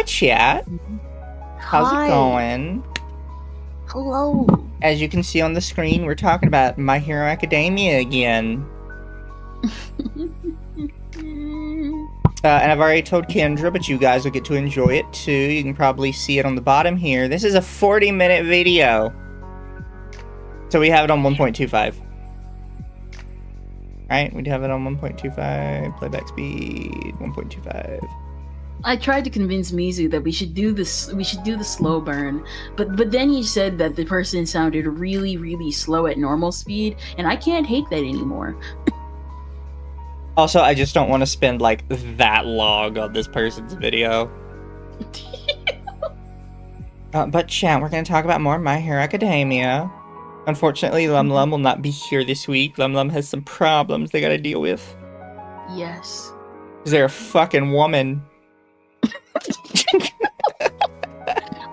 chat. How's it going? Hello. As you can see on the screen, we're talking about My Hero Academia again. And I've already told Kendra, but you guys will get to enjoy it too. You can probably see it on the bottom here. This is a 40-minute video. So we have it on 1.25. Right? We'd have it on 1.25. Playback speed, 1.25. I tried to convince Mizu that we should do this. We should do the slow burn, but then he said that the person sounded really, really slow at normal speed, and I can't hate that anymore. Also, I just don't want to spend like that long on this person's video. But chat, we're going to talk about more My Hero Academia. Unfortunately, Lum Lum will not be here this week. Lum Lum has some problems they got to deal with. Yes. Is there a fucking woman?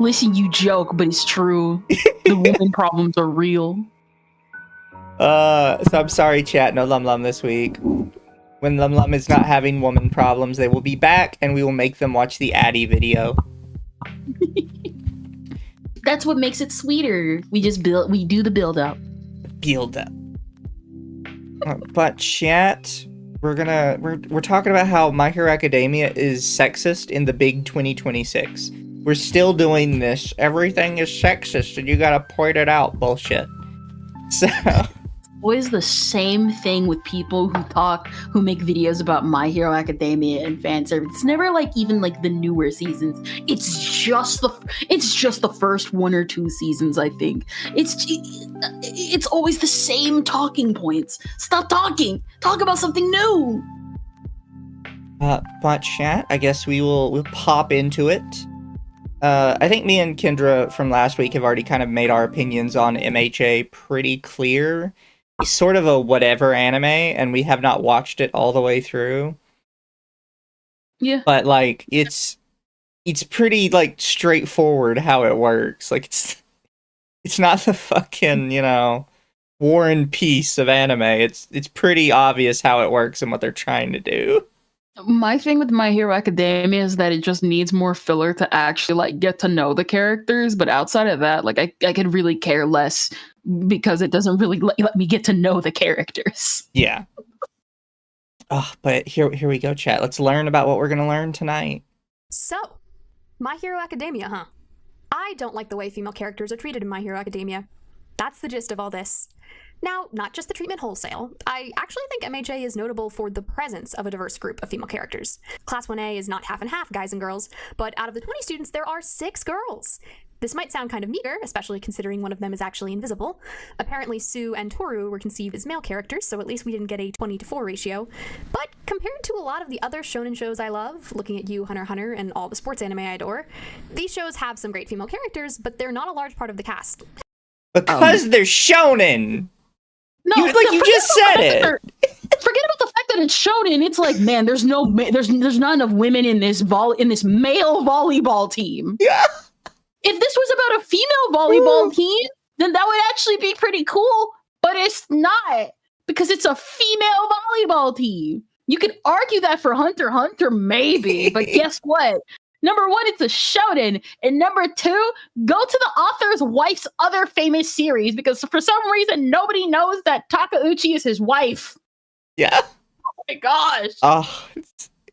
Listen, you joke, but it's true. The woman problems are real. So I'm sorry, chat. No Lum Lum this week. When Lum Lum is not having woman problems, they will be back, and we will make them watch the Addy video. That's what makes it sweeter. We just build. We do the build up. Build up. But chat, we're talking about how My Hero Academia is sexist in the big 2026. We're still doing this. Everything is sexist, and you gotta point it out. Bullshit. So. Always the same thing with people who make videos about My Hero Academia and fan service. It's never like even like the newer seasons. It's just the first 1 or 2 seasons, I think. It's always the same talking points. Stop talking. Talk about something new. But chat, I guess we'll pop into it. I think me and Kendra from last week have already kind of made our opinions on MHA pretty clear. It's sort of a whatever anime, and we have not watched it all the way through. Yeah. But, like, it's pretty, like, straightforward how it works. Like, it's not the fucking, War and Peace of anime. It's pretty obvious how it works and what they're trying to do. My thing with My Hero Academia is that it just needs more filler to actually, like, get to know the characters. But outside of that, like, I could really care less because it doesn't really let me get to know the characters. Yeah. But here we go, chat. Let's learn about what we're going to learn tonight. So, My Hero Academia, huh? I don't like the way female characters are treated in My Hero Academia. That's the gist of all this. Now, not just the treatment wholesale. I actually think MHA is notable for the presence of a diverse group of female characters. Class 1A is not half and half guys and girls, but out of the 20 students, there are 6 girls. This might sound kind of meager, especially considering one of them is actually invisible. Apparently, Sue and Toru were conceived as male characters, so at least we didn't get a 20-to-4 ratio. But compared to a lot of the other shonen shows I love, looking at you, Hunter x Hunter, and all the sports anime I adore, these shows have some great female characters, but they're not a large part of the cast. Because they're shonen! No, you just said it. Forget about the fact that it's shonen. It's like, man, there's not enough women in this male volleyball team. Yeah. If this was about a female volleyball team, then that would actually be pretty cool. But it's not, because it's a female volleyball team. You could argue that for Hunter x Hunter, maybe, but guess what? Number 1, it's a shonen, and number 2, go to the author's wife's other famous series, because for some reason nobody knows that Takeuchi is his wife. Yeah. Oh my gosh.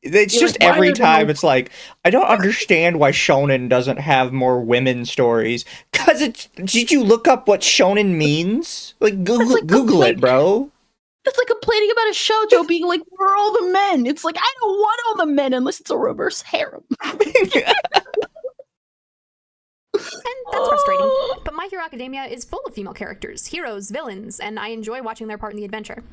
It's just like, every time it's like, I don't understand why shonen doesn't have more women stories. Did you look up what shonen means? Like, Google it, bro. It's like complaining about a shoujo being like, where are all the men? It's like, I don't want all the men unless it's a reverse harem. And that's frustrating. But My Hero Academia is full of female characters, heroes, villains, and I enjoy watching their part in the adventure.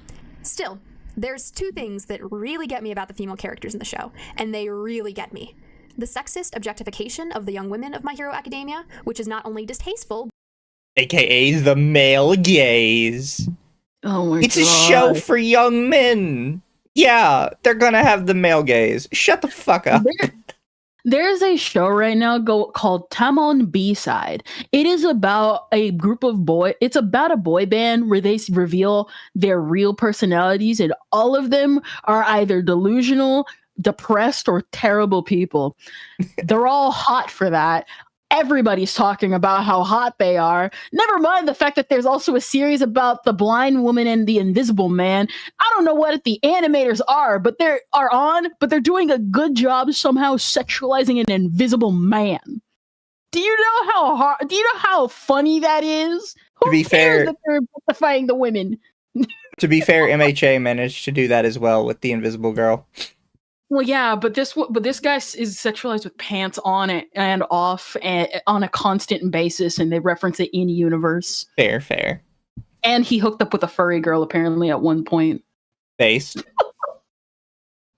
Still, there's 2 things that really get me about the female characters in the show, and they really get me. The sexist objectification of the young women of My Hero Academia, which is not only distasteful, aka the male gaze. Oh my god. It's a show for young men. Yeah, they're gonna have the male gaze. Shut the fuck up. There's a show right now called Tamon B-Side. It is about a group of it's about a boy band where they reveal their real personalities, and all of them are either delusional, depressed or terrible people. They're all hot for that. Everybody's talking about how hot they are. Never mind the fact that there's also a series about the blind woman and the invisible man. I don't know what the animators are, but they're doing a good job somehow sexualizing an invisible man. Do you know how funny that is? To be fair, that they're objectifying the women. To be fair, MHA managed to do that as well with the Invisible Girl. Well, yeah, but this guy is sexualized with pants on it and off and on a constant basis, and they reference it in universe. Fair. And he hooked up with a furry girl apparently at one point. Based.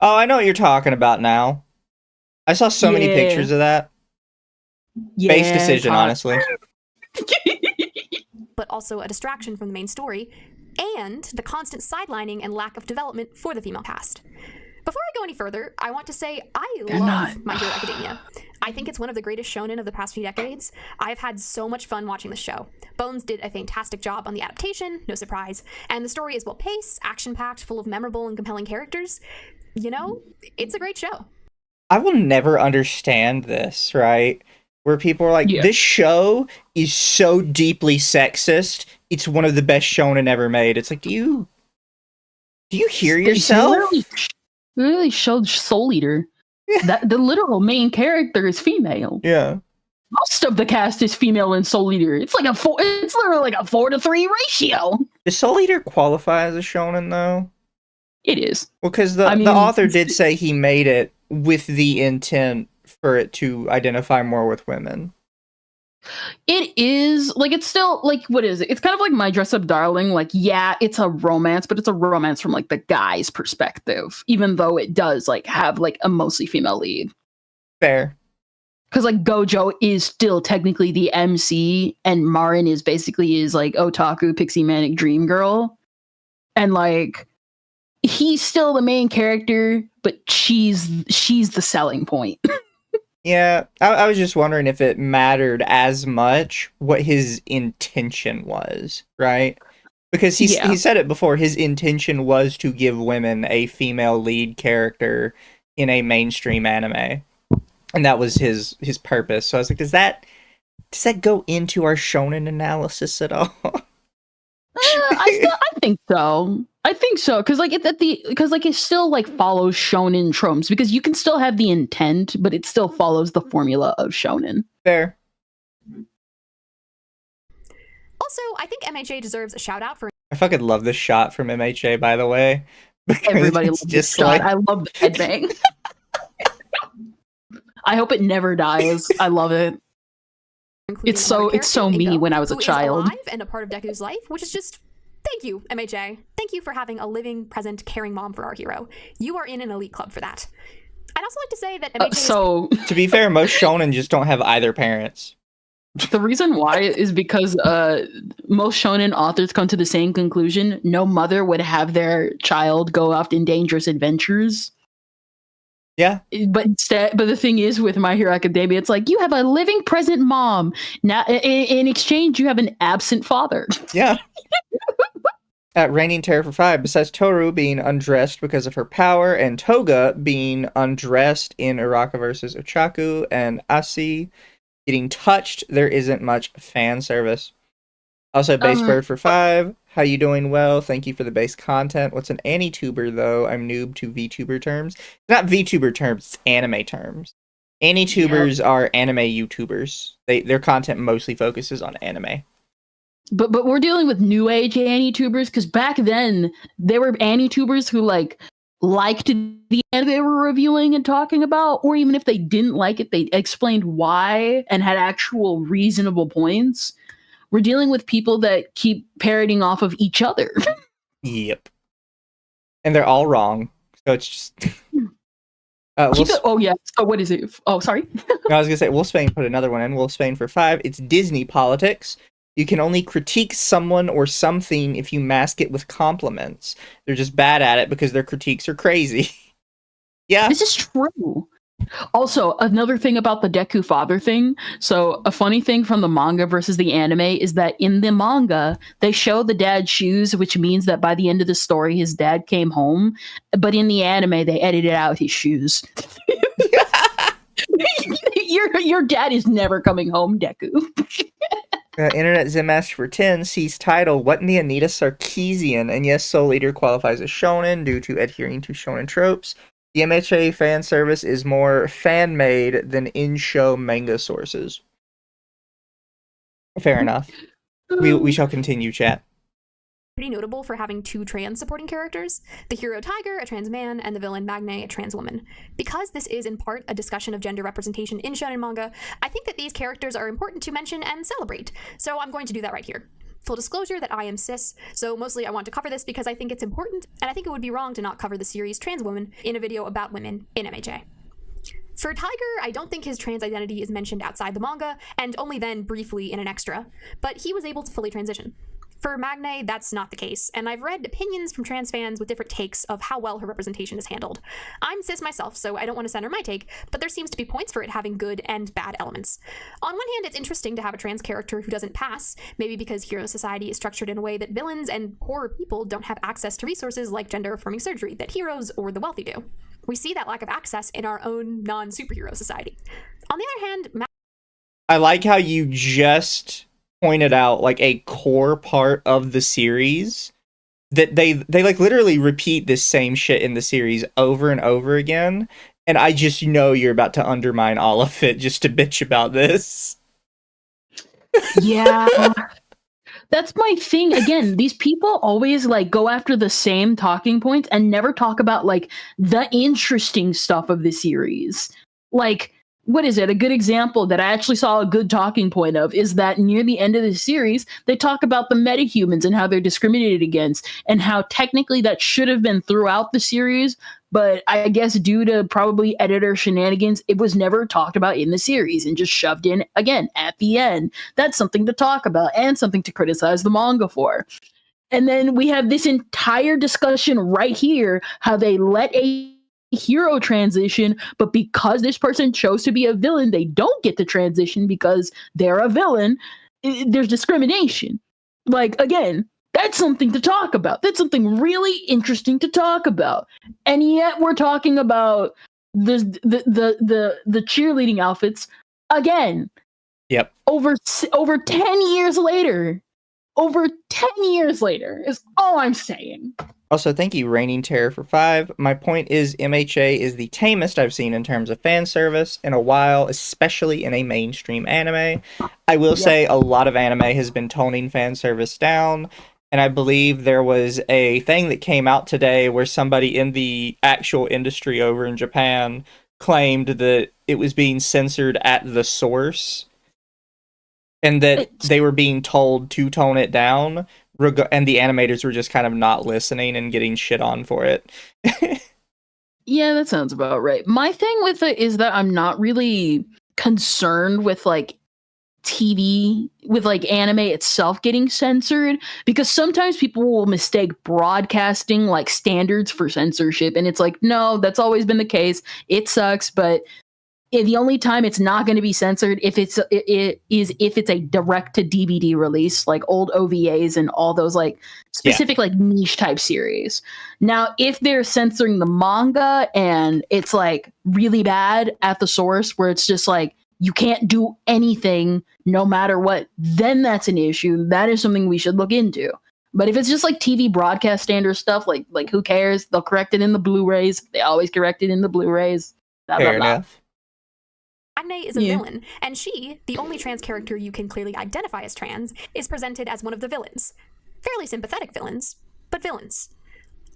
Oh, I know what you're talking about now. I saw so many pictures of that. Yeah, Base decision, honestly. But also a distraction from the main story, and the constant sidelining and lack of development for the female cast. Before I go any further, I want to say I love My Hero Academia. I think it's one of the greatest shonen of the past few decades. I've had so much fun watching the show. Bones did a fantastic job on the adaptation, no surprise, and the story is well-paced, action-packed, full of memorable and compelling characters. You know, it's a great show. I will never understand this, right? Where people are like, this show is so deeply sexist, it's one of the best shonen ever made. It's like, do you hear yourself? Really showed Soul Eater. That the literal main character is female. Yeah. Most of the cast is female in Soul Eater. It's literally like a 4-to-3 ratio. Does Soul Eater qualify as a shonen though? It is. Well, because the author did say he made it with the intent for it to identify more with women. It is, like, it's still, like, what is it? It's kind of like My Dress Up Darling. Like, yeah, it's a romance, but it's a romance from, like, the guy's perspective, even though it does, like, have, like, a mostly female lead. Fair. Because, like, Gojo is still technically the MC, and Marin is basically like, otaku, pixie manic dream girl. And, like, he's still the main character, but she's the selling point. Yeah, I was just wondering if it mattered as much what his intention was, right? Because he said it before, his intention was to give women a female lead character in a mainstream anime. And that was his purpose. So I was like, does that go into our shonen analysis at all? I think so. I think so, because it still like follows shonen tropes, because you can still have the intent, but it still follows the formula of shonen. Fair. Also, I think MHA deserves a shout out for. I fucking love this shot from MHA, by the way. Everybody loves this shot. I love the headbang. I hope it never dies. I love it. It's so me when I was a child. Alive and a part of Deku's life, which is just. Thank you, MHA. Thank you for having a living, present, caring mom for our hero. You are in an elite club for that. I'd also like to say that MHA to be fair, most shonen just don't have either parents. The reason why is because most shonen authors come to the same conclusion. No mother would have their child go off in dangerous adventures. Yeah. But the thing is, with My Hero Academia, it's like, you have a living, present mom. Now, in exchange, you have an absent father. Yeah. At Reigning Terror for 5, besides Toru being undressed because of her power, and Toga being undressed in Uraka vs. Ochaku, and Asi getting touched, there isn't much fan service. Also, Base Bird for 5. How you doing? Well, thank you for the base content. What's an Anituber, though? I'm noob to VTuber terms. Not VTuber terms, it's anime terms. Anitubers are anime YouTubers. Their content mostly focuses on anime. But we're dealing with new age Anitubers, because back then there were Anitubers who liked the anime they were reviewing and talking about, or even if they didn't like it, they explained why and had actual reasonable points. We're dealing with people that keep parroting off of each other. Yep. And they're all wrong. So it's just... So what is it? Oh, sorry. I was going to say, Wolfsbane put another one in. Wolfsbane for 5. It's Disney politics. You can only critique someone or something if you mask it with compliments. They're just bad at it because their critiques are crazy. Yeah. This is true. Also, another thing about the Deku father thing. So, a funny thing from the manga versus the anime is that in the manga, they show the dad's shoes, which means that by the end of the story, his dad came home. But in the anime, they edited out his shoes. Your dad is never coming home, Deku. Internet Zenmaster for 10 sees title, What in the Anita Sarkeesian? And yes, Soul Eater qualifies as shonen due to adhering to shonen tropes. The MHA fan service is more fan-made than in-show manga sources. Fair enough. We shall continue, chat. Pretty notable for having 2 trans supporting characters, the hero Tiger, a trans man, and the villain Magne, a trans woman. Because this is in part a discussion of gender representation in shonen manga, I think that these characters are important to mention and celebrate, so I'm going to do that right here. Full disclosure that I am cis, so mostly I want to cover this because I think it's important, and I think it would be wrong to not cover the series Trans Woman in a video about women in MHA. For Tiger, I don't think his trans identity is mentioned outside the manga, and only then briefly in an extra, but he was able to fully transition. For Magne, that's not the case, and I've read opinions from trans fans with different takes of how well her representation is handled. I'm cis myself, so I don't want to center my take, but there seems to be points for it having good and bad elements. On one hand, it's interesting to have a trans character who doesn't pass, maybe because hero society is structured in a way that villains and poorer people don't have access to resources like gender-affirming surgery that heroes or the wealthy do. We see that lack of access in our own non-superhero society. On the other hand, I like how you just pointed out like a core part of the series that they like literally repeat this same shit in the series over and over again, and I just know you're about to undermine all of it just to bitch about this. Yeah. That's my thing. Again, these people always like go after the same talking points and never talk about like the interesting stuff of the series. Like, what is it? A good example that I actually saw a good talking point of is that near the end of the series, they talk about the metahumans and how they're discriminated against and how technically that should have been throughout the series. But I guess due to probably editor shenanigans, it was never talked about in the series and just shoved in again at the end. That's something to talk about and something to criticize the manga for. And then we have this entire discussion right here, how they let a hero transition, but because this person chose to be a villain, they don't get to transition because they're a villain. There's discrimination. Like, again, that's something to talk about. That's something really interesting to talk about. And yet we're talking about the cheerleading outfits again. Yep. Over 10 years later. Over 10 years later is all I'm saying. Also, thank you, Reigning Terror, for 5. My point is MHA is the tamest I've seen in terms of fan service in a while, especially in a mainstream anime. I will say a lot of anime has been toning fan service down, and I believe there was a thing that came out today where somebody in the actual industry over in Japan claimed that it was being censored at the source, and that they were being told to tone it down. And the animators were just kind of not listening and getting shit on for it. Yeah, that sounds about right. My thing with it is that I'm not really concerned with like TV, with like anime itself getting censored, because sometimes people will mistake broadcasting like standards for censorship. And it's like, no, that's always been the case. It sucks, but the only time it's not going to be censored if it's a direct to DVD release, like old OVAs and all those like specific like niche type series. Now, if they're censoring the manga and it's like really bad at the source, where it's just like you can't do anything no matter what, then that's an issue. That is something we should look into. But if it's just like TV broadcast standard stuff, like who cares? They'll correct it in the Blu-rays. They always correct it in the Blu-rays. Blah, Fair blah, blah. enough. Agne is a villain, and she, the only trans character you can clearly identify as trans, is presented as one of the villains. Fairly sympathetic villains, but villains.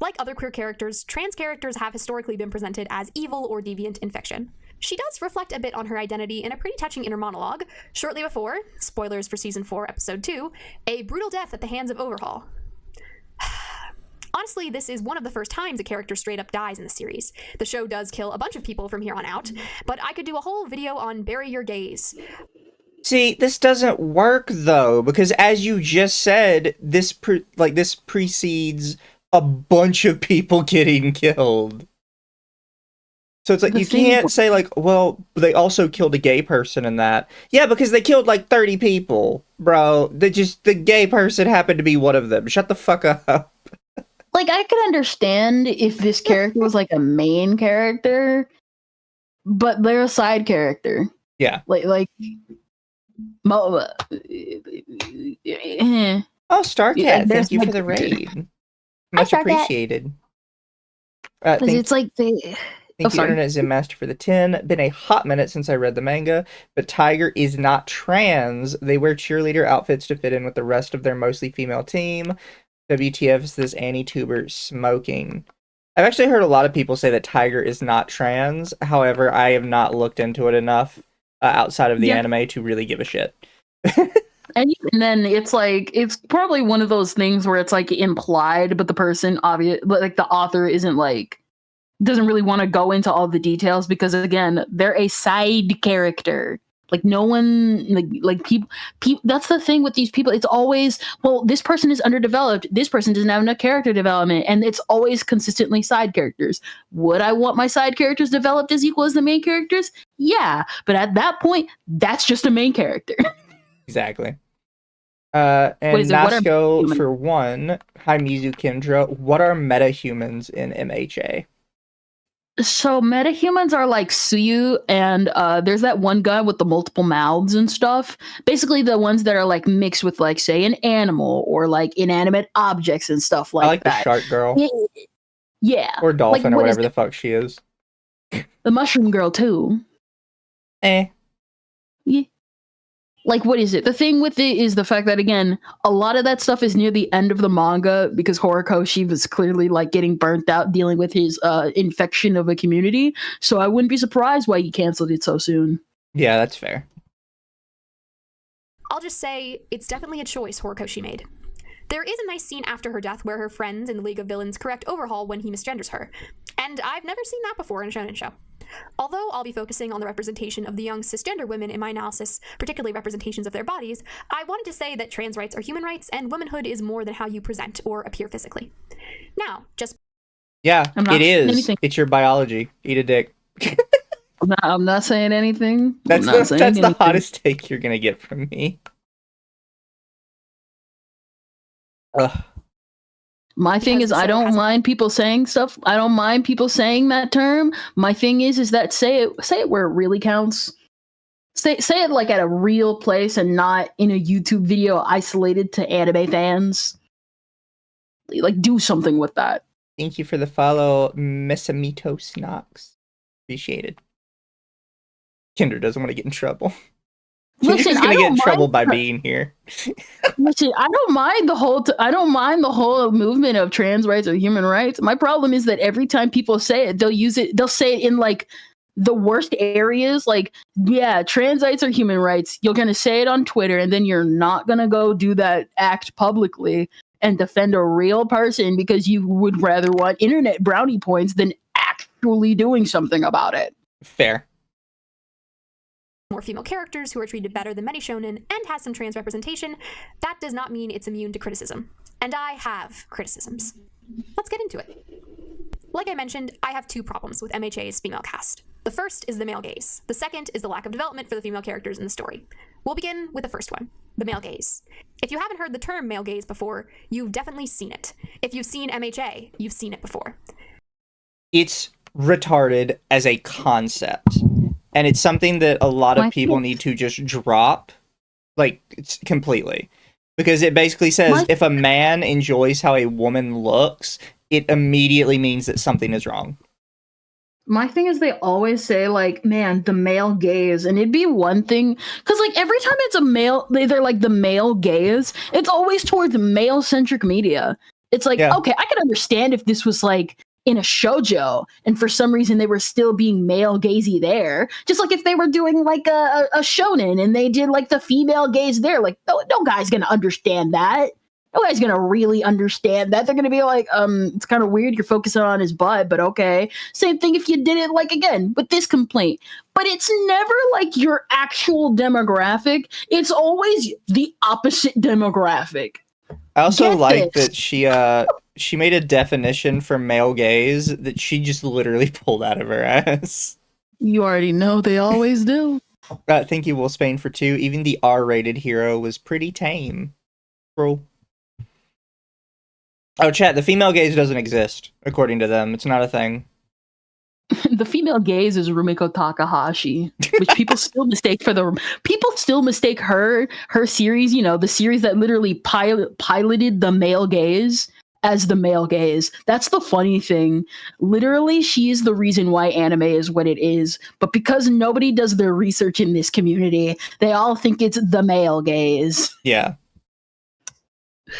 Like other queer characters, trans characters have historically been presented as evil or deviant in fiction. She does reflect a bit on her identity in a pretty touching inner monologue, shortly before, spoilers for Season 4, Episode 2, a brutal death at the hands of Overhaul. Honestly, this is one of the first times a character straight up dies in the series. The show does kill a bunch of people from here on out, but I could do a whole video on Bury Your Gaze. See, this doesn't work though, because as you just said, this precedes a bunch of people getting killed. So it's like, The you thing- can't say like, well, they also killed a gay person in that. Yeah, because they killed like 30 people, bro. The gay person happened to be one of them. Shut the fuck up. Like, I could understand if this character was like a main character, but they're a side character. Yeah. Like Momo. Oh, Starcat, Yeah, there's thank you for the like- raid. Much Starcat. appreciated. Because Thank it's like they. Thank you, sorry. Internet Zen Master, for the 10. Been a hot minute since I read the manga, but Tiger is not trans. They wear cheerleader outfits to fit in with the rest of their mostly female team. WTF is this Anituber smoking? I've actually heard a lot of people say that Tiger is not trans. However, I have not looked into it enough outside of the anime to really give a shit. And then it's like, it's probably one of those things where it's like implied, but the person like the author isn't like, doesn't really want to go into all the details because again, they're a side character. Like no one, like people. That's the thing with these people. It's always, well, this person is underdeveloped. This person doesn't have enough character development, and it's always consistently side characters. Would I want my side characters developed as equal as the main characters? Yeah, but at that point, that's just a main character. Exactly. And Nasco for 1. Hi, Mizu Kendra. What are metahumans in MHA? So metahumans are like Suyu, and there's that one guy with the multiple mouths and stuff. Basically, the ones that are like mixed with like, say, an animal or like inanimate objects and stuff like that. I like the shark girl. Yeah. Or dolphin, like, or whatever the fuck she is. The mushroom girl too. Yeah. Like, what is it? The thing with it is the fact that, again, a lot of that stuff is near the end of the manga because Horikoshi was clearly, like, getting burnt out dealing with his infection of a community. So I wouldn't be surprised why he canceled it so soon. Yeah, that's fair. I'll just say, it's definitely a choice Horikoshi made. There is a nice scene after her death where her friends in the League of Villains correct Overhaul when he misgenders her. And I've never seen that before in a shonen show. Although I'll be focusing on the representation of the young cisgender women in my analysis, particularly representations of their bodies, I wanted to say that trans rights are human rights and womanhood is more than how you present or appear physically. Now, just... Yeah, it is. It's your biology. Eat a dick. I'm not saying anything. That's the hottest take you're gonna get from me. Ugh. My thing is, I don't mind people saying stuff. I don't mind people saying that term. My thing is that say it where it really counts. Say it like at a real place and not in a YouTube video isolated to anime fans. Like, do something with that. Thank you for the follow, Mesamito Snox. Appreciated. Kendra doesn't want to get in trouble. Listen, Kendra's gonna get in trouble by being here. Listen, I don't mind the whole movement of trans rights or human rights. My problem is that every time people say it, they'll say it in like the worst areas. Like, yeah, trans rights are human rights. You're gonna say it on Twitter, and then you're not gonna go do that act publicly and defend a real person because you would rather want internet brownie points than actually doing something about it. Fair. More female characters who are treated better than many shonen and has some trans representation, that does not mean it's immune to criticism. And I have criticisms. Let's get into it. Like I mentioned, I have 2 problems with MHA's female cast. The first is the male gaze. The second is the lack of development for the female characters in the story. We'll begin with the first one, the male gaze. If you haven't heard the term male gaze before, you've definitely seen it. If you've seen MHA, you've seen it before. It's retarded as a concept. And it's something that a lot of people need to just drop, like, completely. Because it basically says if a man enjoys how a woman looks, it immediately means that something is wrong. My thing is they always say, like, man, the male gaze. And it'd be one thing, because, like, every time it's a male, they're like the male gaze, it's always towards male-centric media. It's like, okay, I could understand if this was, like, in a shoujo, and for some reason they were still being male gazy there. Just like if they were doing like a shonen and they did like the female gaze there, like no guy's gonna understand that. No guy's gonna really understand that. They're gonna be like, it's kind of weird you're focusing on his butt, but okay. Same thing if you did it like again with this complaint. But it's never like your actual demographic. It's always the opposite demographic. I also Get like this. that she made a definition for male gaze that she just literally pulled out of her ass. You already know they always do. Thank you, Will Spain, for 2. Even the R-rated hero was pretty tame. Bro. Oh, chat, the female gaze doesn't exist, according to them. It's not a thing. The female gaze is Rumiko Takahashi, which people still mistake her series, the series that literally piloted the male gaze as the male gaze. That's the funny thing. Literally, she is the reason why anime is what it is. But because nobody does their research in this community, they all think it's the male gaze. Yeah.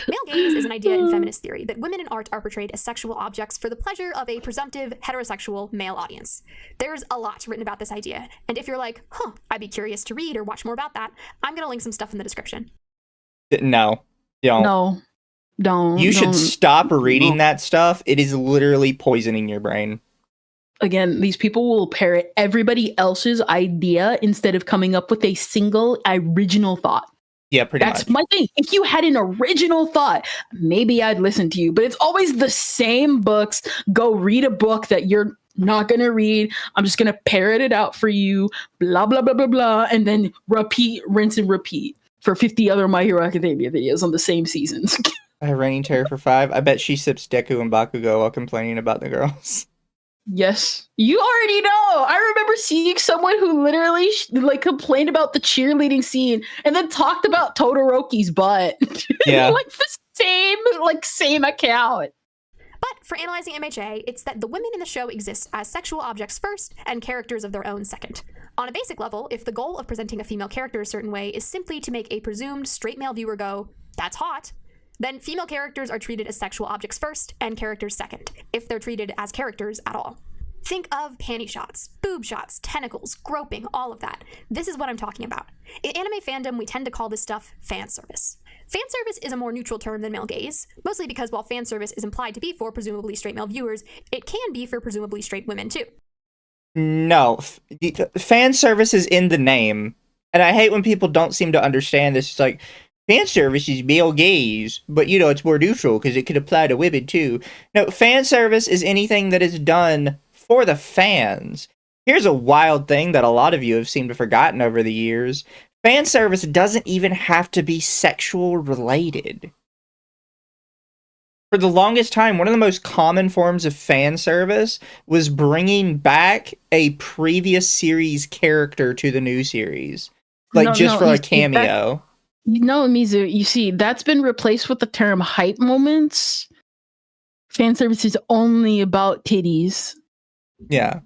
Male gaze is an idea in feminist theory that women in art are portrayed as sexual objects for the pleasure of a presumptive heterosexual male audience. There's a lot written about this idea, and if you're like, I'd be curious to read or watch more about that, I'm going to link some stuff in the description. No. Don't. No. Don't. You should stop reading that stuff. It is literally poisoning your brain. Again, these people will parrot everybody else's idea instead of coming up with a single original thought. Yeah, pretty That's much. my thing. If you had an original thought, maybe I'd listen to you. But it's always the same books. Go read a book that you're not going to read. I'm just going to parrot it out for you. Blah, blah, blah, blah, blah. And then repeat, rinse, and repeat for 50 other My Hero Academia videos on the same seasons. Reigning Terror for 5. I bet she sips Deku and Bakugo while complaining about the girls. Yes. You already know. I remember seeing someone who literally complained about the cheerleading scene and then talked about Todoroki's butt. Yeah. the same account. But for analyzing MHA, it's that the women in the show exist as sexual objects first and characters of their own second. On a basic level, if the goal of presenting a female character a certain way is simply to make a presumed straight male viewer go, "That's hot," then female characters are treated as sexual objects first and characters second, if they're treated as characters at all. Think of panty shots, boob shots, tentacles, groping, all of that. This is what I'm talking about. In anime fandom, we tend to call this stuff fan service. Fan service is a more neutral term than male gaze, mostly because while fan service is implied to be for presumably straight male viewers, it can be for presumably straight women too. No. Fan service is in the name. And I hate when people don't seem to understand this. It's like, fan service is male gaze, but it's more neutral because it could apply to women too. No, fan service is anything that is done for the fans. Here's a wild thing that a lot of you have seemed to have forgotten over the years. Fan service doesn't even have to be sexual related. For the longest time, one of the most common forms of fan service was bringing back a previous series character to the new series. For a cameo. Mizu, you see, that's been replaced with the term hype moments. Fan service is only about titties. Yeah.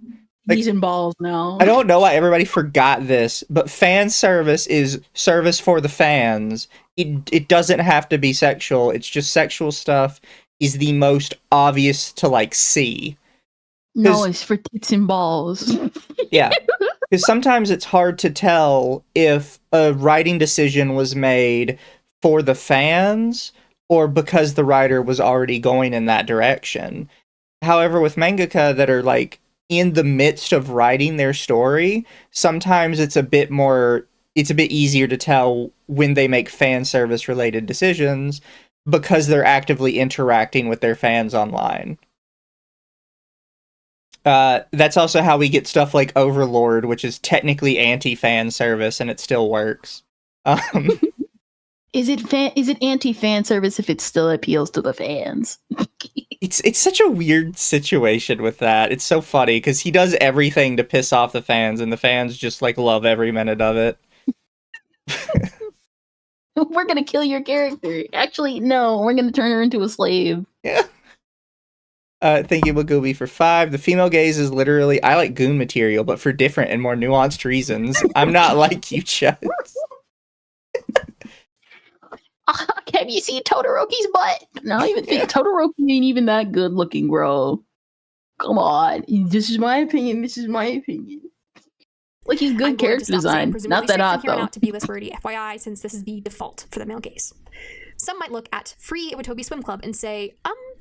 Titties and balls now. I don't know why everybody forgot this, but fan service is service for the fans. It doesn't have to be sexual. It's just sexual stuff is the most obvious to see. No, it's for tits and balls. Yeah. Because sometimes it's hard to tell if a writing decision was made for the fans or because the writer was already going in that direction. However, with mangaka that are in the midst of writing their story, sometimes it's a bit easier to tell when they make fan service related decisions because they're actively interacting with their fans online. That's also how we get stuff like Overlord, which is technically anti-fan service, and it still works. Is it anti-fan service if it still appeals to the fans? It's such a weird situation with that. It's so funny because he does everything to piss off the fans, and the fans just love every minute of it. We're gonna kill your character. Actually, no, we're gonna turn her into a slave. Yeah. Thank you, Magooby, for 5. The female gaze is literally, I like goon material, but for different and more nuanced reasons. I'm not like you, Chad. Have you seen Todoroki's butt? No, I even think Todoroki ain't even that good looking, bro. Come on. This is my opinion. He's good character design. Not that hot, though. Out to be less wordy, FYI, since this is the default for the male gaze. Some might look at Free Iwatobi Swim Club and say,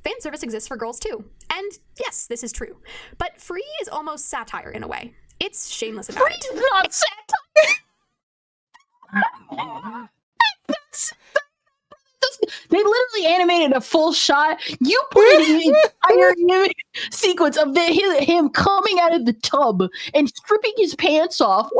fan service exists for girls too. And yes, this is true. But Free is almost satire in a way. It's shameless about it. Free is not satire! They literally animated a full shot. You put an entire image sequence of him coming out of the tub and stripping his pants off.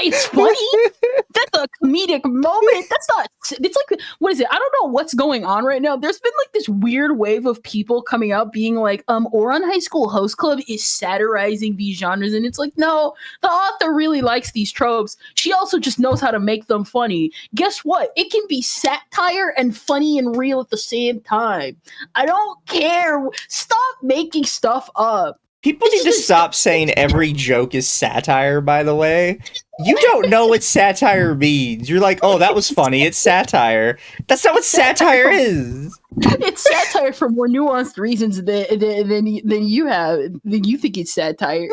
It's funny. That's a comedic moment. That's not. It's like, what is it? I don't know what's going on right now. There's been like this weird wave of people coming out being like, Ouran High School Host Club is satirizing these genres, and it's like, no, the author really likes these tropes. She also just knows how to make them funny. Guess what? It can be satire and funny and real at the same time. I don't care. Stop making stuff up. People need to stop saying every joke is satire, by the way. You don't know what satire means. You're like, oh, that was funny. It's satire. That's not what satire is. It's satire for more nuanced reasons than you think it's satire.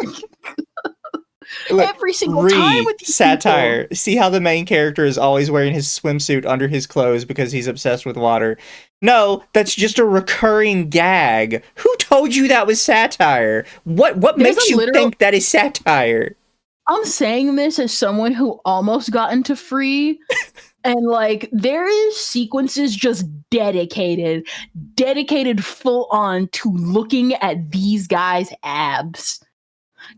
Look, every single time with these satire. People. See how the main character is always wearing his swimsuit under his clothes because he's obsessed with water. No, that's just a recurring gag. Who told you that was satire? What makes you think that is satire? I'm saying this as someone who almost got into Free. And like there is sequences just dedicated full on to looking at these guys' abs.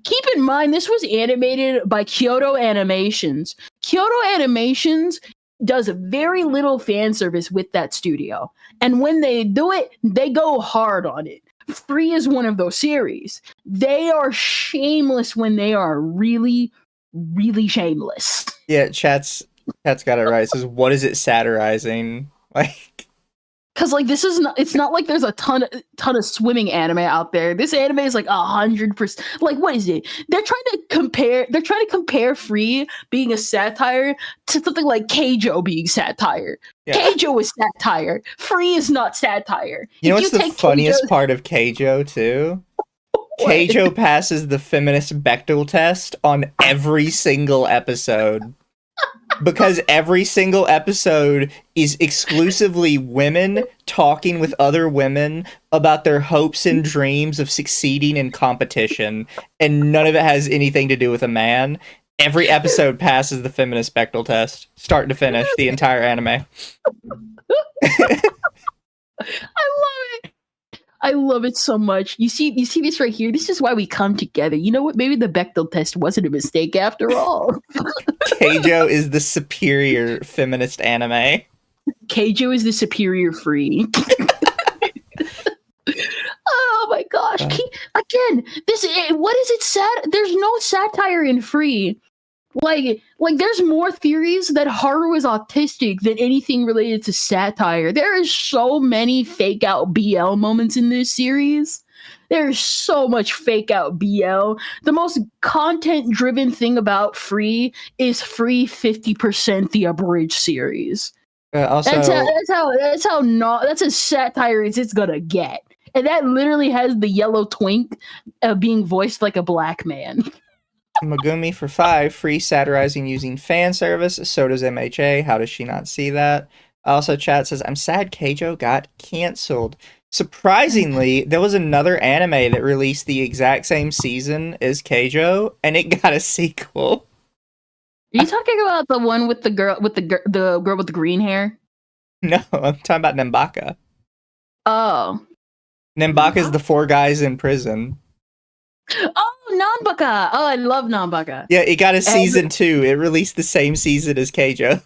Keep in mind, this was animated by Kyoto Animations. Kyoto Animations does very little fan service with that studio. And when they do it, they go hard on it. Free is one of those series. They are shameless when they are really, really shameless. Yeah, chat's got it right. It says, what is it satirizing? Like, because like this is not. It's not like there's a ton of swimming anime out there. This anime is like 100%. Like, what is it? They're trying to compare Free being a satire to something like Keijo being satire. Yeah. Keijo is satire. Free is not satire. You know what's the funniest part of Keijo too? Keijo passes the feminist Bechdel test on every single episode. Because every single episode is exclusively women talking with other women about their hopes and dreams of succeeding in competition, and none of it has anything to do with a man. Every episode passes the feminist Bechdel test, start to finish, the entire anime. I love it. I love it so much. You see this right here? This is why we come together. You know what? Maybe the Bechdel test wasn't a mistake after all. Keijo is the superior feminist anime. Keijo is the superior Free. Oh my gosh. Again, what is it there's no satire in Free. Like there's more theories that Haru is autistic than anything related to satire. There is so many fake out BL moments in this series. There's so much fake out BL. The most content driven thing about Free is Free 50% the abridged series. Also, that's as satire as it's gonna get. And that literally has the yellow twink being voiced like a black man. Megumi for 5, Free satirizing using fan service. So does MHA. How does she not see that? Also, chat says, I'm sad Keijo got canceled. Surprisingly, there was another anime that released the exact same season as Keijo, and it got a sequel. Are you talking about the one with the girl with the girl with the green hair? No, I'm talking about Nembaka. Oh. Nembaka is the 4 guys in prison. Oh, Nanbaka! Oh, I love Nanbaka. Yeah, it got a season 2. It released the same season as Keijo.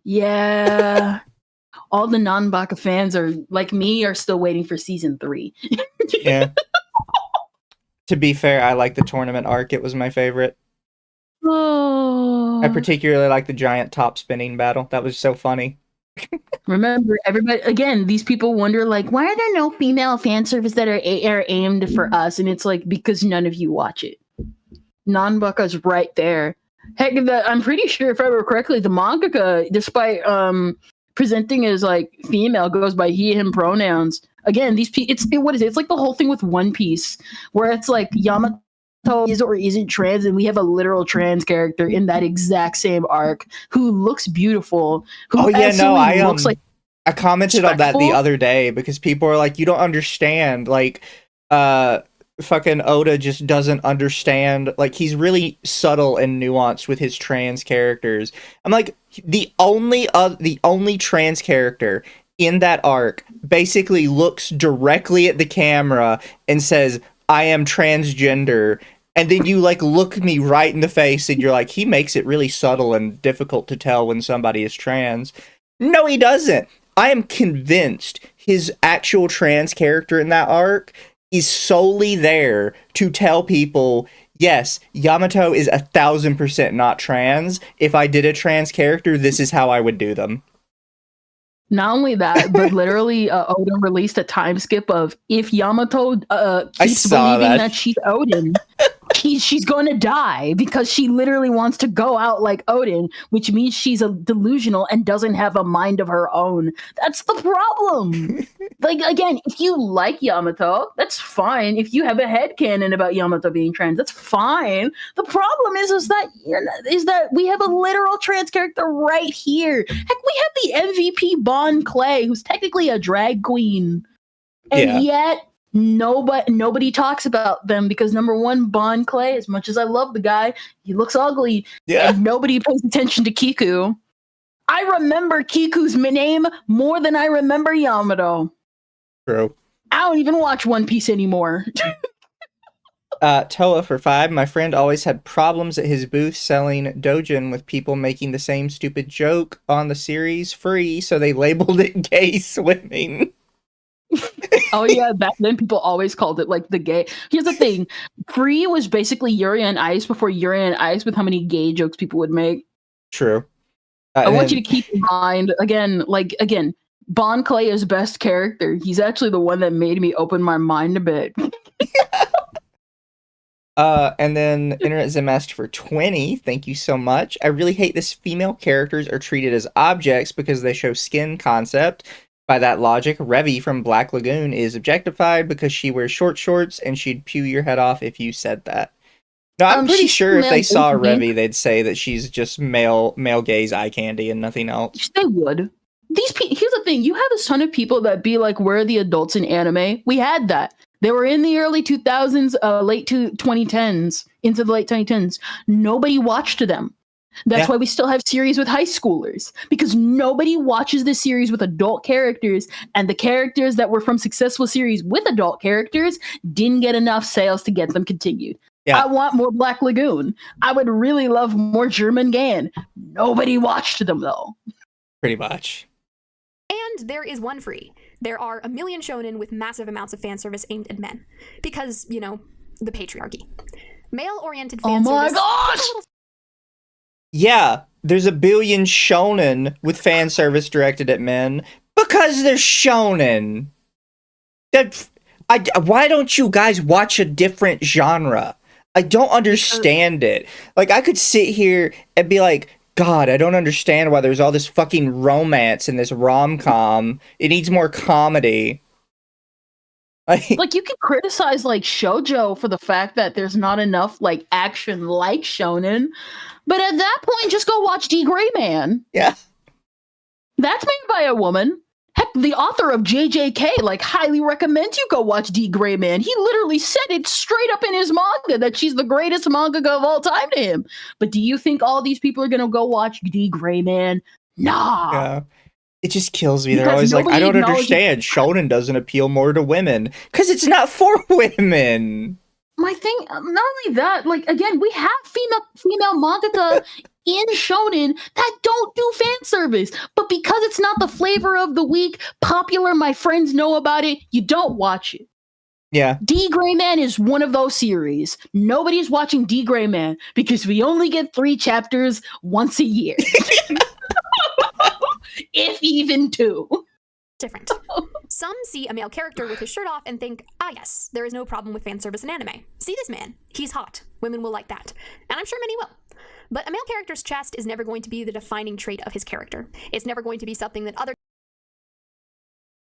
Yeah. All the Nanbaka fans are like me are still waiting for season 3. Yeah. To be fair, I like the tournament arc. It was my favorite. Oh. I particularly like the giant top spinning battle. That was so funny. Remember, everybody, again, these people wonder, like, why are there no female fan service that are aimed for us? And it's like, because none of you watch it. Nanbaka's right there. Heck, I'm pretty sure, if I remember correctly, the mangaka, despite presenting as, like, female, goes by he, him pronouns. Again, these people, what is it? It's like the whole thing with One Piece, where it's like Yamato is or isn't trans, and we have a literal trans character in that exact same arc who looks beautiful. I commented on that the other day because people are like, you don't understand, like, fucking Oda just doesn't understand, like, he's really subtle and nuanced with his trans characters. I'm like, the only trans character in that arc basically looks directly at the camera and says, I am transgender. And then you like look me right in the face and you're like, he makes it really subtle and difficult to tell when somebody is trans. No, he doesn't. I am convinced his actual trans character in that arc is solely there to tell people, yes, Yamato is 1,000% not trans. If I did a trans character, this is how I would do them. Not only that, but literally Odin released a time skip of if Yamato keeps believing that she's Odin, she's going to die because she literally wants to go out like Odin, which means she's a delusional and doesn't have a mind of her own. That's the problem. Like, again, if you like Yamato, that's fine. If you have a headcanon about Yamato being trans, that's fine. The problem is that we have a literal trans character right here. Heck, we have the MVP Bon Clay, who's technically a drag queen. And yet nobody talks about them because, number one, Bon Clay, as much as I love the guy, he looks ugly. Yeah. And nobody pays attention to Kiku. I remember Kiku's name more than I remember Yamato. True. I don't even watch One Piece anymore. Toa for 5. My friend always had problems at his booth selling dojin with people making the same stupid joke on the series free, so they labeled it gay swimming. Oh yeah, back then people always called it like the gay. Here's the thing. Free was basically Yuri on Ice before Yuri on Ice with how many gay jokes people would make. True. I want you to keep in mind, again, Bon Clay is best character. He's actually the one that made me open my mind a bit. And then Internet Zenmaster for 20. Thank you so much. I really hate this female characters are treated as objects because they show skin concept. By that logic, Revy from Black Lagoon is objectified because she wears short shorts and she'd pew your head off if you said that. No, I'm pretty sure if they saw Revy, they'd say that she's just male gaze eye candy and nothing else. They would. Here's the thing. You have a ton of people that be like, where are the adults in anime? We had that. They were in the early 2000s, late 2010s, into the late 2010s. Nobody watched them. That's why we still have series with high schoolers, because nobody watches the series with adult characters, and the characters that were from successful series with adult characters didn't get enough sales to get them continued. Yeah. I want more Black Lagoon. I would really love more German Gan. Nobody watched them, though. Pretty much. And there is one free. There are a million shonen with massive amounts of fan service aimed at men. Because, you know, the patriarchy. Male-oriented fan service... Oh my gosh! Yeah, there's a billion shonen with fan service directed at men because they're shonen. Why don't you guys watch a different genre? I don't understand it. Like, I could sit here and be like, God, I don't understand why there's all this fucking romance in this rom-com. It needs more comedy. Like, you can criticize, like, shoujo for the fact that there's not enough, like, action like shonen. But at that point, just go watch D. Gray Man. Yeah. That's made by a woman. Heck, the author of JJK, like, highly recommends you go watch D. Gray Man. He literally said it straight up in his manga that she's the greatest mangaka of all time to him. But do you think all these people are going to go watch D. Gray Man? Nah. Yeah. It just kills me. They're always like, I don't understand. Shonen doesn't appeal more to women. Because it's not for women. My thing, not only that, like, again, we have female mangaka in shonen that don't do fan service. But because it's not the flavor of the week, popular, my friends know about it, you don't watch it. Yeah. D. Gray Man is one of those series. Nobody's watching D. Gray Man because we only get 3 chapters once a year. If even 2. Different. Some see a male character with his shirt off and think, ah yes, there is no problem with fan service in anime. See this man. He's hot. Women will like that. And I'm sure many will. But a male character's chest is never going to be the defining trait of his character. It's never going to be something that other...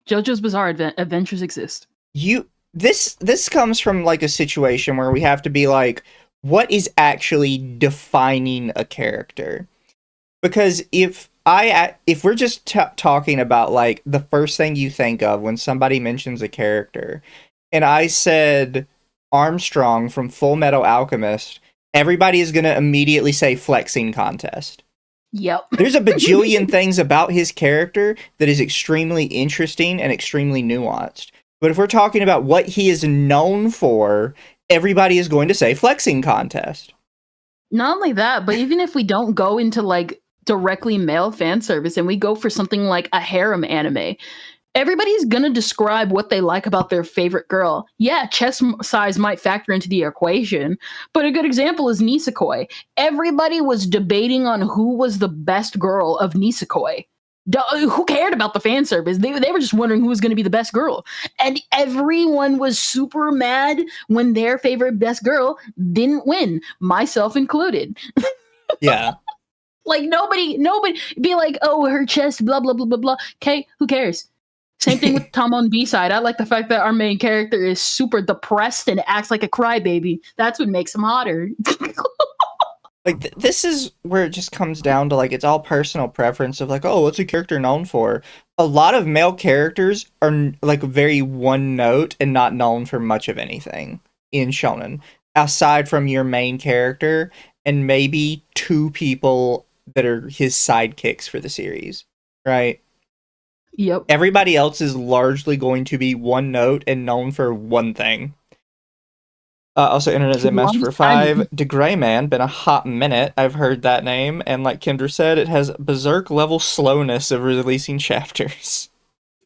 JoJo's Bizarre Adventures exist. This comes from, like, a situation where we have to be like, what is actually defining a character? Because if we're just talking about, like, the first thing you think of when somebody mentions a character, and I said Armstrong from Full Metal Alchemist, everybody is going to immediately say flexing contest. Yep. There's a bajillion things about his character that is extremely interesting and extremely nuanced. But if we're talking about what he is known for, everybody is going to say flexing contest. Not only that, but even if we don't go into like directly male fan service and we go for something like a harem anime, everybody's gonna describe what they like about their favorite girl. Yeah, chest size might factor into the equation, but a good example is Nisekoi. Everybody was debating on who was the best girl of Nisekoi. Who cared about the fan service? They were just wondering who was going to be the best girl. And everyone was super mad when their favorite best girl didn't win, myself included. Yeah. Like nobody be like, oh, her chest, blah, blah, blah, blah, blah. Okay, who cares? Same thing with Tom on B-side. I like the fact that our main character is super depressed and acts like a crybaby. That's what makes him hotter. Like, this is where it just comes down to, like, it's all personal preference of, like, oh, what's a character known for? A lot of male characters are, like, very one note and not known for much of anything in shonen, aside from your main character and maybe two people that are his sidekicks for the series, right? Yep. Everybody else is largely going to be one note and known for one thing. Also, Internet Zen for 5. De Grey Man, been a hot minute. I've heard that name, and like Kendra said, it has berserk-level slowness of releasing chapters.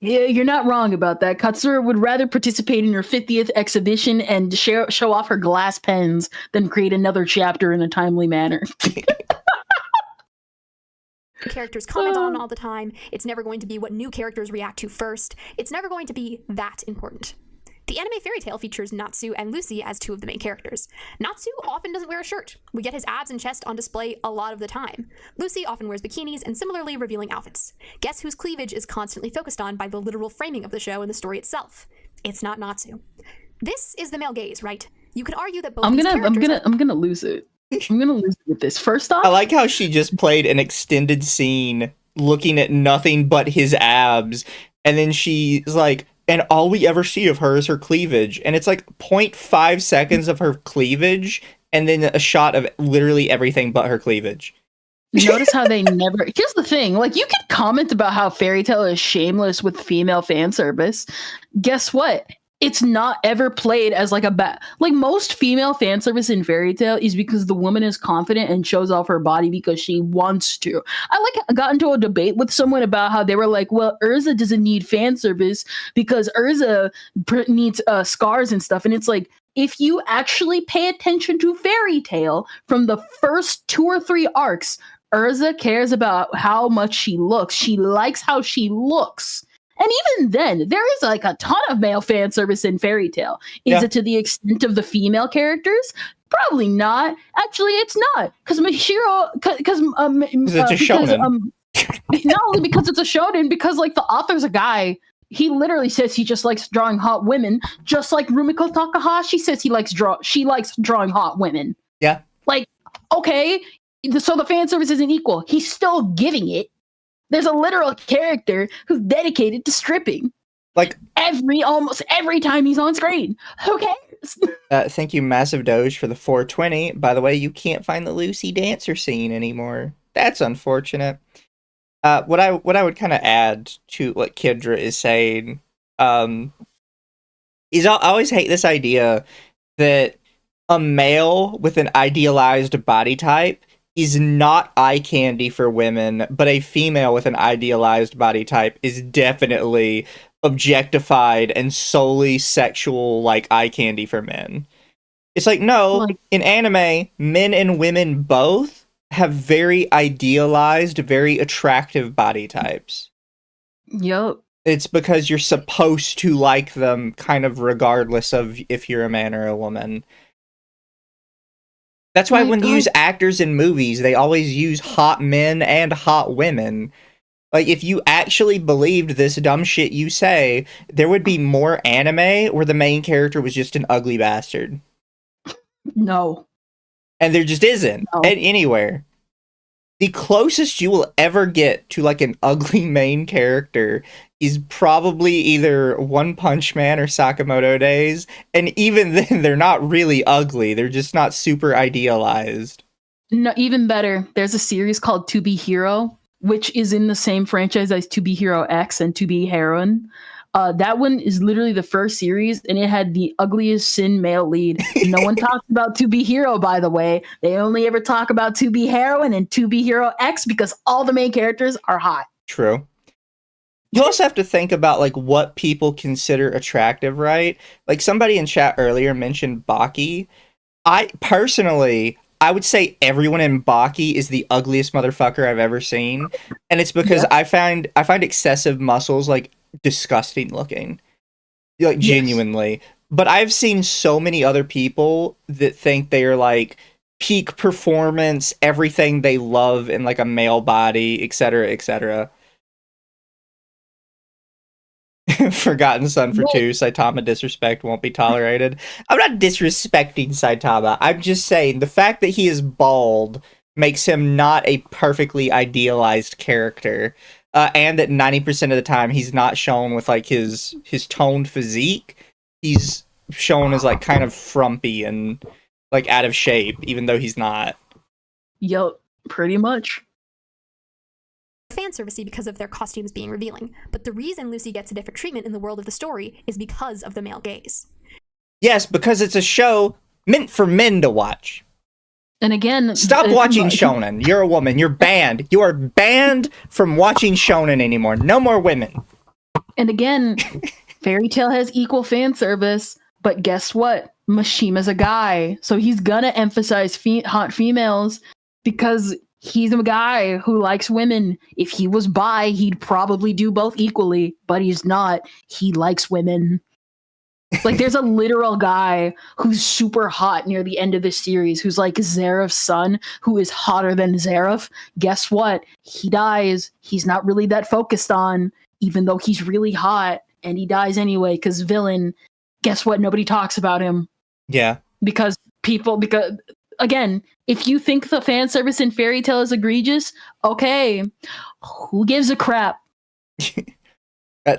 Yeah, you're not wrong about that. Katsura would rather participate in her 50th exhibition and show off her glass pens than create another chapter in a timely manner. Characters comment on all the time. It's never going to be what new characters react to first. It's never going to be that important. The anime fairy tale features Natsu and Lucy as two of the main characters. Natsu often doesn't wear a shirt. We get his abs and chest on display a lot of the time. Lucy often wears bikinis and similarly revealing outfits. Guess whose cleavage is constantly focused on by the literal framing of the show and the story itself? It's not Natsu. This is the male gaze, right? You could argue that both I'm gonna lose it. I'm gonna lose it with this. First off, I like how she just played an extended scene looking at nothing but his abs, and then she's like, and all we ever see of her is her cleavage. And it's like 0.5 seconds of her cleavage, and then a shot of literally everything but her cleavage. Notice how they never... Here's the thing. Like, you can comment about how Fairy Tail is shameless with female fan service. Guess what? It's not ever played as like a bad... Like, most female fan service in Fairy Tail is because the woman is confident and shows off her body because she wants to. I got into a debate with someone about how they were like, well, Urza doesn't need fan service because Urza needs scars and stuff. And it's like, if you actually pay attention to Fairy Tail from the first 2 or 3 arcs, Urza cares about how much she looks. She likes how she looks. And even then, there is like a ton of male fan service in Fairy Tail. Is it to the extent of the female characters? Probably not. Actually, it's not. Because Mishiro, because it's a shonen. Not only because it's a shonen, because like the author's a guy. He literally says he just likes drawing hot women, just like Rumiko Takahashi says she likes drawing hot women. Yeah. Like, okay, so the fan service isn't equal. He's still giving it. There's a literal character who's dedicated to stripping. Like almost every time he's on screen. Who cares? Thank you, Massive Doge, for the 420. By the way, you can't find the Lucy dancer scene anymore. That's unfortunate. What I would kind of add to what Kendra is saying is I always hate this idea that a male with an idealized body type is not eye candy for women, but a female with an idealized body type is definitely objectified and solely sexual, like, eye candy for men. It's like, no, in anime, men and women both have very idealized, very attractive body types. Yup. It's because you're supposed to like them kind of regardless of if you're a man or a woman. That's why when you use actors in movies, they always use hot men and hot women. Like, if you actually believed this dumb shit you say, there would be more anime where the main character was just an ugly bastard. No. And there just isn't anywhere. The closest you will ever get to, like, an ugly main character is probably either One Punch Man or Sakamoto Days, and even then, they're not really ugly. They're just not super idealized. No, even better. There's a series called To Be Hero, which is in the same franchise as To Be Hero X and To Be Heroine. That one is literally the first series, and it had the ugliest sin male lead. No one talks about To Be Hero, by the way. They only ever talk about To Be Heroine and To Be Hero X because all the main characters are hot. True. You also have to think about like what people consider attractive, right? Like somebody in chat earlier mentioned Baki. I would say everyone in Baki is the ugliest motherfucker I've ever seen, and it's because I find excessive muscles like disgusting looking, like genuinely. But I've seen so many other people that think they are like peak performance, everything they love in like a male body, etc., etc. Forgotten Son for 2, Saitama disrespect won't be tolerated. I'm not disrespecting Saitama. I'm just saying the fact that he is bald makes him not a perfectly idealized character. And that 90% of the time he's not shown with like his toned physique. He's shown as like kind of frumpy and like out of shape, even though he's not. Yup, pretty much. Fan servicey because of their costumes being revealing, but the reason Lucy gets a different treatment in the world of the story is because of the male gaze. Yes, because it's a show meant for men to watch. And again, stop watching shonen. You're a woman. You're banned. You are banned from watching shonen anymore. No more women. And again, Fairy Tail has equal fan service, but guess what? Mishima's a guy, so he's gonna emphasize hot females because he's a guy who likes women. If he was bi, he'd probably do both equally, but he's not. He likes women. Like, there's a literal guy who's super hot near the end of this series who's like Zeref's son, who is hotter than Zeref. Guess what? He dies. He's not really that focused on, even though he's really hot, and he dies anyway, because villain. Guess what? Nobody talks about him. Yeah. Because, again, if you think the fan service in Fairy Tail is egregious, okay, who gives a crap?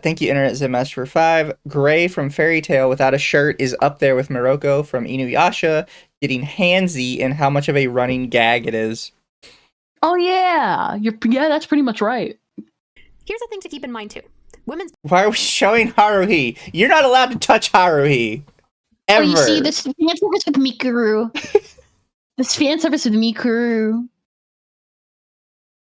Thank you, Internet Zemesh, for 5. Gray from Fairy Tail without a shirt is up there with Morocco from Inuyasha, getting handsy in how much of a running gag it is. Oh yeah, that's pretty much right. Here's a thing to keep in mind too. Why are we showing Haruhi? You're not allowed to touch Haruhi. Ever. Oh, you see, this fan service with Mikuru. This fan service with Mikuru.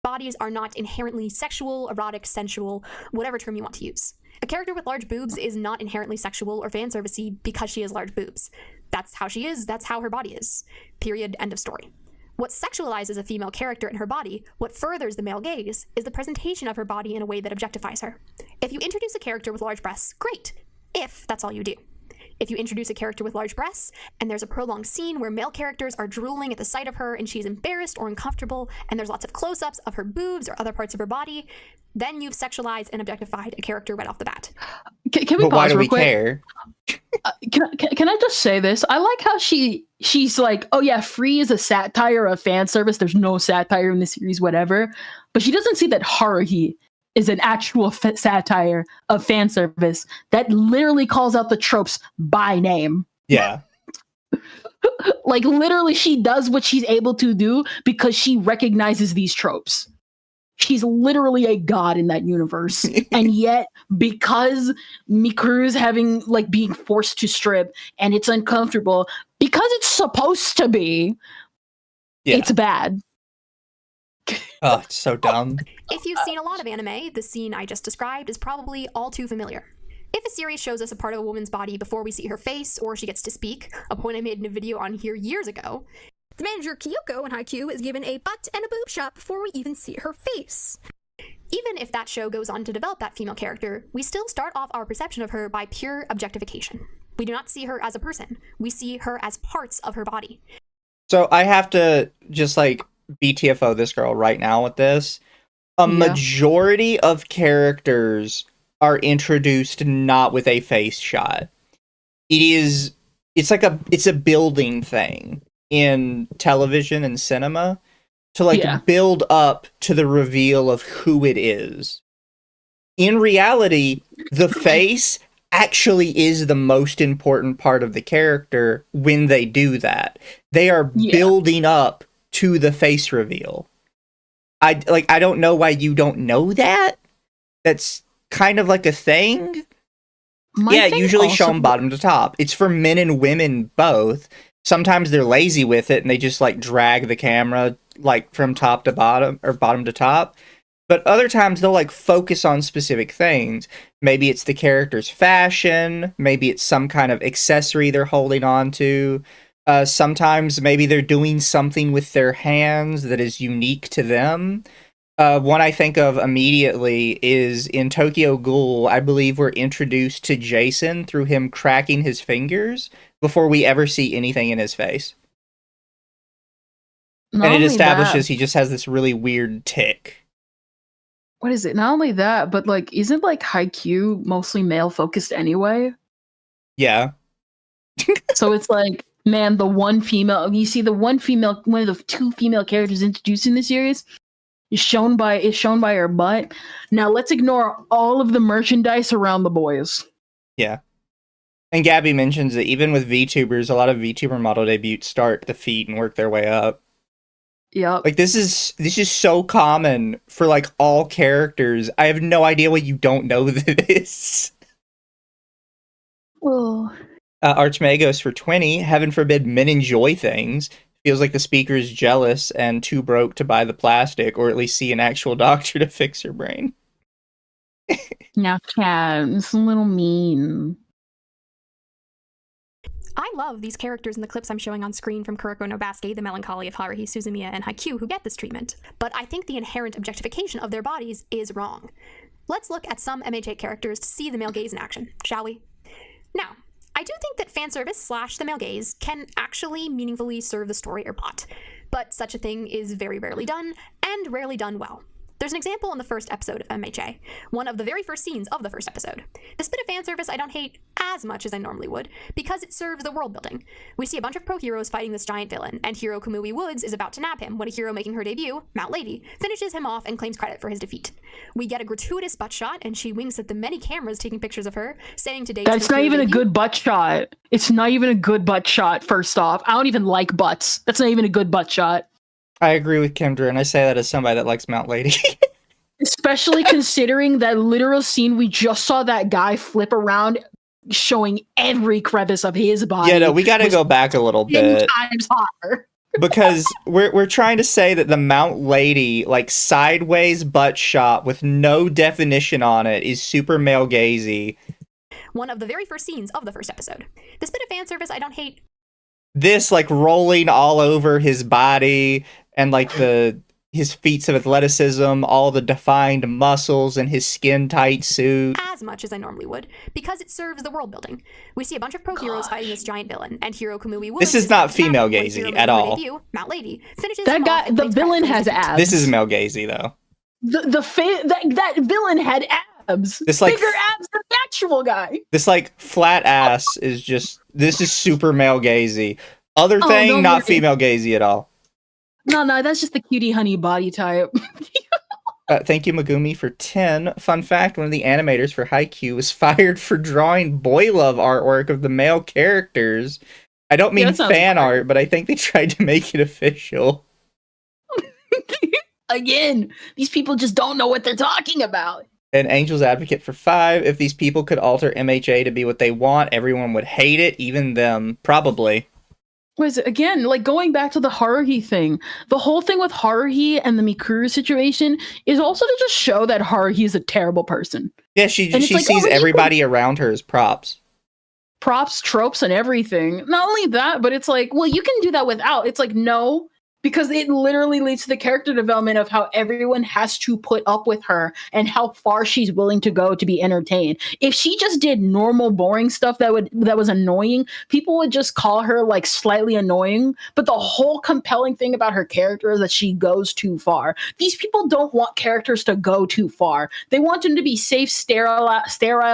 Bodies are not inherently sexual, erotic, sensual, whatever term you want to use. A character with large boobs is not inherently sexual or fan servicey because she has large boobs. That's how she is, that's how her body is. Period, end of story. What sexualizes a female character in her body, what furthers the male gaze, is the presentation of her body in a way that objectifies her. If you introduce a character with large breasts, great, if that's all you do. If you introduce a character with large breasts, and there's a prolonged scene where male characters are drooling at the sight of her and she's embarrassed or uncomfortable, and there's lots of close-ups of her boobs or other parts of her body, then you've sexualized and objectified a character right off the bat. Can we but pause why do we real quick? care? Can I just say this? I like how she's like, oh yeah, Free is a satire of fan service. There's no satire in the series, whatever. But she doesn't see that Haruhi is an actual satire of fan service that literally calls out the tropes by name. Yeah. Like, literally, she does what she's able to do because she recognizes these tropes. She's literally a god in that universe. And yet, because Mikuru's being forced to strip and it's uncomfortable, because it's supposed to be, it's bad. Oh, it's so dumb. If you've seen a lot of anime, the scene I just described is probably all too familiar. If a series shows us a part of a woman's body before we see her face or she gets to speak, a point I made in a video on here years ago, the manager Kyoko in Haikyuu is given a butt and a boob shot before we even see her face. Even if that show goes on to develop that female character, we still start off our perception of her by pure objectification. We do not see her as a person. We see her as parts of her body. So I have to just BTFO this girl right now with this. A majority of characters are introduced not with a face shot. It's a building thing in television and cinema to build up to the reveal of who it is. In reality, the face actually is the most important part of the character when they do that. They are building up to the face reveal. I don't know why you don't know that. That's kind of like a thing. Usually shown bottom to top. It's for men and women both. Sometimes they're lazy with it and they just like drag the camera like from top to bottom or bottom to top. But other times they'll like focus on specific things. Maybe it's the character's fashion. Maybe it's some kind of accessory they're holding on to. Sometimes maybe they're doing something with their hands that is unique to them. One I think of immediately is in Tokyo Ghoul. I believe we're introduced to Jason through him cracking his fingers before we ever see anything in his face. And it establishes he just has this really weird tick. What is it? Not only that, but like, isn't like Haikyuu mostly male focused anyway? Yeah. So it's like, man, the one of the two female characters introduced in the series is shown by her butt. Now let's ignore all of the merchandise around the boys. Yeah. And Gabby mentions that even with VTubers, a lot of VTuber model debuts start at the feet and work their way up. Yep. Like this is so common for like all characters. I have no idea what you don't know that it is. Well, Archmagos for 20. Heaven forbid men enjoy things. Feels like the speaker is jealous and too broke to buy the plastic, or at least see an actual doctor to fix her brain. Now, Cat, it's a little mean. I love these characters in the clips I'm showing on screen from Kuroko no Basuke, the melancholy of Haruhi Suzumiya, and Haikyuu who get this treatment, but I think the inherent objectification of their bodies is wrong. Let's look at some MHA characters to see the male gaze in action, shall we? Now, I do think that fanservice / the male gaze can actually meaningfully serve the story or plot, but such a thing is very rarely done, and rarely done well. There's an example in the first episode of MHA, one of the very first scenes of the first episode. This bit of fan service I don't hate as much as I normally would, because it serves the world building. We see a bunch of pro heroes fighting this giant villain, and hero Kamui Woods is about to nab him when a hero making her debut, Mount Lady, finishes him off and claims credit for his defeat. We get a gratuitous butt shot, and she winks at the many cameras taking pictures of her, saying today that's not even a good butt shot. It's not even a good butt shot, first off. I don't even like butts. That's not even a good butt shot. I agree with Kendra, and I say that as somebody that likes Mount Lady. Especially considering that literal scene we just saw that guy flip around showing every crevice of his body. Yeah, no, we got to go back a little bit. 10 times hotter. Because we're trying to say that the Mount Lady, like, sideways butt shot with no definition on it is super male gazy. One of the very first scenes of the first episode. This bit of fan service I don't hate. This, like, rolling all over his body and, like, his feats of athleticism, all the defined muscles in his skin-tight suit. As much as I normally would, because it serves the world building. We see a bunch of pro heroes fighting this giant villain, and hero Kamui Woods. This is not female gazy at all. Mount Lady finishes that guy, the villain has abs. This is male gazy though. That villain had abs. This like bigger abs than the actual guy. This like flat ass is just. This is super male gazy. Other thing, not female gazy at all. No, that's just the cutie honey body type. Thank you, Megumi, for 10. Fun fact, one of the animators for Haikyuu was fired for drawing boy love artwork of the male characters. I don't mean fan art, but I think they tried to make it official. Again, these people just don't know what they're talking about. An Angel's Advocate for 5. If these people could alter MHA to be what they want, everyone would hate it, even them. Probably. Was again, like going back to the Haruhi thing, the whole thing with Haruhi and the Mikuru situation is also to just show that Haruhi is a terrible person. Yeah, she sees everybody around her as props. Props, tropes, and everything. Not only that, but it's like, well, you can do that without. It's like, no, because it literally leads to the character development of how everyone has to put up with her and how far she's willing to go to be entertained. If she just did normal, boring stuff that was annoying, people would just call her like slightly annoying. But the whole compelling thing about her character is that she goes too far. These people don't want characters to go too far. They want them to be safe, sterile,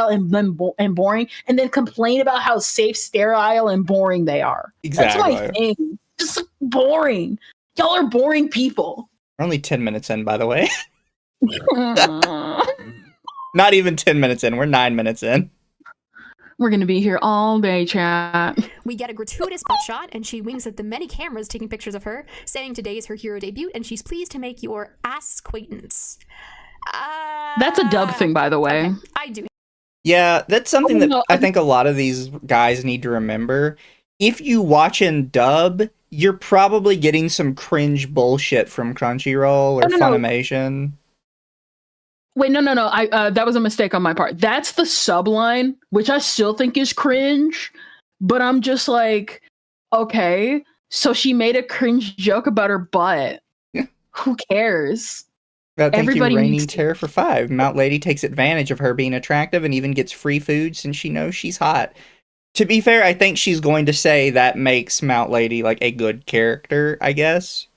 and boring, and then complain about how safe, sterile, and boring they are. Exactly. That's my thing. Just boring. Y'all are boring people. We're only 10 minutes in, by the way. Not even 10 minutes in. We're 9 minutes in. We're gonna be here all day, chat. We get a gratuitous butt shot, and she winks at the many cameras taking pictures of her, saying today is her hero debut, and she's pleased to make your ass acquaintance. That's a dub thing, by the way. Okay, I do. Yeah, that's something that I think a lot of these guys need to remember. If you watch in dub, you're probably getting some cringe bullshit from Crunchyroll or Funimation. Wait, no. That was a mistake on my part. That's the subline, which I still think is cringe. But I'm just like, okay, so she made a cringe joke about her butt. Who cares? Thank Everybody you, Rainy Terror for 5. Mount Lady takes advantage of her being attractive and even gets free food since she knows she's hot. To be fair, I think she's going to say that makes Mount Lady like a good character, I guess.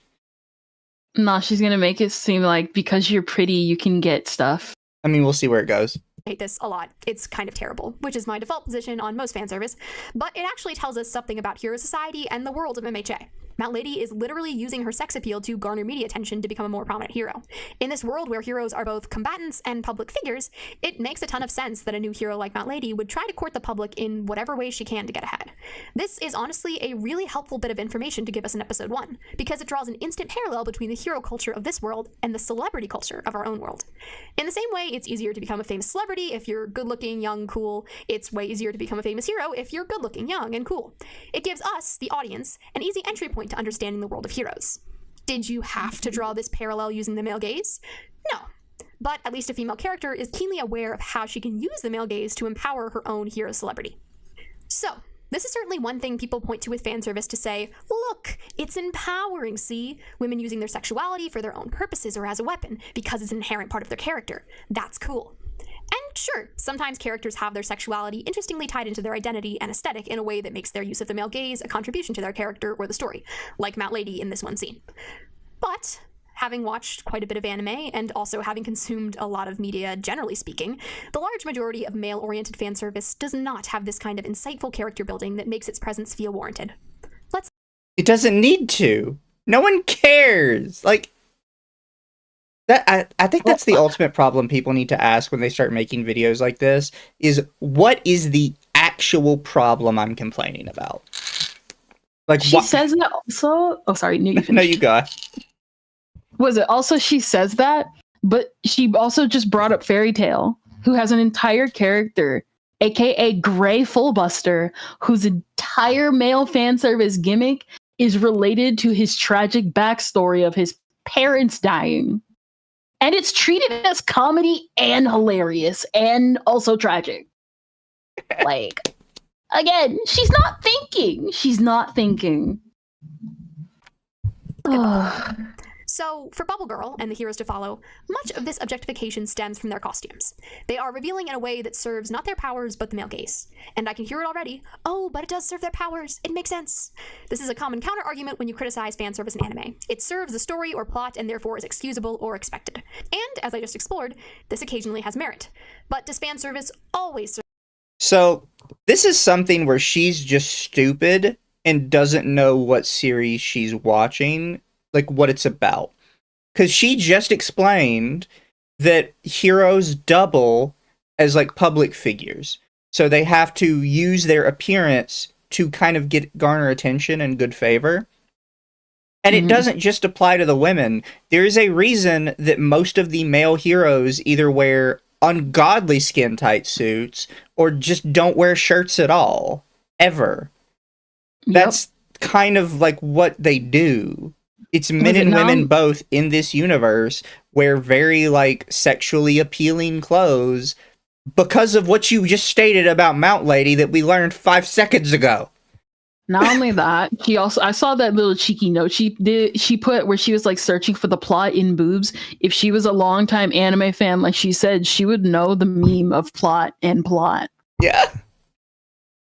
No, she's going to make it seem like because you're pretty, you can get stuff. I mean, we'll see where it goes. I hate this a lot. It's kind of terrible, which is my default position on most fan service, but it actually tells us something about hero society and the world of MHA. Mount Lady is literally using her sex appeal to garner media attention to become a more prominent hero. In this world where heroes are both combatants and public figures, it makes a ton of sense that a new hero like Mount Lady would try to court the public in whatever way she can to get ahead. This is honestly a really helpful bit of information to give us in episode 1, because it draws an instant parallel between the hero culture of this world and the celebrity culture of our own world. In the same way, it's easier to become a famous celebrity if you're good-looking, young, cool. It's way easier to become a famous hero if you're good-looking, young, and cool. It gives us, the audience, an easy entry point to understanding the world of heroes. Did you have to draw this parallel using the male gaze? No. But at least a female character is keenly aware of how she can use the male gaze to empower her own hero celebrity. So, this is certainly one thing people point to with fan service to say, look, it's empowering, see? Women using their sexuality for their own purposes or as a weapon because it's an inherent part of their character. That's cool. And sure, sometimes characters have their sexuality interestingly tied into their identity and aesthetic in a way that makes their use of the male gaze a contribution to their character or the story, like Mount Lady in this one scene. But having watched quite a bit of anime and also having consumed a lot of media generally speaking, the large majority of male-oriented fan service does not have this kind of insightful character building that makes its presence feel warranted. It doesn't need to. No one cares. Like, I think that's the ultimate problem people need to ask when they start making videos like this, is what is the actual problem I'm complaining about? Like, she says that also. Oh, sorry. No, you go. Was it also she says that, but she also just brought up Fairy Tail, who has an entire character, aka Gray Fullbuster, whose entire male fan service gimmick is related to his tragic backstory of his parents dying. And it's treated as comedy and hilarious and also tragic. Like, again, she's not thinking. She's not thinking. So, for Bubble Girl and the heroes to follow, much of this objectification stems from their costumes. They are revealing in a way that serves not their powers, but the male gaze. And I can hear it already. Oh, but it does serve their powers. It makes sense. This is a common counter-argument when you criticize fan service in anime. It serves the story or plot and therefore is excusable or expected. And, as I just explored, this occasionally has merit. But does fan service always serve? So, this is something where she's just stupid and doesn't know what series she's watching, like what it's about. Because she just explained that heroes double as like public figures. So they have to use their appearance to kind of garner attention and good favor. And it doesn't just apply to the women. There is a reason that most of the male heroes either wear ungodly skin-tight suits or just don't wear shirts at all. Ever. That's kind of like what they do. It's men and women both in this universe wear very, like, sexually appealing clothes because of what you just stated about Mount Lady that we learned 5 seconds ago. Not only that, I saw that little cheeky note she put where she was like searching for the plot in boobs. If she was a longtime anime fan, like she said, she would know the meme of plot and plot. Yeah.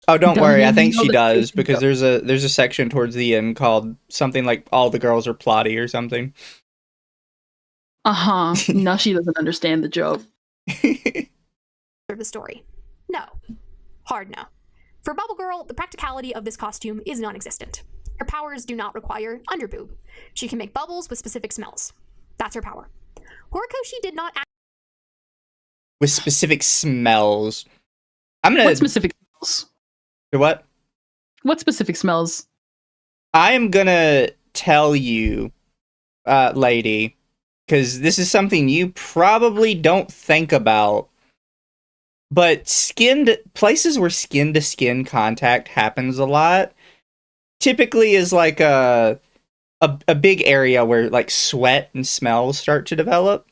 Oh, don't worry. I think she does, because there's a section towards the end called something like "All the Girls Are Plotty" or something. No, she doesn't understand the joke. The story. No. Hard no. For Bubble Girl, the practicality of this costume is non-existent. Her powers do not require underboob. She can make bubbles with specific smells. That's her power. Horikoshi did not act with specific smells. I'm gonna what specific smells? What? What specific smells? I am gonna tell you, lady, because this is something you probably don't think about. But places where skin-to-skin contact happens a lot, typically is like a big area where like sweat and smells start to develop.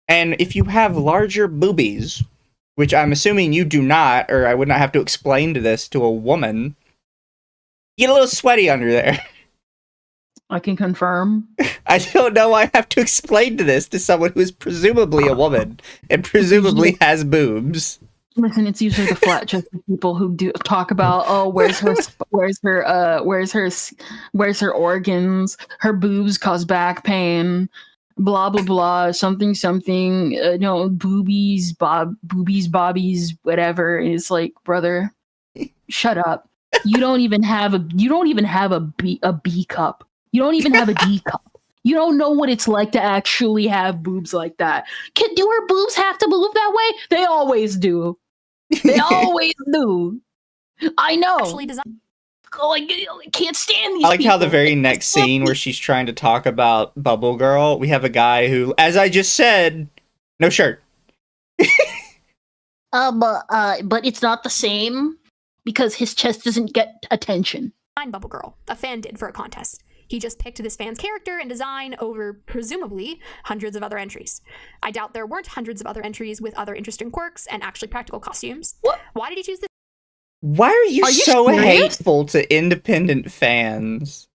And if you have larger boobies, which I'm assuming you do not, or I would not have to explain this to a woman, you get a little sweaty under there. I can confirm. I don't know why I have to explain this to someone who is presumably a woman and presumably has boobs. Listen, it's usually the flat chested people who do talk about, oh, where's her organs? Her boobs cause back pain. Blah blah blah. Something. Boobies, bobbies, whatever. And it's like, brother, shut up. You don't even have a B cup. You don't even have a D cup. You don't know what it's like to actually have boobs like that. Do her boobs have to move that way? They always do. They always do. I know. Actually designed. Like, can't stand these I like people. how the very next scene where she's trying to talk about Bubble Girl, we have a guy who, as I just said, no shirt. But it's not the same because his chest doesn't get attention. Bubble Girl. A fan did for a contest. He just picked this fan's character and design over, presumably, hundreds of other entries. I doubt there weren't hundreds of other entries with other interesting quirks and actually practical costumes. What? Why did he choose this? Why are you so serious? hateful to independent fans?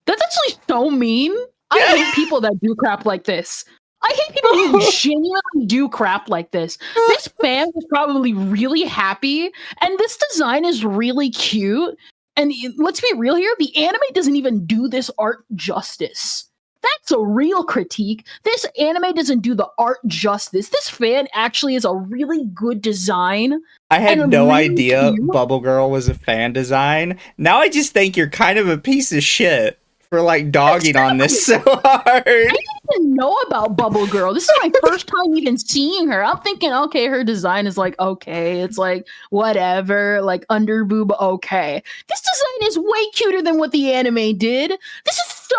That's actually so mean. I hate people that do crap like this. I hate people who genuinely do crap like this. This fan was probably really happy, and this design is really cute. And let's be real here, the anime doesn't even do this art justice. That's a real critique. This anime doesn't do the art justice. This fan actually is a really good design. I had no really idea cute. Bubble Girl was a fan design. Now I just think you're kind of a piece of shit for like dogging on this so hard. I didn't even know about Bubble Girl. This is my first time even seeing her. I'm thinking, okay, her design is like, okay, it's like whatever, like under boob, okay. This design is way cuter than what the anime did. This is so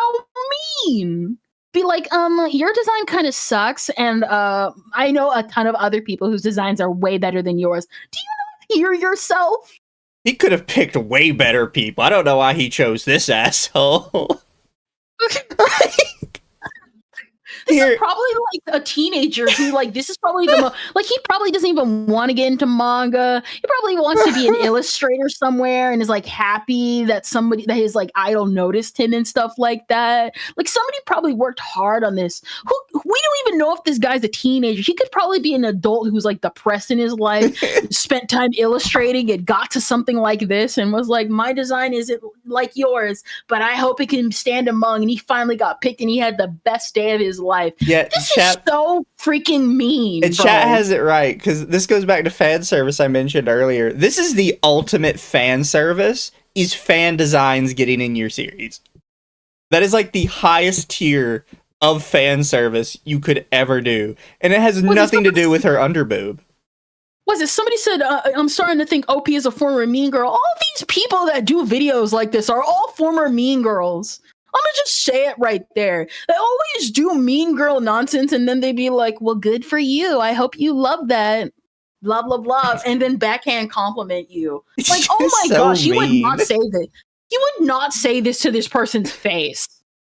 mean. Be like, your design kind of sucks, and I know a ton of other people whose designs are way better than yours. Do you not hear yourself? He could have picked way better people. I don't know why he chose this asshole. This is probably like a teenager who like this is probably the like he probably doesn't even want to get into manga. He probably wants to be an illustrator somewhere and is like happy that his like idol noticed him and stuff like that. Like somebody probably worked hard on this. We don't even know if this guy's a teenager. He could probably be an adult who's like depressed in his life, spent time illustrating and got to something like this and was like, my design isn't like yours, but I hope it can stand among. And he finally got picked and he had the best day of his life. Yeah, this is so freaking mean. And chat has it right, because this goes back to fan service I mentioned earlier. This is the ultimate fan service, is fan designs getting in your series. That is like the highest tier of fan service you could ever do. And it has nothing to do with her underboob. Was it somebody said, I'm starting to think OP is a former mean girl. All these people that do videos like this are all former mean girls. I'm gonna just say it right there. They always do mean girl nonsense and then they be like, well, good for you. I hope you love that. Blah, blah, blah. And then backhand compliment you. Like, oh my gosh, you would not say this. You would not say this to this person's face.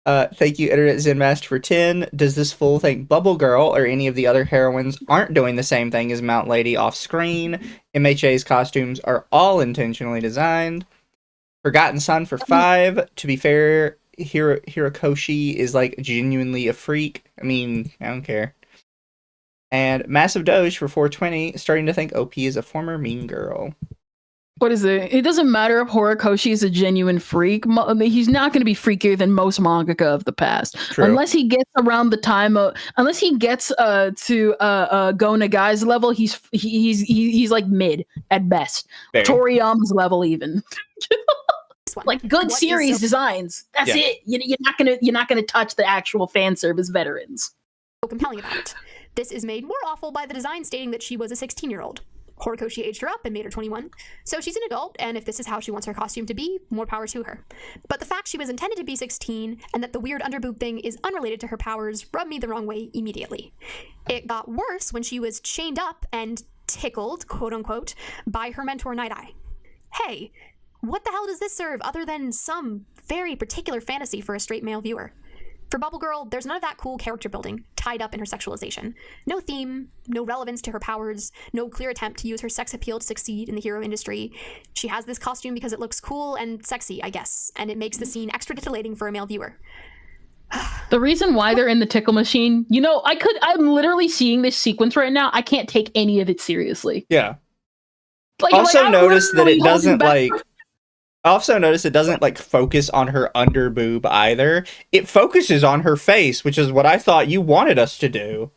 Thank you, Internet Zenmaster, for 10. Does this fool think Bubble Girl or any of the other heroines aren't doing the same thing as Mount Lady off screen? MHA's costumes are all intentionally designed. Forgotten Son for 5. To be fair, Hirokoshi is like genuinely a freak. I mean, I don't care. And Massive Doge for 420, starting to think OP is a former mean girl. What is it? It doesn't matter if Horikoshi is a genuine freak. He's not going to be freakier than most mangaka of the past. True. Unless he gets around the time of, unless he gets to Go Nagai's level, he's like mid at best. Very. Toriyama's level even. Like good series designs. That's it. You're not gonna touch the actual fan service veterans. So compelling about it. This is made more awful by the design stating that she was a 16-year-old. Horikoshi aged her up and made her 21. So she's an adult, and if this is how she wants her costume to be, more power to her. But the fact she was intended to be 16 and that the weird underboob thing is unrelated to her powers rubbed me the wrong way immediately. It got worse when she was chained up and tickled, quote unquote, by her mentor Night Eye. Hey, what the hell does this serve other than some very particular fantasy for a straight male viewer? For Bubble Girl, there's none of that cool character building tied up in her sexualization. No theme, no relevance to her powers, no clear attempt to use her sex appeal to succeed in the hero industry. She has this costume because it looks cool and sexy, I guess, and it makes the scene extra titillating for a male viewer. The reason why they're in the tickle machine, I'm literally seeing this sequence right now. I can't take any of it seriously. Yeah. Also notice that it doesn't focus on her underboob either. It focuses on her face, which is what I thought you wanted us to do.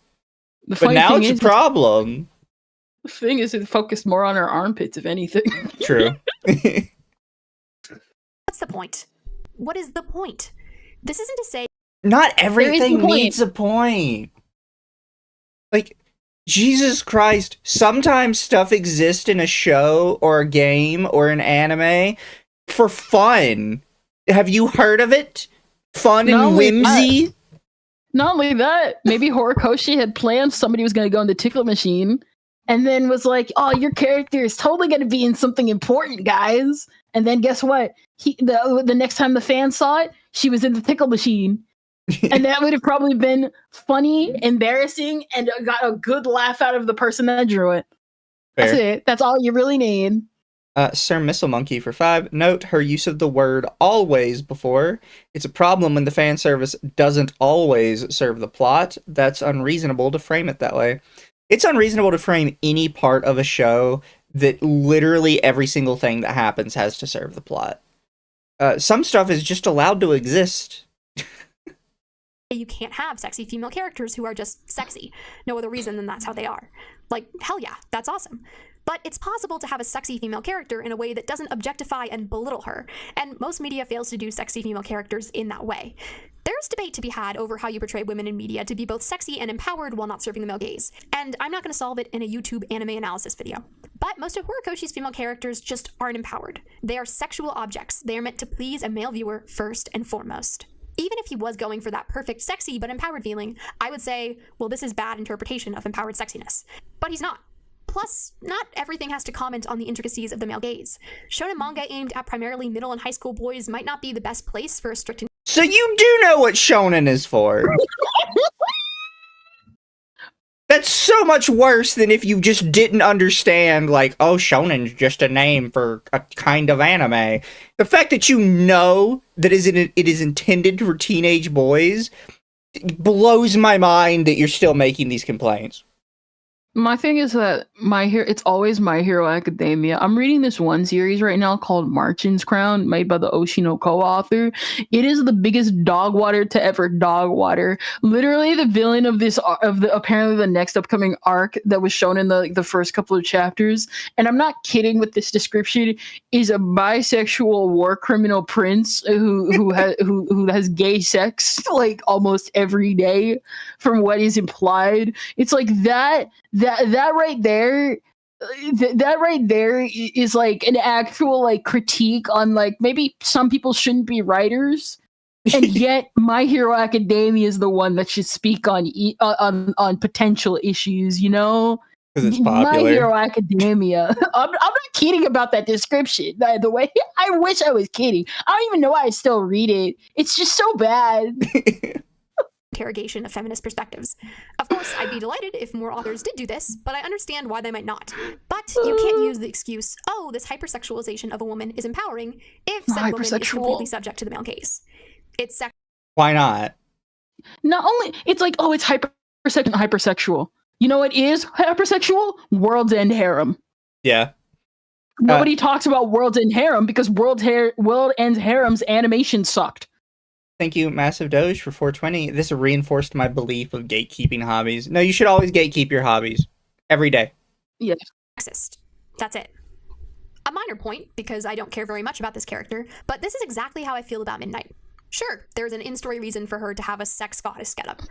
But now it's a problem. The thing is, it focused more on her armpits, if anything. True. What's the point? What is the point? This isn't to say not everything needs a point. Like, Jesus Christ, sometimes stuff exists in a show or a game or an anime for fun. Have you heard of it? Fun and whimsy? Not only that, maybe Horikoshi had planned somebody was going to go in the tickle machine and then was like, oh, your character is totally going to be in something important, guys. And then guess what? The next time the fans saw it, she was in the tickle machine. And that would have probably been funny, embarrassing, and got a good laugh out of the person that drew it. Fair. That's it. That's all you really need. Sir Missile Monkey for 5. Note her use of the word always before. It's a problem when the fan service doesn't always serve the plot. That's unreasonable to frame it that way. It's unreasonable to frame any part of a show that literally every single thing that happens has to serve the plot. Some stuff is just allowed to exist. You can't have sexy female characters who are just sexy. No other reason than that's how they are. Like, hell yeah, that's awesome. But it's possible to have a sexy female character in a way that doesn't objectify and belittle her, and most media fails to do sexy female characters in that way. There's debate to be had over how you portray women in media to be both sexy and empowered while not serving the male gaze, and I'm not going to solve it in a YouTube anime analysis video. But most of Horikoshi's female characters just aren't empowered. They are sexual objects. They are meant to please a male viewer first and foremost. Even if he was going for that perfect sexy but empowered feeling, I would say, well, this is bad interpretation of empowered sexiness. But he's not. Plus, not everything has to comment on the intricacies of the male gaze. Shonen manga aimed at primarily middle and high school boys might not be the best place for a strict... So you do know what shonen is for. That's so much worse than if you just didn't understand, like, oh, shonen's just a name for a kind of anime. The fact that you know that it is intended for teenage boys blows my mind that you're still making these complaints. My thing is that it's always My Hero Academia. I'm reading this one series right now called Marchin's Crown, made by the Oshino co-author. It is the biggest dog water to ever dog water. Literally, the villain of apparently the next upcoming arc that was shown in the first couple of chapters, and I'm not kidding with this description, is a bisexual war criminal prince who has gay sex like almost every day, from what is implied. It's like that right there is like an actual like critique on like maybe some people shouldn't be writers, and yet My Hero Academia is the one that should speak on potential issues, you know? Because it's popular. My Hero Academia. I'm not kidding about that description, by the way. I wish I was kidding. I don't even know why I still read it. It's just so bad. Interrogation of feminist perspectives. Of course, I'd be delighted if more authors did do this, but I understand why they might not. But you can't use the excuse, oh, this hypersexualization of a woman is empowering, if said woman is completely subject to the male gaze. It's Why not? Not only, it's like, oh, it's hypersexual. You know what is hypersexual? World's End Harem. Yeah. Nobody talks about World's End Harem because World End Harem's animation sucked. Thank you, Massive Doge, for 420. This reinforced my belief of gatekeeping hobbies. No, you should always gatekeep your hobbies. Every day. Yeah. Sexist. That's it. A minor point, because I don't care very much about this character, but this is exactly how I feel about Midnight. Sure, there's an in-story reason for her to have a sex goddess getup.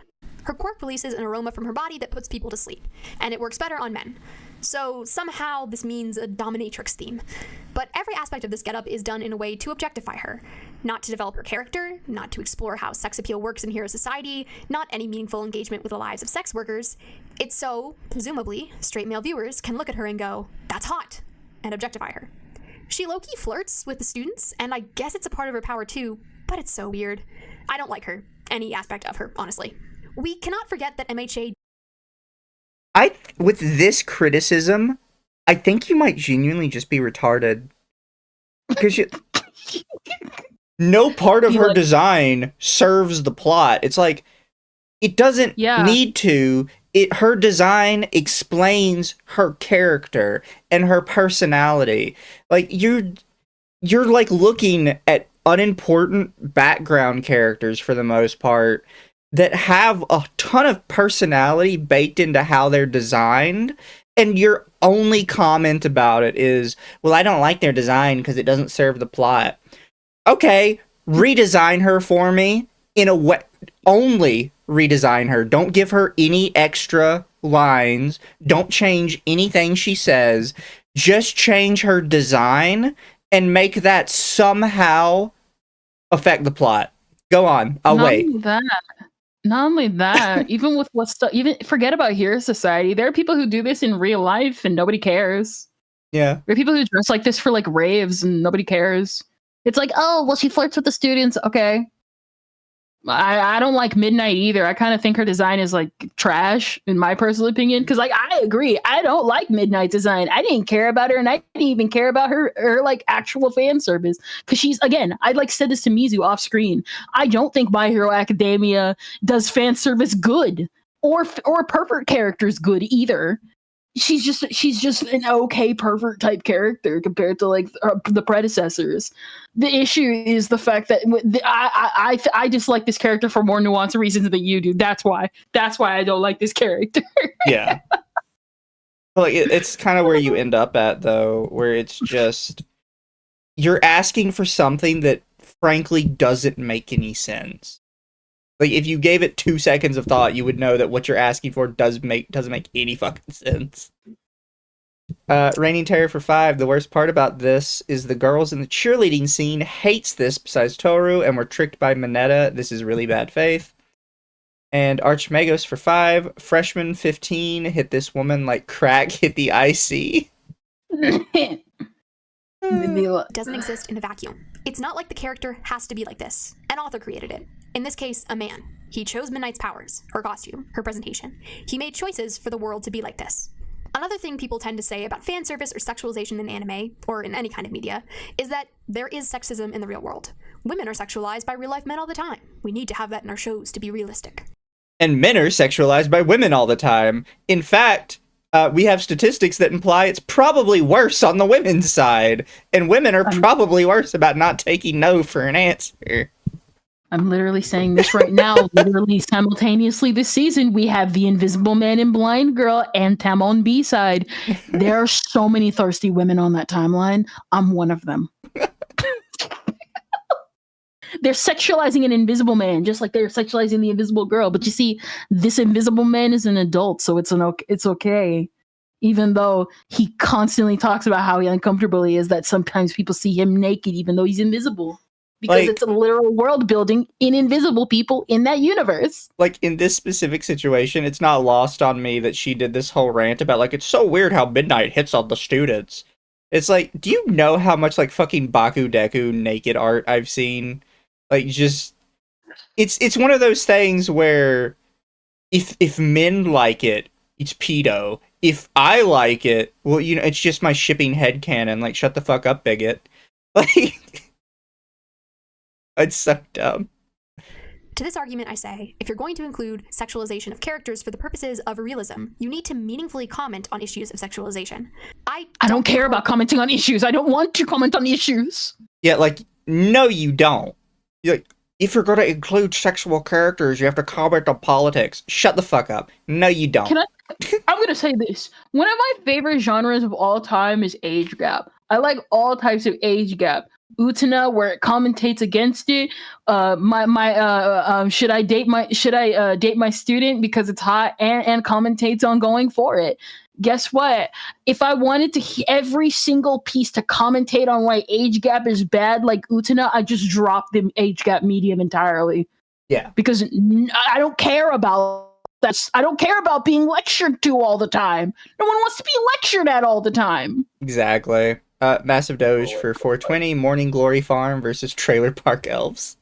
Her quirk releases an aroma from her body that puts people to sleep, and it works better on men. So somehow this means a dominatrix theme. But every aspect of this getup is done in a way to objectify her. Not to develop her character, not to explore how sex appeal works in hero society, not any meaningful engagement with the lives of sex workers. It's so, presumably, straight male viewers can look at her and go, that's hot, and objectify her. She low-key flirts with the students, and I guess it's a part of her power too, but it's so weird. I don't like her, any aspect of her, honestly. We cannot forget that MHA... With this criticism, I think you might genuinely just be retarded. Because no part of her design serves the plot. It's like, it doesn't need to. Her design explains her character and her personality. Like, you're like looking at unimportant background characters for the most part that have a ton of personality baked into how they're designed, and your only comment about it is, well, I don't like their design because it doesn't serve the plot. Okay, redesign her for me in a way. Only redesign her. Don't give her any extra lines. Don't change anything she says. Just change her design and make that somehow affect the plot. Go on. I'll wait. Not only that, even with even forget about Hero Society. There are people who do this in real life and nobody cares. Yeah. There are people who dress like this for like raves and nobody cares. It's like, oh, well, she flirts with the students. Okay. I don't like Midnight either. I kind of think her design is like trash, in my personal opinion. Because like I agree, I don't like Midnight design. I didn't care about her, and I didn't even care about her like actual fan service. Because she's, again, I like said this to Mizu off screen. I don't think My Hero Academia does fan service good, or pervert characters good either. She's just an okay pervert type character compared to like the predecessors. The issue is the fact that I dislike this character for more nuanced reasons than you do. That's why I don't like this character. Yeah. Well, it's kind of where you end up at, though, where it's just you're asking for something that frankly doesn't make any sense. Like, if you gave it 2 seconds of thought, you would know that what you're asking for doesn't make any fucking sense. Reigning Terror for 5. The worst part about this is the girls in the cheerleading scene hates this besides Toru, and were tricked by Mineta. This is really bad faith. And Archmagos for 5. Freshman 15 hit this woman like crack hit the IC. Doesn't exist in a vacuum. It's not like the character has to be like this. An author created it. In this case, a man. He chose Midnight's powers, her costume, her presentation. He made choices for the world to be like this. Another thing people tend to say about fan service or sexualization in anime, or in any kind of media, is that there is sexism in the real world. Women are sexualized by real-life men all the time. We need to have that in our shows to be realistic. And men are sexualized by women all the time. In fact, we have statistics that imply it's probably worse on the women's side. And women are probably worse about not taking no for an answer. I'm literally saying this right now. Literally simultaneously this season, we have The Invisible Man and Blind Girl and Tamon B-side. There are so many thirsty women on that timeline. I'm one of them. They're sexualizing an invisible man, just like they're sexualizing the invisible girl. But you see, this invisible man is an adult, so it's okay. Even though he constantly talks about how uncomfortable he is that sometimes people see him naked, even though he's invisible. Because it's a literal world building in invisible people in that universe. Like, in this specific situation, it's not lost on me that she did this whole rant about, like, it's so weird how Midnight hits on the students. It's like, do you know how much, like, fucking Bakudeku naked art I've seen? Like, just... It's one of those things where if men like it, it's pedo. If I like it, well, you know, it's just my shipping headcanon. Like, shut the fuck up, bigot. Like... It's so dumb. To this argument, I say, if you're going to include sexualization of characters for the purposes of realism, you need to meaningfully comment on issues of sexualization. I don't care about commenting on issues. I don't want to comment on issues. Yeah, like, no, you don't. Like, if you're going to include sexual characters, you have to comment on politics. Shut the fuck up. No, you don't. I'm going to say this. One of my favorite genres of all time is age gap. I like all types of age gap. Utena where it commentates against it. Should I date my student because it's hot and commentates on going for it. Guess what? If I wanted to every single piece to commentate on why age gap is bad, like Utena, I just drop the age gap medium entirely. Yeah, because I don't care about that. I don't care about being lectured to all the time. No one wants to be lectured at all the time. exactly. Massive Doge for 420, Morning Glory Farm versus Trailer Park Elves.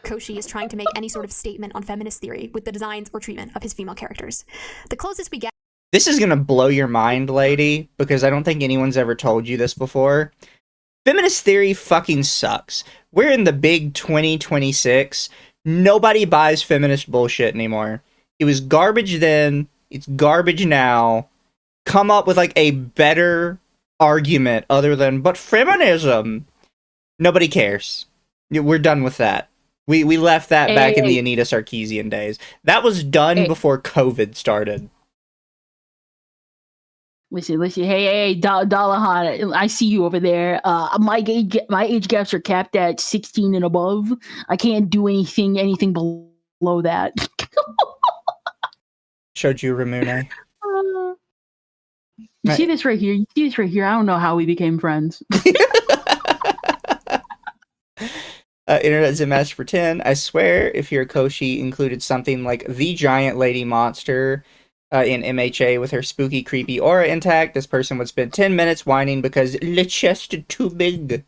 Koshi is trying to make any sort of statement on feminist theory with the designs or treatment of his female characters. The closest we get... This is gonna blow your mind, lady, because I don't think anyone's ever told you this before. Feminist theory fucking sucks. We're in the big 2026. Nobody buys feminist bullshit anymore. It was garbage then. It's garbage now. Come up with like a better argument other than, but feminism. Nobody cares. We're done with that. We left that back in the Anita Sarkeesian days. That was done before COVID started. Listen, hey, Dallahan, I see you over there. My age gaps are capped at 16 and above. I can't do anything below that. Showed you Ramune. You see this right here? You see this right here? I don't know how we became friends. Internet Zenmaster for 10. I swear, if your Koshi included something like the giant lady monster in MHA with her spooky, creepy aura intact, this person would spend 10 minutes whining because the chest is too big.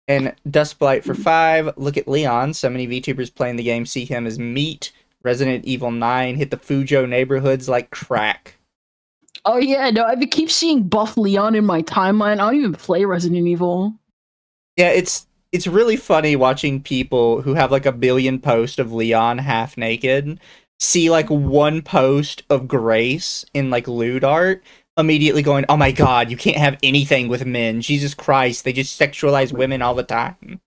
And Dustblight for 5. Look at Leon. So many VTubers playing the game see him as meat. Resident Evil 9 hit the Fujo neighborhoods like crack. Oh yeah, no, I keep seeing buff Leon in my timeline. I don't even play Resident Evil. Yeah, it's really funny watching people who have like a billion posts of Leon half naked see like one post of Grace in like lewd art, immediately going, oh my god, you can't have anything with men. Jesus Christ, they just sexualize women all the time.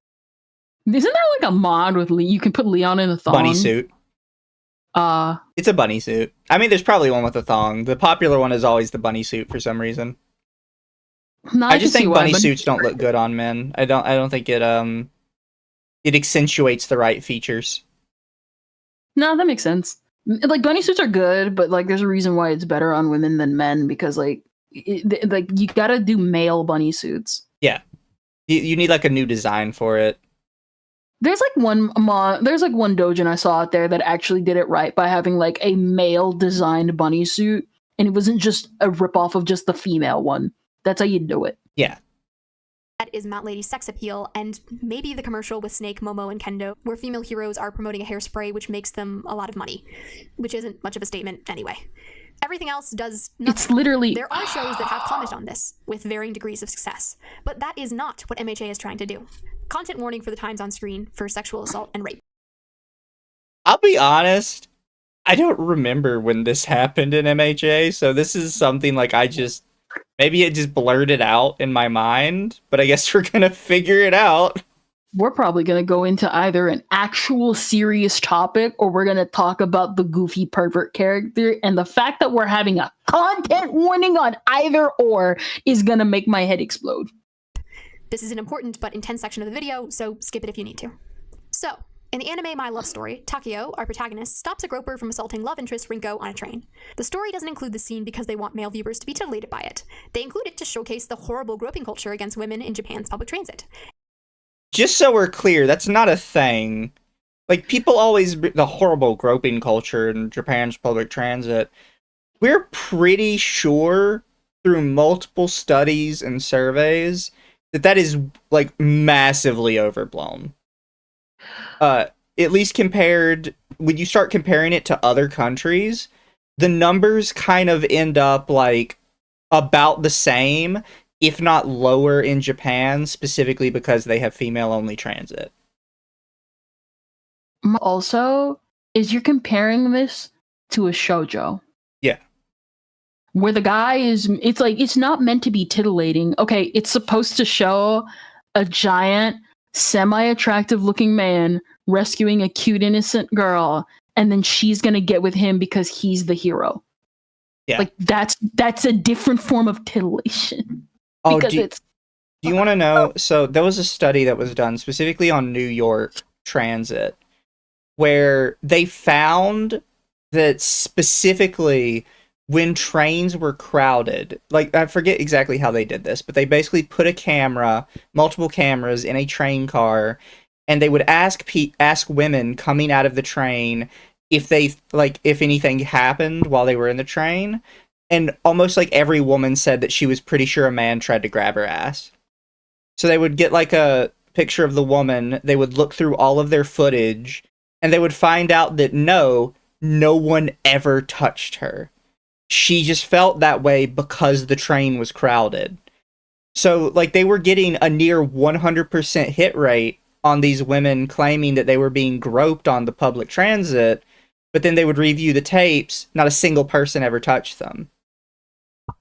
Isn't there like a mod with you can put Leon in a thong? Bunny suit. It's a bunny suit. I mean, there's probably one with a thong. The popular one is always the bunny suit for some reason. No, I just think bunny suits don't look good on men. I don't think it accentuates the right features. No, that makes sense. Like bunny suits are good, but like there's a reason why it's better on women than men because like you gotta do male bunny suits. Yeah, you need like a new design for it. There's like one doujin I saw out there that actually did it right by having like a male designed bunny suit, and it wasn't just a ripoff of just the female one. That's how you do it. Yeah. That is Mount Lady's sex appeal, and maybe the commercial with Snake, Momo, and Kendo, where female heroes are promoting a hairspray which makes them a lot of money, which isn't much of a statement anyway. Everything else does nothing. It's literally... There are shows that have commented on this, with varying degrees of success, but that is not what MHA is trying to do. Content warning for the times on screen for sexual assault and rape. I'll be honest, I don't remember when this happened in MHA, so this is something like maybe it just blurted out in my mind, but I guess we're gonna figure it out. We're probably gonna go into either an actual serious topic or we're gonna talk about the goofy pervert character, and the fact that we're having a content warning on either or is gonna make my head explode. This is an important but intense section of the video, so skip it if you need to. So, in the anime My Love Story, Takeo, our protagonist, stops a groper from assaulting love interest Rinko on a train. The story doesn't include the scene because they want male viewers to be titillated by it. They include it to showcase the horrible groping culture against women in Japan's public transit. Just so we're clear, that's not a thing. Like, people always... The horrible groping culture in Japan's public transit. We're pretty sure, through multiple studies and surveys, that is, like, massively overblown. At least compared... When you start comparing it to other countries, the numbers kind of end up, like, about the same, if not lower in Japan, specifically because they have female-only transit. Also, is you're comparing this to a shoujo. Yeah. Where the guy is, it's like, it's not meant to be titillating. Okay, it's supposed to show a giant, semi-attractive looking man rescuing a cute, innocent girl, and then she's gonna get with him because he's the hero. Yeah. Like, that's a different form of titillation. Oh, because Do you want to know? So there was a study that was done specifically on New York transit where they found that specifically when trains were crowded, like I forget exactly how they did this, but they basically put multiple cameras in a train car, and they would ask women coming out of the train if if anything happened while they were in the train, and almost like every woman said that she was pretty sure a man tried to grab her ass. So they would get like a picture of the woman, they would look through all of their footage, and they would find out that no one ever touched her. She just felt that way because the train was crowded. So, like, they were getting a near 100% hit rate on these women claiming that they were being groped on the public transit, but then they would review the tapes, not a single person ever touched them.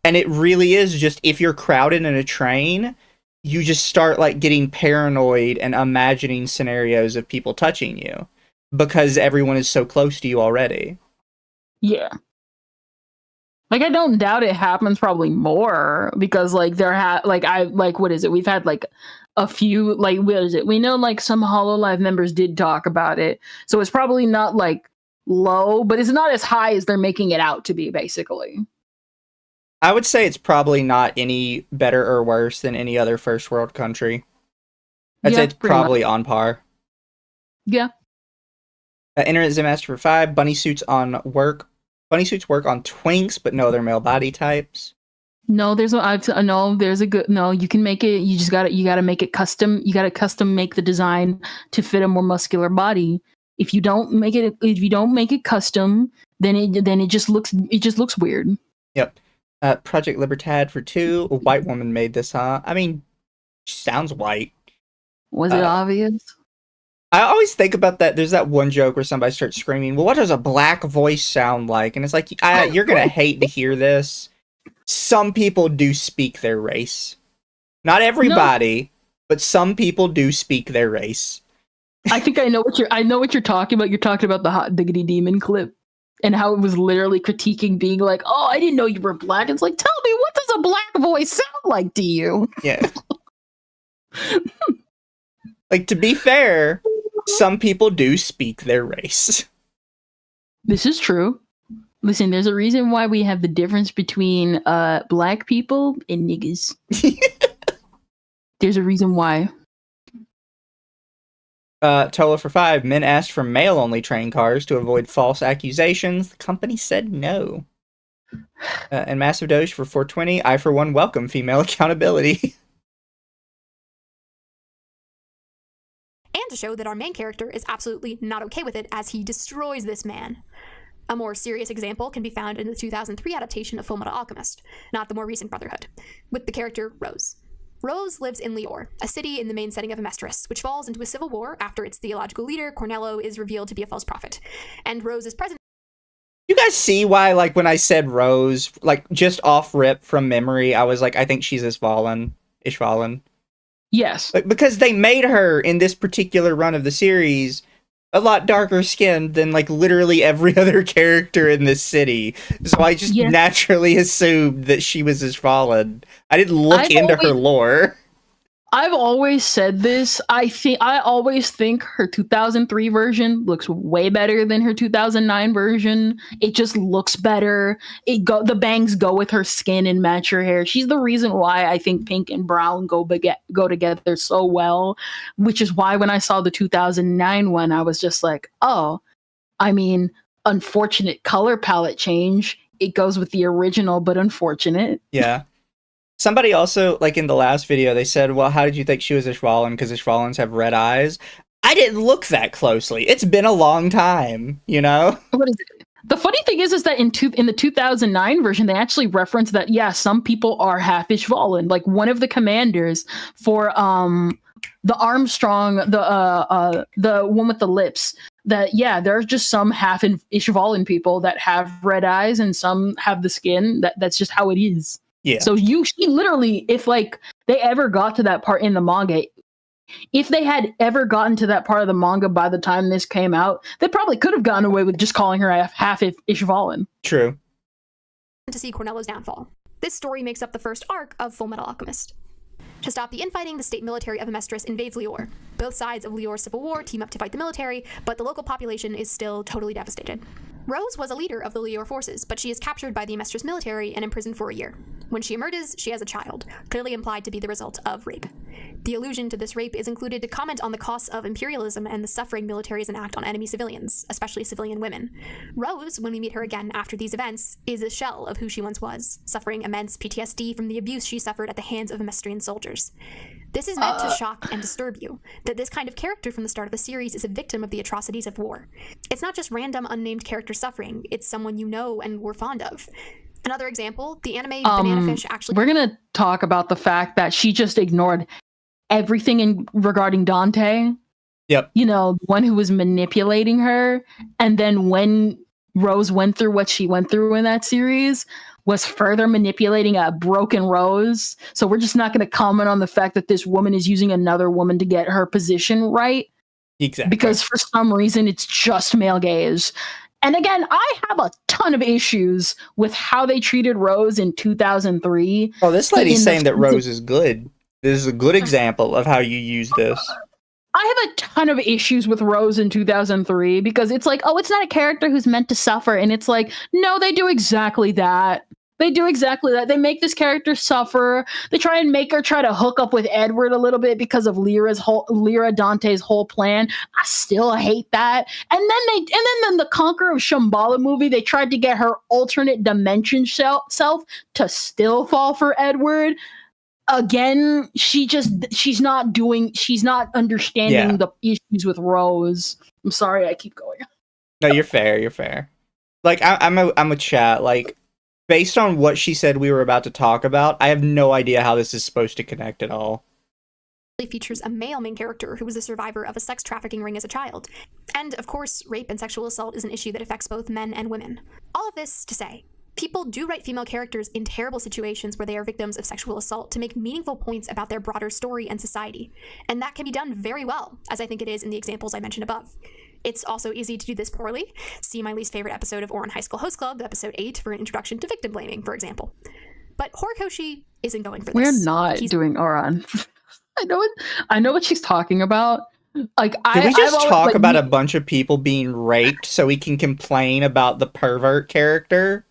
And it really is just, if you're crowded in a train, you just start, like, getting paranoid and imagining scenarios of people touching you, because everyone is so close to you already. Yeah. Like, I don't doubt it happens probably more because, like, what is it? We've had, like, a few, like, what is it? We know, like, some HoloLive members did talk about it. So it's probably not, like, low, but it's not as high as they're making it out to be, basically. I would say it's probably not any better or worse than any other first world country. I'd say it's probably on par. Yeah. Internet Zen Master for 5, bunny suits work on twinks, but no other male body types. No, you can make it. You gotta make it custom. You gotta custom make the design to fit a more muscular body. If you don't make it custom, then it just looks weird. Yep. Project Libertad for 2, a white woman made this, huh? I mean, she sounds white. Was it obvious? I always think about that. There's that one joke where somebody starts screaming, well, what does a black voice sound like? And it's like, you're going to hate to hear this. Some people do speak their race. Not everybody, but some people do speak their race. I think I know what you're talking about. You're talking about the Hot Diggity Demon clip and how it was literally critiquing being like, oh, I didn't know you were black. It's like, tell me, what does a black voice sound like to you? Yeah. Like, to be fair, some people do speak their race. This is true. Listen, there's a reason why we have the difference between black people and niggas. There's a reason why. Tola for 5, men asked for male-only train cars to avoid false accusations. The company said no. And Massive Doge for 420, I for one welcome female accountability. And to show that our main character is absolutely not okay with it as he destroys this man. A more serious example can be found in the 2003 adaptation of Fullmetal Alchemist, not the more recent Brotherhood, with the character Rose. Rose lives in Lior, a city in the main setting of Amestris, which falls into a civil war after its theological leader, Cornello, is revealed to be a false prophet. And Rose is present. You guys see why, like, when I said Rose, like, just off rip from memory, I was like, I think she's Ishvalan. Yes. Like, because they made her, in this particular run of the series, a lot darker skinned than, like, literally every other character in this city. So I just naturally assumed that she was Ishvalan. I didn't look into her lore. I've always said this. I always think her 2003 version looks way better than her 2009 version. It just looks better. The bangs go with her skin and match her hair. She's the reason why I think pink and brown go together so well, which is why when I saw the 2009 one, I was just like, oh, I mean, unfortunate color palette change. It goes with the original, but unfortunate. Yeah. Somebody also, like in the last video, they said, well, how did you think she was Ishvalan? Because Ishvalans have red eyes. I didn't look that closely. It's been a long time, you know? What is it? The funny thing is that in the 2009 version, they actually reference that, some people are half Ishvalan. Like, one of the commanders for the Armstrong, the one with the lips, that, there's just some half Ishvalan people that have red eyes and some have the skin. That's just how it is. Yeah. So she literally, if like they ever got to that part in the manga, if they had ever gotten to that part of the manga by the time this came out, they probably could have gotten away with just calling her half Ishvalan. True. To see Cornello's downfall. This story makes up the first arc of Fullmetal Alchemist. To stop the infighting, the state military of Amestris invades Lior. Both sides of Lior's civil war team up to fight the military, but the local population is still totally devastated. Rose was a leader of the Lior forces, but she is captured by the Amestris military and imprisoned for a year. When she emerges, she has a child, clearly implied to be the result of rape. The allusion to this rape is included to comment on the costs of imperialism and the suffering militaries enact on enemy civilians, especially civilian women. Rose, when we meet her again after these events, is a shell of who she once was, suffering immense PTSD from the abuse she suffered at the hands of Amestrian soldiers. This is meant to shock and disturb you, that this kind of character from the start of the series is a victim of the atrocities of war. It's not just random unnamed character suffering, it's someone you know and were fond of. Another example, the anime Banana Fish actually— We're gonna talk about the fact that she just ignored everything regarding Dante. Yep. You know, the one who was manipulating her, and then when Rose went through what she went through in that series, was further manipulating a broken Rose. So we're just not going to comment on the fact that this woman is using another woman to get her position right. Exactly. Because for some reason, it's just male gaze. And again, I have a ton of issues with how they treated Rose in 2003. Oh, this lady's saying that Rose is good. This is a good example of how you use this. I have a ton of issues with Rose in 2003 because it's like, oh, it's not a character who's meant to suffer. And it's like, no, they do exactly that. They do exactly that. They make this character suffer. They try and make her try to hook up with Edward a little bit because of Lyra Dante's whole plan. I still hate that. And then the Conqueror of Shambhala movie, they tried to get her alternate dimension self to still fall for Edward. Again, she's not understanding the issues with Rose. I'm sorry, I keep going. No, you're fair. You're fair. Like I'm a chat. Like based on what she said we were about to talk about, I have no idea how this is supposed to connect at all. It features a male main character who was a survivor of a sex trafficking ring as a child. And of course, rape and sexual assault is an issue that affects both men and women. All of this to say, people do write female characters in terrible situations where they are victims of sexual assault to make meaningful points about their broader story and society. And that can be done very well, as I think it is in the examples I mentioned above. It's also easy to do this poorly. See my least favorite episode of Ouran High School Host Club, episode 8, for an introduction to victim blaming, for example. But Horikoshi isn't going for this. We're not doing Ouran. I know what she's talking about. Like, Did we just talk about a bunch of people being raped so we can complain about the pervert character?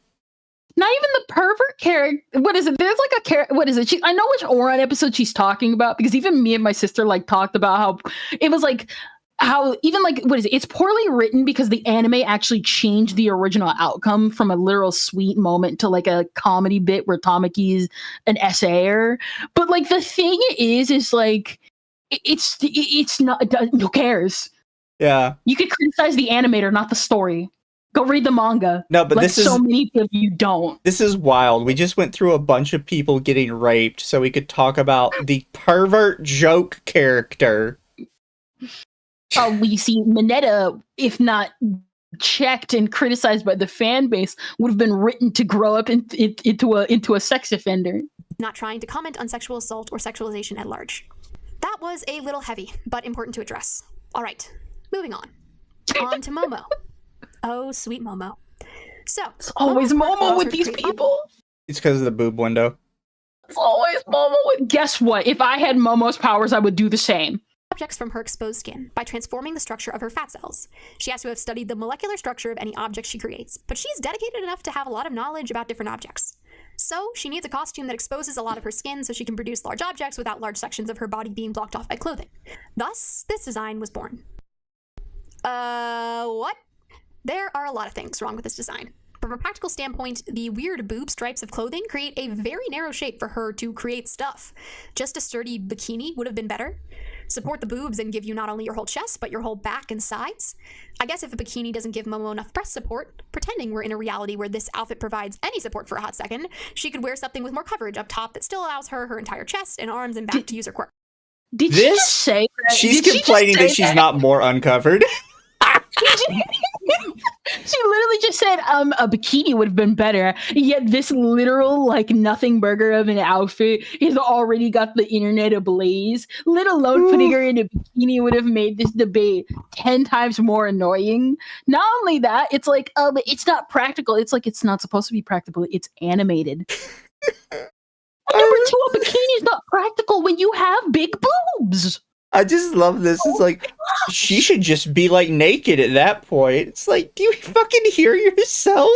Not even the pervert character. What is it? There's like a character. What is it? I know which Ouran episode she's talking about because even me and my sister like talked about how it was like how even like what is it? It's poorly written because the anime actually changed the original outcome from a literal sweet moment to like a comedy bit where Tamaki's an essayer. But like the thing is like it's not. Who cares? Yeah, you could criticize the animator, not the story. Go read the manga. No, but this is so many of you don't. This is wild. We just went through a bunch of people getting raped so we could talk about the pervert joke character. We see Mineta, if not checked and criticized by the fan base, would have been written to grow up into a sex offender. Not trying to comment on sexual assault or sexualization at large. That was a little heavy, but important to address. All right, moving on. On to Momo. Oh, sweet Momo. So it's always Momo with these people. It's because of the boob window. It's always Momo with. Guess what? If I had Momo's powers, I would do the same. Objects from her exposed skin by transforming the structure of her fat cells. She has to have studied the molecular structure of any object she creates, but she's dedicated enough to have a lot of knowledge about different objects. So she needs a costume that exposes a lot of her skin so she can produce large objects without large sections of her body being blocked off by clothing. Thus, this design was born. What? There are a lot of things wrong with this design. From a practical standpoint, the weird boob stripes of clothing create a very narrow shape for her to create stuff. Just a sturdy bikini would have been better. Support the boobs and give you not only your whole chest, but your whole back and sides. I guess if a bikini doesn't give Momo enough breast support, pretending we're in a reality where this outfit provides any support for a hot second, she could wear something with more coverage up top that still allows her entire chest and arms and back to use her quirk. Did she just say that? She's complaining that she's not more uncovered. She literally just said a bikini would have been better, yet this literal like nothing burger of an outfit has already got the internet ablaze. Let alone putting her in a bikini would have made this debate 10 times more annoying. Not only that, it's like it's not practical. It's like it's not supposed to be practical. It's animated. Number two, a bikini is not practical when you have big boobs. I just love this. It's like, she should just be like naked at that point. It's like, do you fucking hear yourself?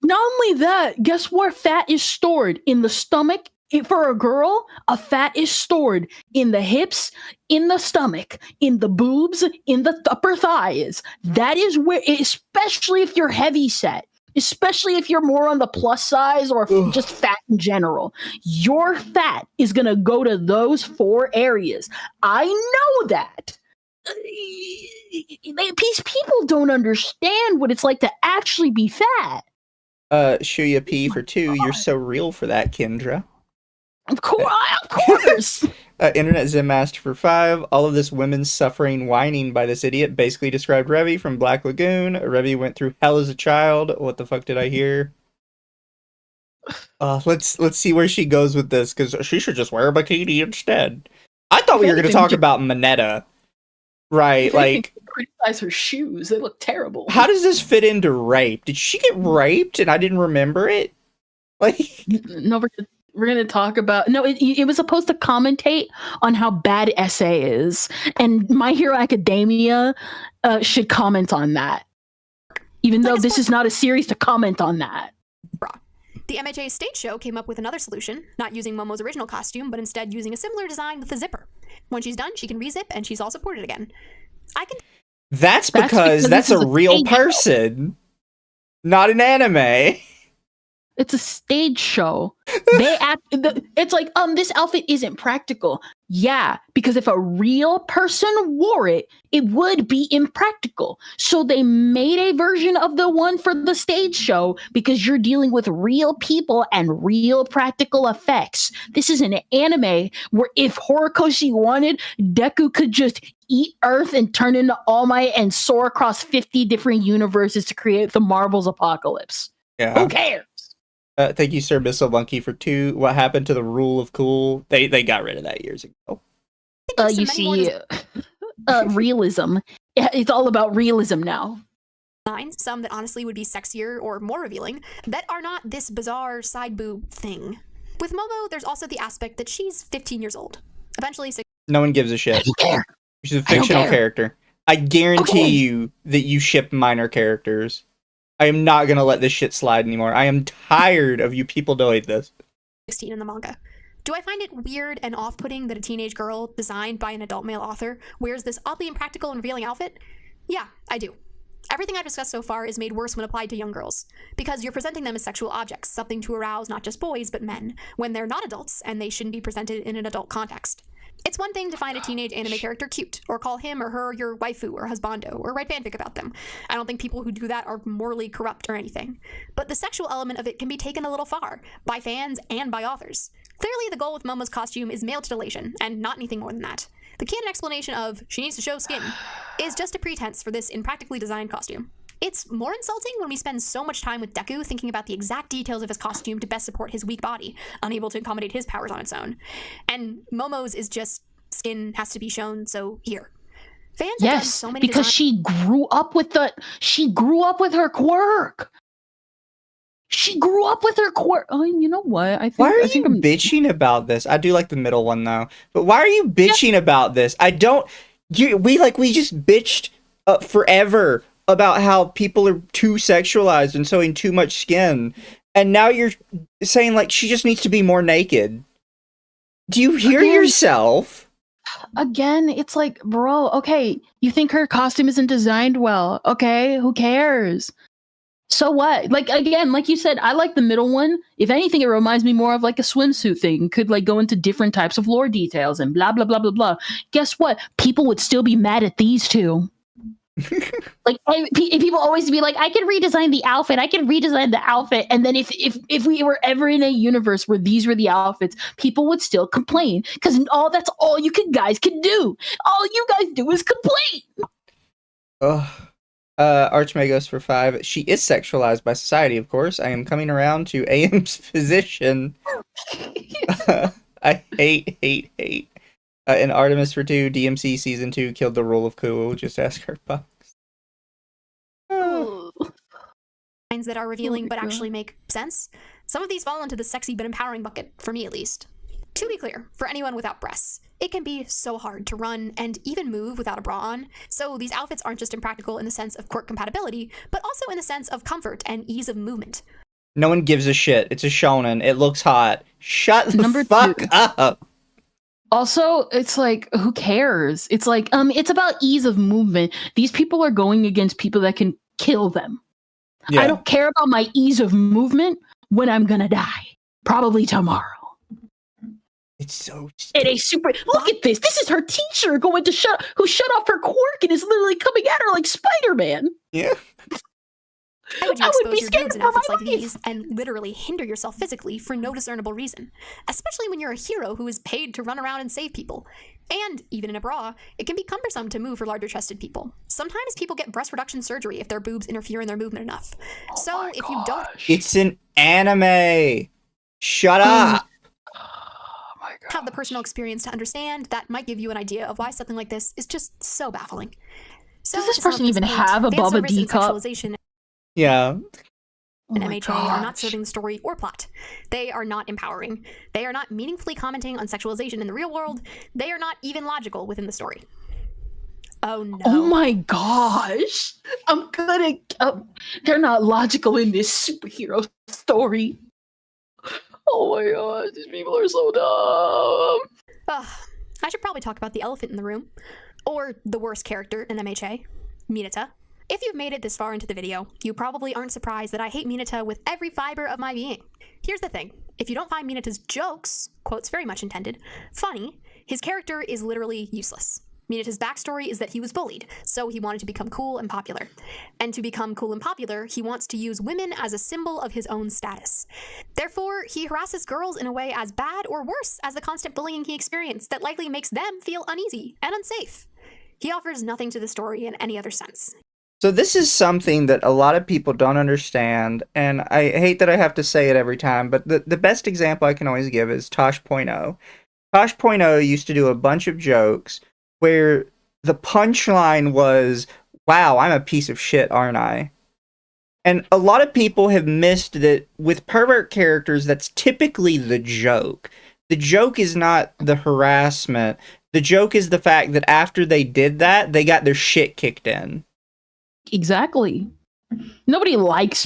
Not only that, guess where fat is stored? In the stomach. For a girl, a fat is stored in the hips, in the stomach, in the boobs, in the upper thighs. That is where, especially if you're heavy set, especially if you're more on the plus size or just fat in general, your fat is going to go to those 4 areas. I know that. People don't understand what it's like to actually be fat. Shuya P for 2. You're so real for that, Kendra. Of course. Internet Zen Master for 5. All of this women's suffering whining by this idiot basically described Revy from Black Lagoon. Revy went through hell as a child. What the fuck did I hear? Let's see where she goes with this, because she should just wear a bikini instead. I thought we were going to talk about Mineta. Right, like... Criticize her shoes. They look terrible. How does this fit into rape? Did she get raped and I didn't remember it? Like... No, we're going to talk about... No, it was supposed to commentate on how bad essay is. And My Hero Academia should comment on that. Even though this is not a series to comment on that. The MHA stage show came up with another solution, not using Momo's original costume, but instead using a similar design with a zipper. When she's done, she can rezip and she's all supported again. That's because that's a real person, not an anime. It's a stage show. It's like, this outfit isn't practical. Yeah, because if a real person wore it, it would be impractical. So they made a version of the one for the stage show because you're dealing with real people and real practical effects. This is an anime where if Horikoshi wanted, Deku could just eat Earth and turn into All Might and soar across 50 different universes to create the Marvel's apocalypse. Yeah. Who cares? Thank you, Sir Missile Monkey, for 2. What happened to the rule of cool? They got rid of that years ago. You see, realism. It's all about realism now. Some that honestly would be sexier or more revealing that are not this bizarre side boob thing. With Momo, there's also the aspect that she's 15 years old. Eventually, no one gives a shit. I don't care. She's a fictional character. I guarantee you that you ship minor characters. I am not going to let this shit slide anymore. I am tired of you people doing this. 16 in the manga. Do I find it weird and off-putting that a teenage girl, designed by an adult male author, wears this oddly impractical and revealing outfit? Yeah, I do. Everything I've discussed so far is made worse when applied to young girls, because you're presenting them as sexual objects, something to arouse not just boys, but men, when they're not adults, and they shouldn't be presented in an adult context. It's one thing to find a teenage anime character cute, or call him or her your waifu or husbando, or write fanfic about them. I don't think people who do that are morally corrupt or anything. But the sexual element of it can be taken a little far, by fans and by authors. Clearly, the goal with Momo's costume is male titillation, and not anything more than that. The canon explanation of, she needs to show skin, is just a pretense for this impractically designed costume. It's more insulting when we spend so much time with Deku thinking about the exact details of his costume to best support his weak body, unable to accommodate his powers on its own. And Momo's is just, skin has to be shown, so here. Fans have done so many because she grew up with her quirk. She grew up with her quirk. Oh, you know what? Why are you bitching about this? I do like the middle one though. But why are you bitching about this? We just bitched forever about how people are too sexualized and showing too much skin. And now you're saying like she just needs to be more naked. Do you hear yourself? Again, it's like, bro, okay, you think her costume isn't designed well. Okay, who cares? So what? Like, again, like you said, I like the middle one. If anything, it reminds me more of like a swimsuit thing. Could like go into different types of lore details and blah, blah, blah, blah, blah. Guess what? People would still be mad at these two. Like, people always be like, I can redesign the outfit. And then if we were ever in a universe where these were the outfits, people would still complain. Because that's all you guys can do. All you guys do is complain. Archmagos for 5. She is sexualized by society, of course. I am coming around to AM's position. I hate. And Artemis for 2. DMC Season 2 killed the role of cool. Just ask her box. that are revealing but actually make sense. Some of these fall into the sexy but empowering bucket, for me at least. To be clear, for anyone without breasts, it can be so hard to run and even move without a bra on, so these outfits aren't just impractical in the sense of quirk compatibility, but also in the sense of comfort and ease of movement. No one gives a shit. It's a shonen. It looks hot. Shut the fuck up. Also, it's like, who cares? It's like, it's about ease of movement. These people are going against people that can kill them. Yeah. I don't care about my ease of movement when I'm gonna die. Probably tomorrow. It's so stupid. It is super. Look at this. This is her teacher who shut off her quirk and is literally coming at her like Spider-Man. Yeah. Why would you expose your boobs in outfits like these and literally hinder yourself physically for no discernible reason? Especially when you're a hero who is paid to run around and save people. And even in a bra, it can be cumbersome to move for larger chested people. Sometimes people get breast reduction surgery if their boobs interfere in their movement enough. So if you don't... It's an anime! Shut up! Have the personal experience to understand, that might give you an idea of why something like this is just so baffling. So does this person even have a Bubba D cup? Yeah. And MHA are not serving the story or plot. They are not empowering. They are not meaningfully commenting on sexualization in the real world. They are not even logical within the story. Oh no. Oh my gosh. They're not logical in this superhero story. Oh my gosh, these people are so dumb. I should probably talk about the elephant in the room. Or the worst character in MHA, Mineta. If you've made it this far into the video, you probably aren't surprised that I hate Mineta with every fiber of my being. Here's the thing. If you don't find Mineta's jokes, quotes very much intended, funny, his character is literally useless. Mineta's backstory is that he was bullied, so he wanted to become cool and popular. And to become cool and popular, he wants to use women as a symbol of his own status. Therefore, he harasses girls in a way as bad or worse as the constant bullying he experienced that likely makes them feel uneasy and unsafe. He offers nothing to the story in any other sense. So this is something that a lot of people don't understand, and I hate that I have to say it every time, but the best example I can always give is Tosh.0. Tosh.0 used to do a bunch of jokes where the punchline was, wow, I'm a piece of shit, aren't I? And a lot of people have missed that with pervert characters, that's typically the joke. The joke is not the harassment. The joke is the fact that after they did that, they got their shit kicked in. Exactly. Nobody likes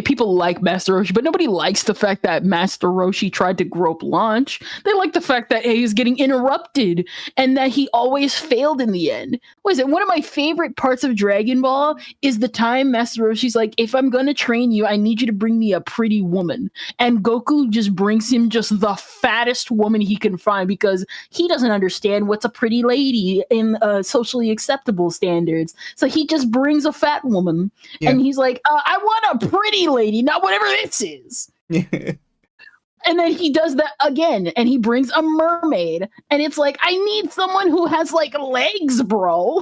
people like Master Roshi, but nobody likes the fact that Master Roshi tried to grope Launch. They like the fact that he's getting interrupted and that he always failed in the end. What is it? One of my favorite parts of Dragon Ball is the time Master Roshi's like, if I'm going to train you, I need you to bring me a pretty woman. And Goku just brings him just the fattest woman he can find because he doesn't understand what's a pretty lady in socially acceptable standards. So he just brings a fat woman. Yeah. And he's like, I want a pretty lady, not whatever this is. And then he does that again, and he brings a mermaid. And it's like, I need someone who has, like, legs, bro.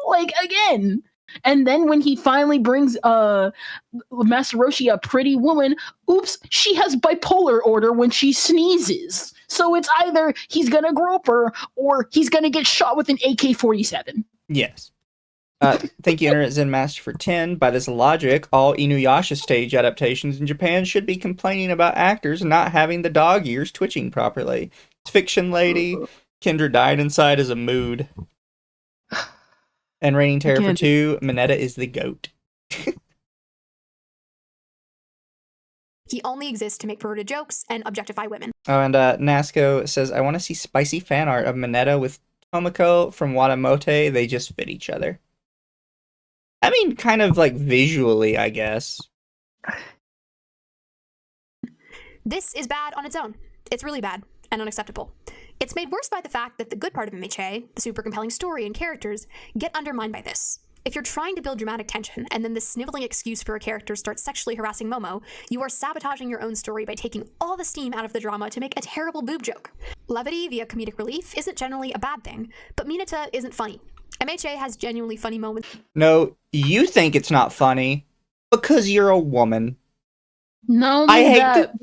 Like, again. And then when he finally brings Master Roshi a pretty woman, oops, she has bipolar order when she sneezes. So it's either he's going to grope her, or he's going to get shot with an AK-47. Yes. Thank you, Internet Zen Master, for 10. By this logic, all Inuyasha stage adaptations in Japan should be complaining about actors not having the dog ears twitching properly. It's fiction, lady. Kendra died inside as a mood. And Reigning Terror for 2, Mineta is the GOAT. He only exists to make perverted jokes and objectify women. Oh, and Nasco says, I want to see spicy fan art of Mineta with Tomoko from Watamote. They just fit each other. I mean, kind of like visually, I guess. This is bad on its own. It's really bad and unacceptable. It's made worse by the fact that the good part of MHA, the super compelling story and characters, get undermined by this. If you're trying to build dramatic tension and then the sniveling excuse for a character starts sexually harassing Momo, you are sabotaging your own story by taking all the steam out of the drama to make a terrible boob joke. Levity via comedic relief isn't generally a bad thing, but Mineta isn't funny. MHA has genuinely funny moments. No, you think it's not funny because you're a woman. No, I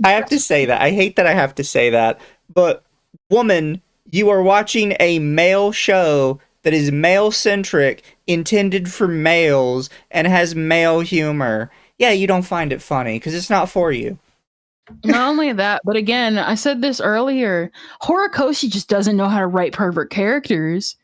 have to say that. I hate that I have to say that. But, woman, you are watching a male show that is male-centric, intended for males, and has male humor. yeah, you don't find it funny because it's not for you. Not only that, but again, I said this earlier, Horikoshi just doesn't know how to write pervert characters.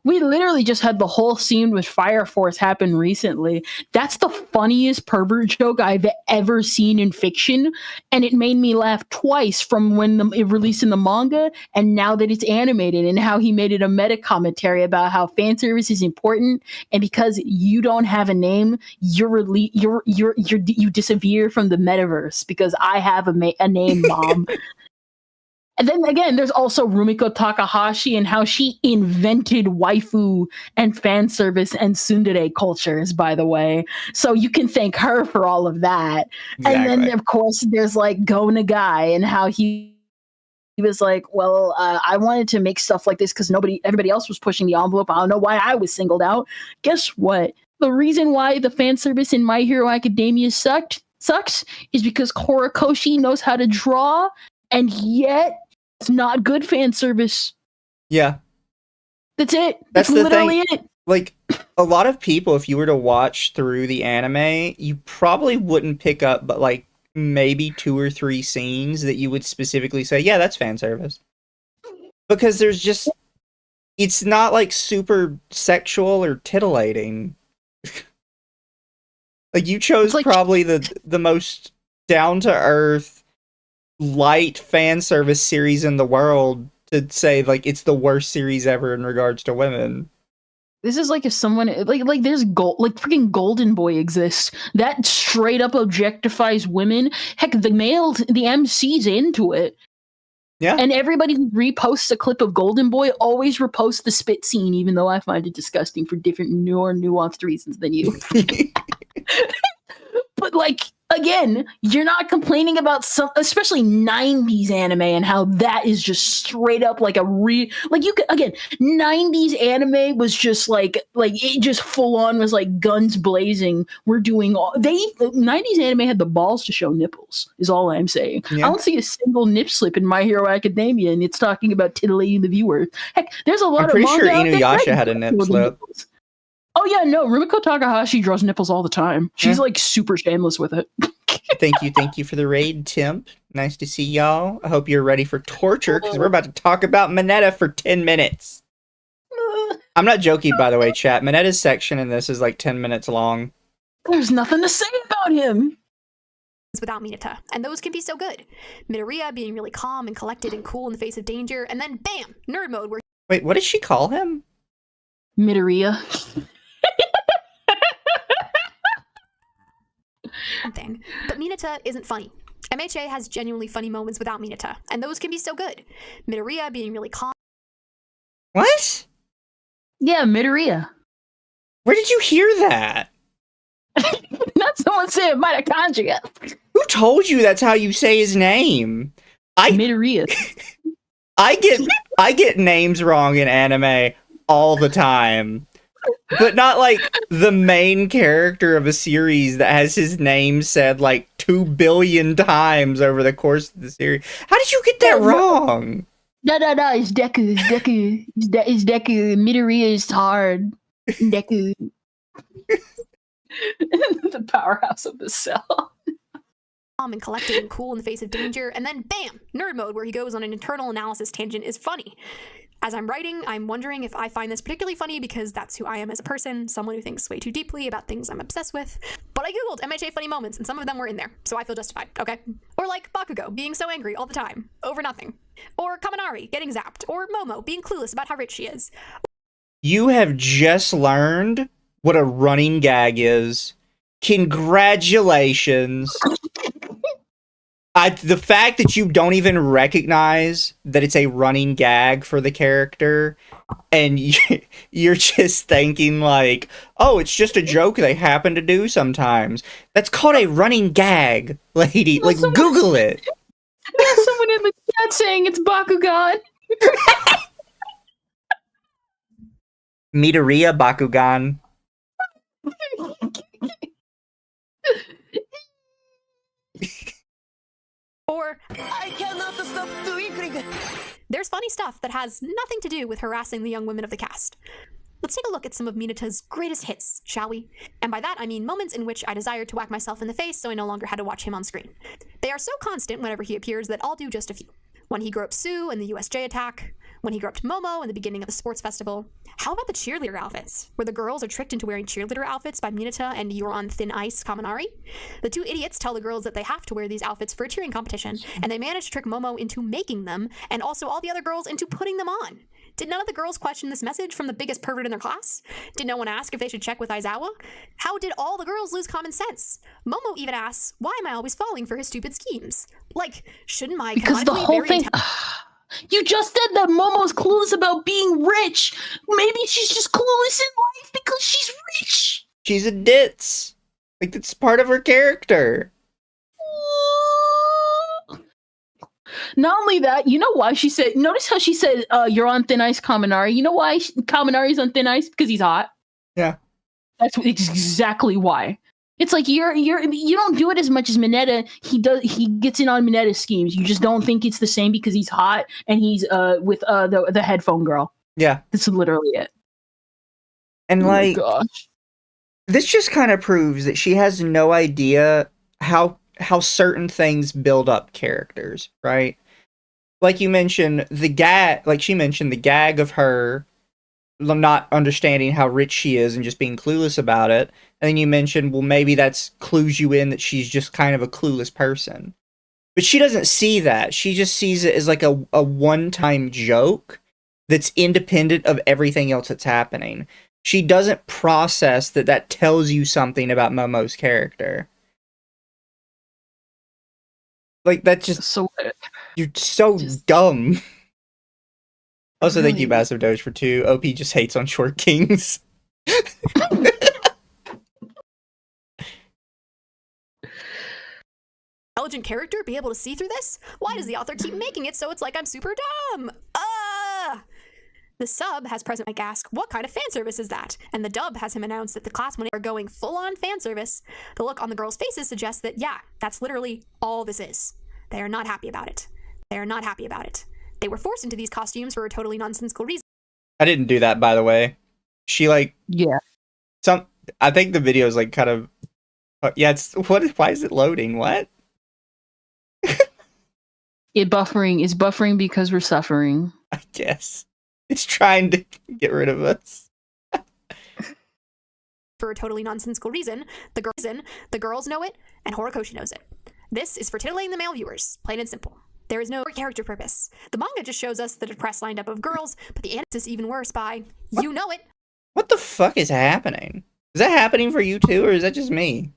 We literally just had the whole scene with Fire Force happen recently. That's the funniest pervert joke I've ever seen in fiction, and it made me laugh twice from when it released in the manga and now that it's animated, and how he made it a meta commentary about how fan service is important, and because you don't have a name, you disappear from the metaverse because I have a name, mom. And then again, there's also Rumiko Takahashi and how she invented waifu and fan service and tsundere cultures, by the way. So you can thank her for all of that. Exactly. And then, of course, there's like Go Nagai and how he was like, well, I wanted to make stuff like this because everybody else was pushing the envelope. I don't know why I was singled out. Guess what? The reason why the fan service in My Hero Academia sucks is because Horikoshi knows how to draw, and yet it's not good fan service. Yeah. That's it. That's literally it. Like, a lot of people, if you were to watch through the anime, you probably wouldn't pick up but like maybe 2 or 3 scenes that you would specifically say, yeah, that's fan service. Because there's just, it's not like super sexual or titillating. Like, you chose like, probably the most down-to-earth, light fan service series in the world to say, like, it's the worst series ever in regards to women. This is like if someone like there's freaking Golden Boy exists that straight up objectifies women. Heck, the MC's into it. Yeah. And everybody who reposts a clip of Golden Boy always reposts the spit scene, even though I find it disgusting for different, more nuanced reasons than you. But like, again, you're not complaining about some, especially 90s anime and how that is just straight up like like you could, again, 90s anime was just like it just full on was like guns blazing. We're doing all 90s anime had the balls to show nipples is all I'm saying. Yeah. I don't see a single nip slip in My Hero Academia, and it's talking about titillating the viewer. Heck, there's a lot I'm pretty of sure manga out there Inuyasha had a nip slip. nipples. Oh yeah, no, Rumiko Takahashi draws nipples all the time. She's like super shameless with it. Thank you for the raid, Timp. Nice to see y'all. I hope you're ready for torture, because we're about to talk about Mineta for 10 minutes. I'm not joking, by the way, chat. Mineta's section in this is like 10 minutes long. There's nothing to say about him. Without Mineta, and those can be so good. Midoriya being really calm and collected and cool in the face of danger, and then bam, nerd mode where Wait, what did she call him? Midoriya. thing. But Mineta isn't funny. MHA has genuinely funny moments without Mineta, and those can be so good. Midoriya being really calm. What? Yeah, Midoriya. Where did you hear that? Not someone saying mitochondria. Who told you that's how you say his name? Midoriya. I get names wrong in anime all the time. But not like the main character of a series that has his name said like 2 billion times over the course of the series. How did you get that wrong? No, it's Deku. It's Deku. Midoriya is hard. Deku. The powerhouse of the cell. Calm and collected and cool in the face of danger, and then bam, nerd mode where he goes on an internal analysis tangent is funny. As I'm writing, I'm wondering if I find this particularly funny because that's who I am as a person, someone who thinks way too deeply about things I'm obsessed with. But I googled MHA funny moments, and some of them were in there, so I feel justified, okay? Or like Bakugo being so angry all the time, over nothing. Or Kaminari getting zapped, or Momo being clueless about how rich she is. You have just learned what a running gag is. Congratulations. The fact that you don't even recognize that it's a running gag for the character, and you're just thinking like, oh, it's just a joke they happen to do sometimes. That's called a running gag, lady. Like, Google it. There's someone in the chat saying it's Bakugan. Midoriya Bakugan. Or I cannot stop twinkling. There's funny stuff that has nothing to do with harassing the young women of the cast. Let's take a look at some of Mineta's greatest hits, shall we? And by that, I mean moments in which I desired to whack myself in the face so I no longer had to watch him on screen. They are so constant whenever he appears that I'll do just a few. When he groped Sue in the USJ attack, when he groped Momo in the beginning of the sports festival. How about the cheerleader outfits, where the girls are tricked into wearing cheerleader outfits by Mineta and You're on Thin Ice Kaminari? The two idiots tell the girls that they have to wear these outfits for a cheering competition, and they manage to trick Momo into making them, and also all the other girls into putting them on. Did none of the girls question this message from the biggest pervert in their class? Did no one ask if they should check with Aizawa? How did all the girls lose common sense? Momo even asks, why am I always falling for his stupid schemes? Like, shouldn't my Because the whole thing... You just said that Momo's clueless about being rich. Maybe she's just clueless in life because she's rich. She's a ditz. Like, that's part of her character. Not only that, you know why she said... Notice how she said, you're on thin ice, Kaminari. You know why Kaminari's on thin ice? Because he's hot. Yeah. That's exactly why. It's like you don't do it as much as Mineta. He gets in on Mineta's schemes. You just don't think it's the same because he's hot and he's with the headphone girl. Yeah. That's literally it. And like, gosh. This just kind of proves that she has no idea how certain things build up characters, right? Like you mentioned the gag, like she mentioned the gag of her not understanding how rich she is and just being clueless about it. And then you mentioned, well, maybe that's clues you in that she's just kind of a clueless person. But she doesn't see that. She just sees it as like a one-time joke that's independent of everything else that's happening. She doesn't process that tells you something about Momo's character. Like, that's just... So you're so dumb. Also, thank you, Massive Doge, for 2. OP just hates on short kings. Intelligent character be able to see through this? Why does the author keep making it so it's like I'm super dumb? The sub has President Mike ask, what kind of fan service is that? And the dub has him announce that the class are going full-on fan service. The look on the girls' faces suggests that, yeah, that's literally all this is. They are not happy about it. They are not happy about it. They were forced into these costumes for a totally nonsensical reason. I didn't do that, by the way. She, like... Yeah. I think the video is, like, kind of... yeah, why is it loading? What? It's buffering because we're suffering. I guess. It's trying to get rid of us. For a totally nonsensical reason, the girls know it, and Horikoshi knows it. This is for titillating the male viewers, plain and simple. There is no character purpose. The manga just shows us the depressed lineup of girls, but the anime is even worse by, you know it. What the fuck is happening? Is that happening for you too, or is that just me?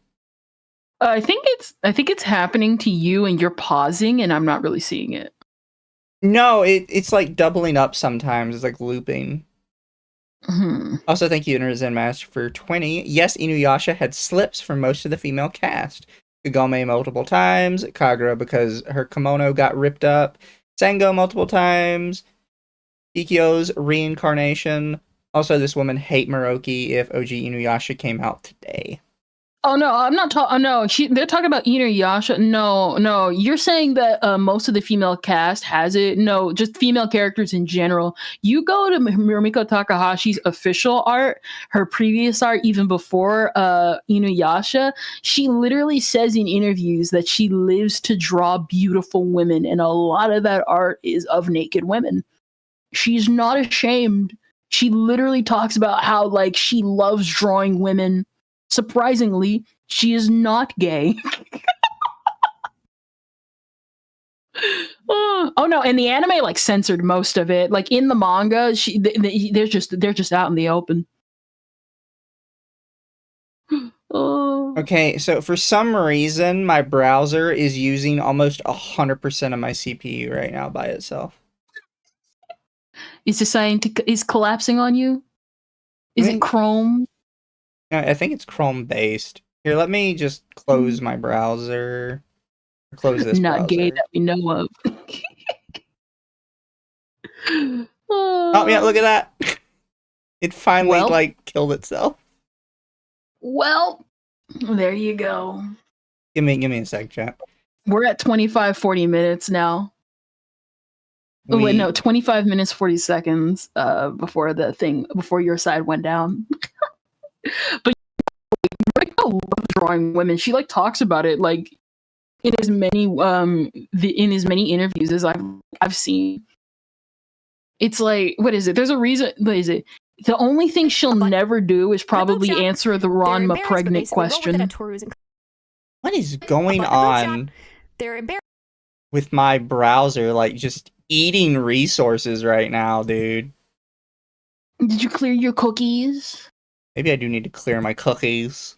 I think it's happening to you, and you're pausing, and I'm not really seeing it. No, it's like doubling up sometimes. It's like looping. Also, thank you, Zen Master, for 20. Yes, Inuyasha had slips for most of the female cast. Kagome multiple times, Kagura because her kimono got ripped up, Sango multiple times, Kikyo's reincarnation. Also, this woman hate Moroki if OG Inuyasha came out today. Oh no, I'm not talking. No, they're talking about Inuyasha. No, you're saying that most of the female cast has it. No, just female characters in general. You go to Rumiko Takahashi's official art, her previous art, even before Inuyasha. She literally says in interviews that she lives to draw beautiful women, and a lot of that art is of naked women. She's not ashamed. She literally talks about how like she loves drawing women. Surprisingly, she is not gay. Oh no, and the anime like censored most of it. Like in the manga, they're just out in the open. Okay, so for some reason, my browser is using almost 100% of my CPU right now by itself. Is is collapsing on you? Is it Chrome? I think it's Chrome based. Here, let me just close my browser. Close this Not browser. gay that we know of. Oh yeah, look at that. It finally killed itself. Well, there you go. Give me a sec, chat. We're at 25-40 minutes now. Oh, wait, no, 25 minutes, 40 seconds before your side went down. But I love drawing women. She like talks about it like in as many interviews as I've seen. It's like, what is it? There's a reason. What is it? The only thing she'll never do is probably answer the Ranma pregnant question. What is going on with my browser? Like, just eating resources right now, dude. Did you clear your cookies? Maybe I do need to clear my cookies.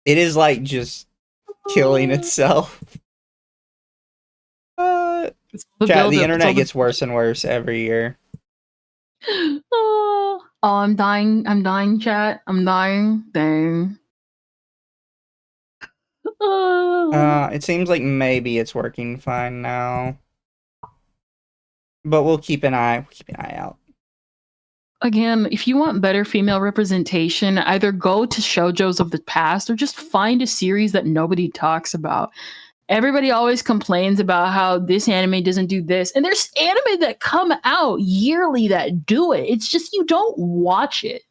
It is like just killing itself. Chat, the internet gets worse and worse every year. Oh, I'm dying. I'm dying, chat. I'm dying. Dang. It seems like maybe it's working fine now. But we'll keep an eye out. Again, if you want better female representation, either go to shoujos of the past or just find a series that nobody talks about. Everybody always complains about how this anime doesn't do this. And there's anime that come out yearly that do it. It's just you don't watch it.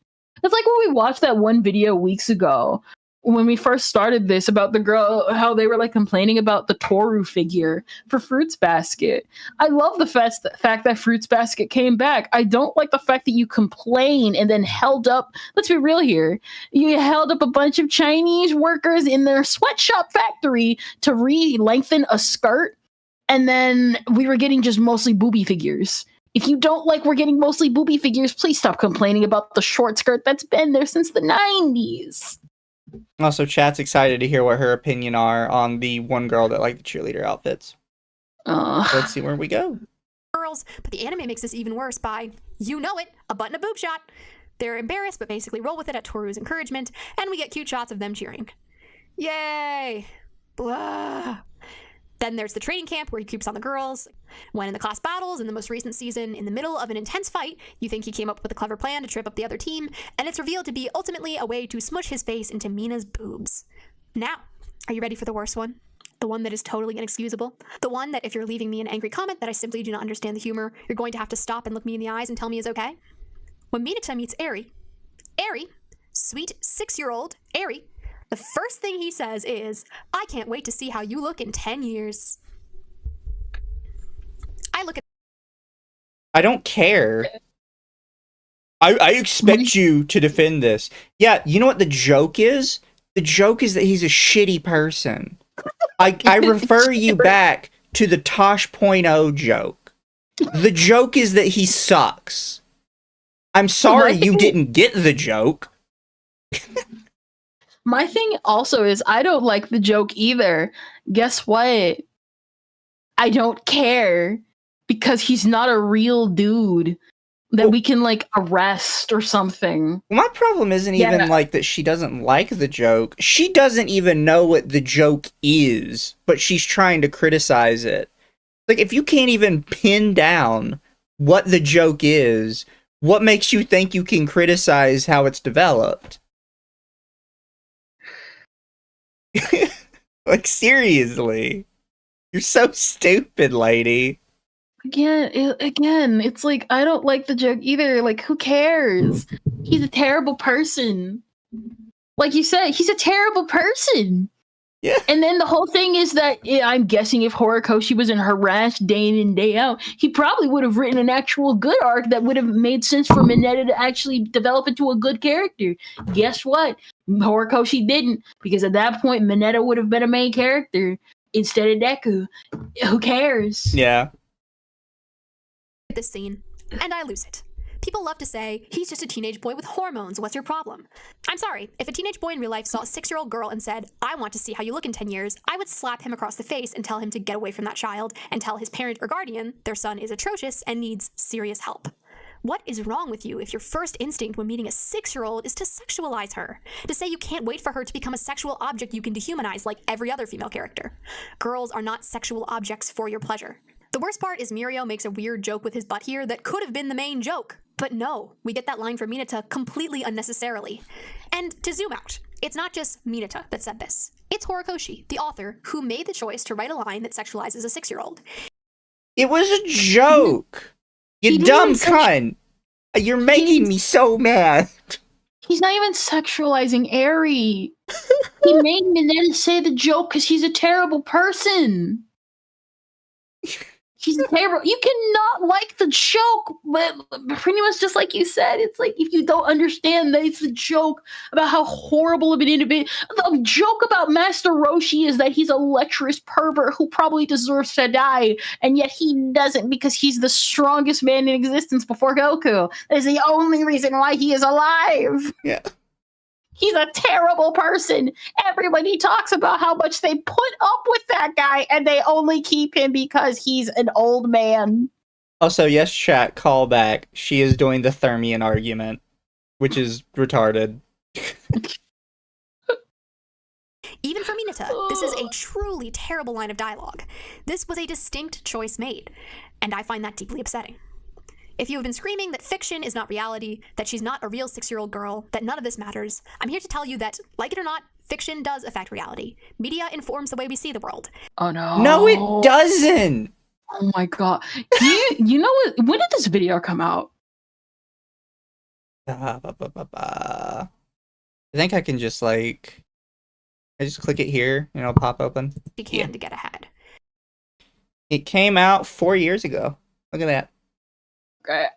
It's like when we watched that one video weeks ago when we first started this about the girl, how they were like complaining about the Toru figure for Fruits Basket. I love the fact that Fruits Basket came back. I don't like the fact that you complain and then held up, let's be real here, you held up a bunch of Chinese workers in their sweatshop factory to re-lengthen a skirt, and then we were getting just mostly booby figures. If you don't like we're getting mostly booby figures, please stop complaining about the short skirt that's been there since the 90s. Also, chat's excited to hear what her opinion are on the one girl that liked the cheerleader outfits. Let's see where we go. Girls, but the anime makes this even worse by, you know it, a butt and a boob shot. They're embarrassed, but basically roll with it at Toru's encouragement, and we get cute shots of them cheering. Yay! Blah. Then there's the training camp where he creeps on the girls. When in the class battles in the most recent season, in the middle of an intense fight, you think he came up with a clever plan to trip up the other team, and it's revealed to be ultimately a way to smush his face into Mina's boobs. Now, are you ready for the worst one? The one that is totally inexcusable? The one that if you're leaving me an angry comment that I simply do not understand the humor, you're going to have to stop and look me in the eyes and tell me is okay? When Mineta meets Eri, sweet 6-year-old Eri, the first thing he says is, I can't wait to see how you look in 10 years. I don't care. I expect you to defend this. Yeah, you know what the joke is? The joke is that he's a shitty person. I refer you back to the Tosh.0 joke. The joke is that he sucks. I'm sorry you didn't get the joke. My thing also is I don't like the joke either. Guess what? I don't care because he's not a real dude that we can like arrest or something. My problem isn't even like that she doesn't like the joke. She doesn't even know what the joke is, but she's trying to criticize it. Like, if you can't even pin down what the joke is, what makes you think you can criticize how it's developed? Like, seriously. You're so stupid, lady. Again, it's like, I don't like the joke either. Like, who cares? He's a terrible person. Like you said, he's a terrible person. Yeah. And then the whole thing is that I'm guessing if Horikoshi wasn't harassed day in and day out, he probably would have written an actual good arc that would have made sense for Mineta to actually develop into a good character. Guess what? Horikoshi didn't, because at that point, Mineta would have been a main character instead of Deku. Who cares? Yeah. This scene, and I lose it. People love to say, he's just a teenage boy with hormones, what's your problem? I'm sorry, if a teenage boy in real life saw a 6-year-old girl and said, I want to see how you look in 10 years, I would slap him across the face and tell him to get away from that child and tell his parent or guardian their son is atrocious and needs serious help. What is wrong with you if your first instinct when meeting a 6-year-old is to sexualize her? To say you can't wait for her to become a sexual object you can dehumanize like every other female character? Girls are not sexual objects for your pleasure. The worst part is Mirio makes a weird joke with his butt here that could have been the main joke. But no, we get that line from Mineta completely unnecessarily. And to zoom out, it's not just Mineta that said this. It's Horikoshi, the author, who made the choice to write a line that sexualizes a 6-year-old. It was a joke! You dumb cunt! You're making me so mad! He's not even sexualizing Eri. He made Mineta say the joke because he's a terrible person. He's terrible. You cannot like the joke, but pretty much just like you said, it's like if you don't understand that it's a joke about how horrible of an individual. The joke about Master Roshi is that he's a lecherous pervert who probably deserves to die, and yet he doesn't because he's the strongest man in existence before Goku. That is the only reason why he is alive. Yeah. He's a terrible person. Everybody talks about how much they put up with that guy, and they only keep him because he's an old man. Also, yes, chat, call back. She is doing the Thermian argument, which is retarded. Even for Mineta, this is a truly terrible line of dialogue. This was a distinct choice made, and I find that deeply upsetting. If you have been screaming that fiction is not reality, that she's not a real 6-year-old girl, that none of this matters, I'm here to tell you that, like it or not, fiction does affect reality. Media informs the way we see the world. Oh no. No, it doesn't! Oh my god. You know what? When did this video come out? I think I can just I just click it here and it'll pop open. She can to get ahead. It came out 4 years ago. Look at that.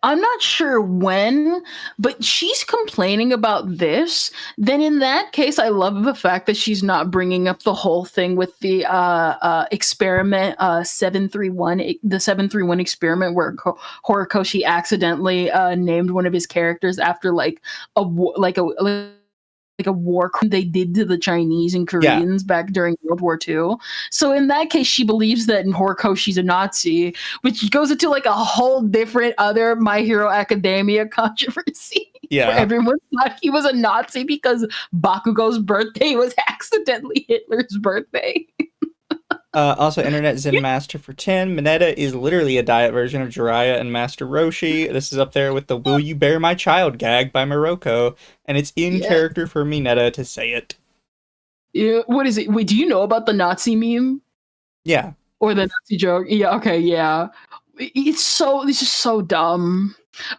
I'm not sure when, but she's complaining about this. Then in that case, I love the fact that she's not bringing up the whole thing with the experiment 731, the 731 experiment where Horikoshi accidentally named one of his characters after a war crime they did to the Chinese and Koreans back during World War II. So in that case, she believes that Horikoshi's a Nazi, which goes into a whole different other My Hero Academia controversy. Yeah. Where everyone thought he was a Nazi because Bakugo's birthday was accidentally Hitler's birthday. Also, Internet Zen Master for 10. Mineta is literally a diet version of Jiraiya and Master Roshi. This is up there with the Will You Bear My Child gag by Morocco, and it's in character for Mineta to say it. Yeah, what is it? Wait, do you know about the Nazi meme? Yeah. Or the Nazi joke? Yeah, okay, yeah. It's just so dumb.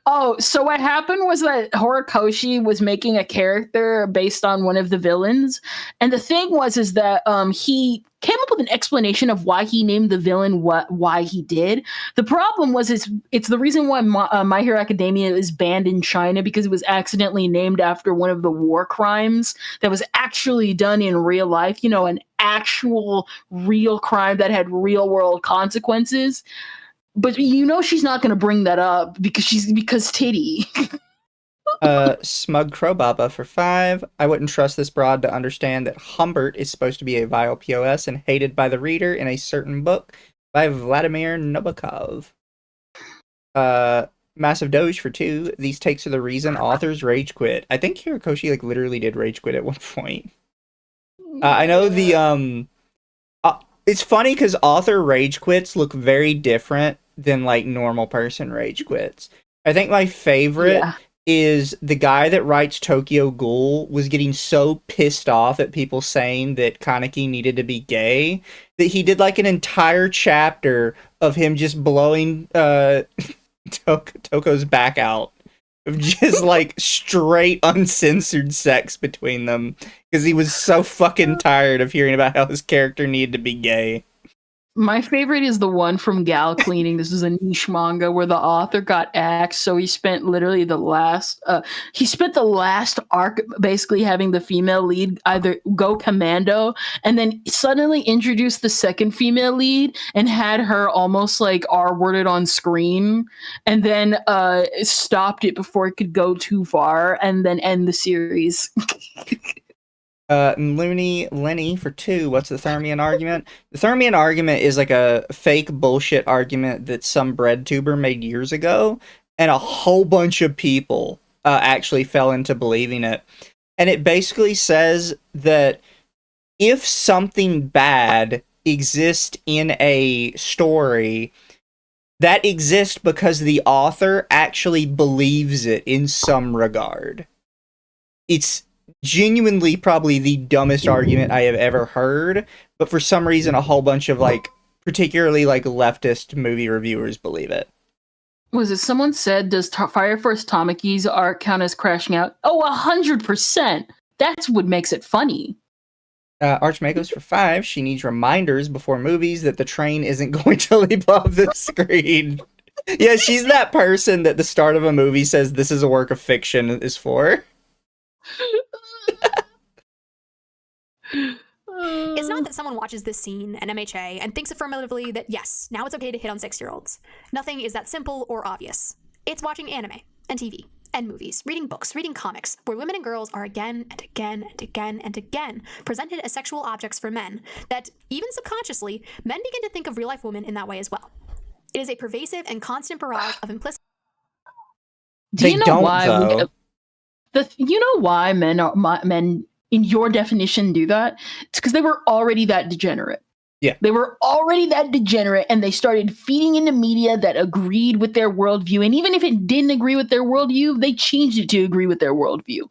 Oh, so what happened was that Horikoshi was making a character based on one of the villains, and the thing is that he came up with an explanation of why he named the villain why he did. The problem was it's the reason why My Hero Academia is banned in China, because it was accidentally named after one of the war crimes that was actually done in real life. You know, an actual real crime that had real world consequences. But she's not going to bring that up because titty. Smug Crowbaba for 5. I wouldn't trust this broad to understand that Humbert is supposed to be a vile POS and hated by the reader in a certain book by Vladimir Nabokov. Massive Doge for 2. These takes are the reason authors rage quit. I think Horikoshi literally did rage quit at one point. I know the it's funny because author rage quits look very different than normal person rage quits. I think my favorite is the guy that writes Tokyo Ghoul was getting so pissed off at people saying that Kaneki needed to be gay that he did an entire chapter of him just blowing Toko's back out of just straight uncensored sex between them because he was so fucking tired of hearing about how his character needed to be gay. My favorite is the one from Gal Cleaning. This is a niche manga where the author got axed, so he spent literally the last arc basically having the female lead either go commando and then suddenly introduce the second female lead and had her almost R-worded on screen and then stopped it before it could go too far and then end the series. Looney Lenny for 2. What's the Thermian argument? The Thermian argument is a fake bullshit argument that some bread tuber made years ago, and a whole bunch of people actually fell into believing it. And it basically says that if something bad exists in a story, that exists because the author actually believes it in some regard. It's genuinely probably the dumbest argument I have ever heard, but for some reason a whole bunch of, like, particularly, like, leftist movie reviewers believe it. Was it someone said, does Fire Force Tomoki's art count as crashing out? Oh, 100%! That's what makes it funny. Archmay goes for 5. She needs reminders before movies that the train isn't going to leap off the screen. Yeah, she's that person that the start of a movie says this is a work of fiction is for. It's not that someone watches this scene and MHA and thinks affirmatively that, yes, now it's okay to hit on 6-year-olds. Nothing is that simple or obvious. It's watching anime and TV and movies, reading books, reading comics, where women and girls are again and again and again and again presented as sexual objects for men, that, even subconsciously, men begin to think of real-life women in that way as well. It is a pervasive and constant barrage of implicit... Do you know why you know why men in your definition do that? It's because they were already that degenerate. Yeah. They were already that degenerate, and they started feeding into media that agreed with their worldview. And even if it didn't agree with their worldview, they changed it to agree with their worldview.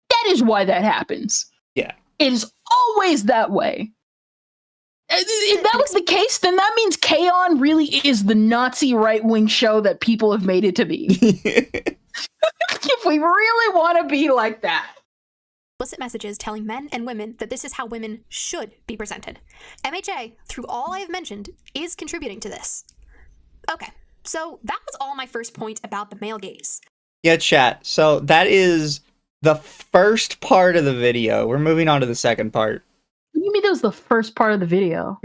That is why that happens. Yeah. It is always that way. If that was the case, then that means K-On! Really is the Nazi right-wing show that people have made it to be. If we really want to be like that. Explicit messages telling men and women that this is how women should be presented. MHA, through all I have mentioned, is contributing to this. Okay, so that was all my first point about the male gaze. Yeah, chat. So that is the first part of the video. We're moving on to the second part. What do you mean that was the first part of the video?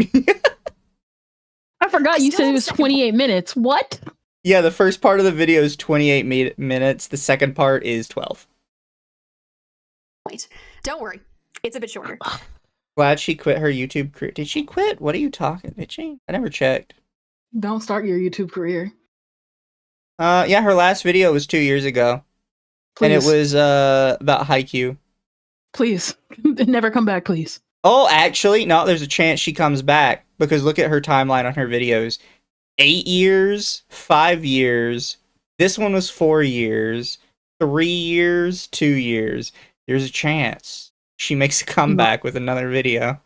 I forgot you said it was 28 minutes. What? Yeah, the first part of the video is 28 minutes. The second part is 12. Wait, don't worry. It's a bit shorter. Glad she quit her YouTube career. Did she quit? What are you talking? Did she? I never checked. Don't start your YouTube career. Yeah, her last video was 2 years ago. Please. And it was about Haikyuu. Please. Never come back, please. Oh, actually, no, there's a chance she comes back. Because look at her timeline on her videos. 8 years, 5 years. This one was 4 years. 3 years, 2 years. There's a chance she makes a comeback with another video.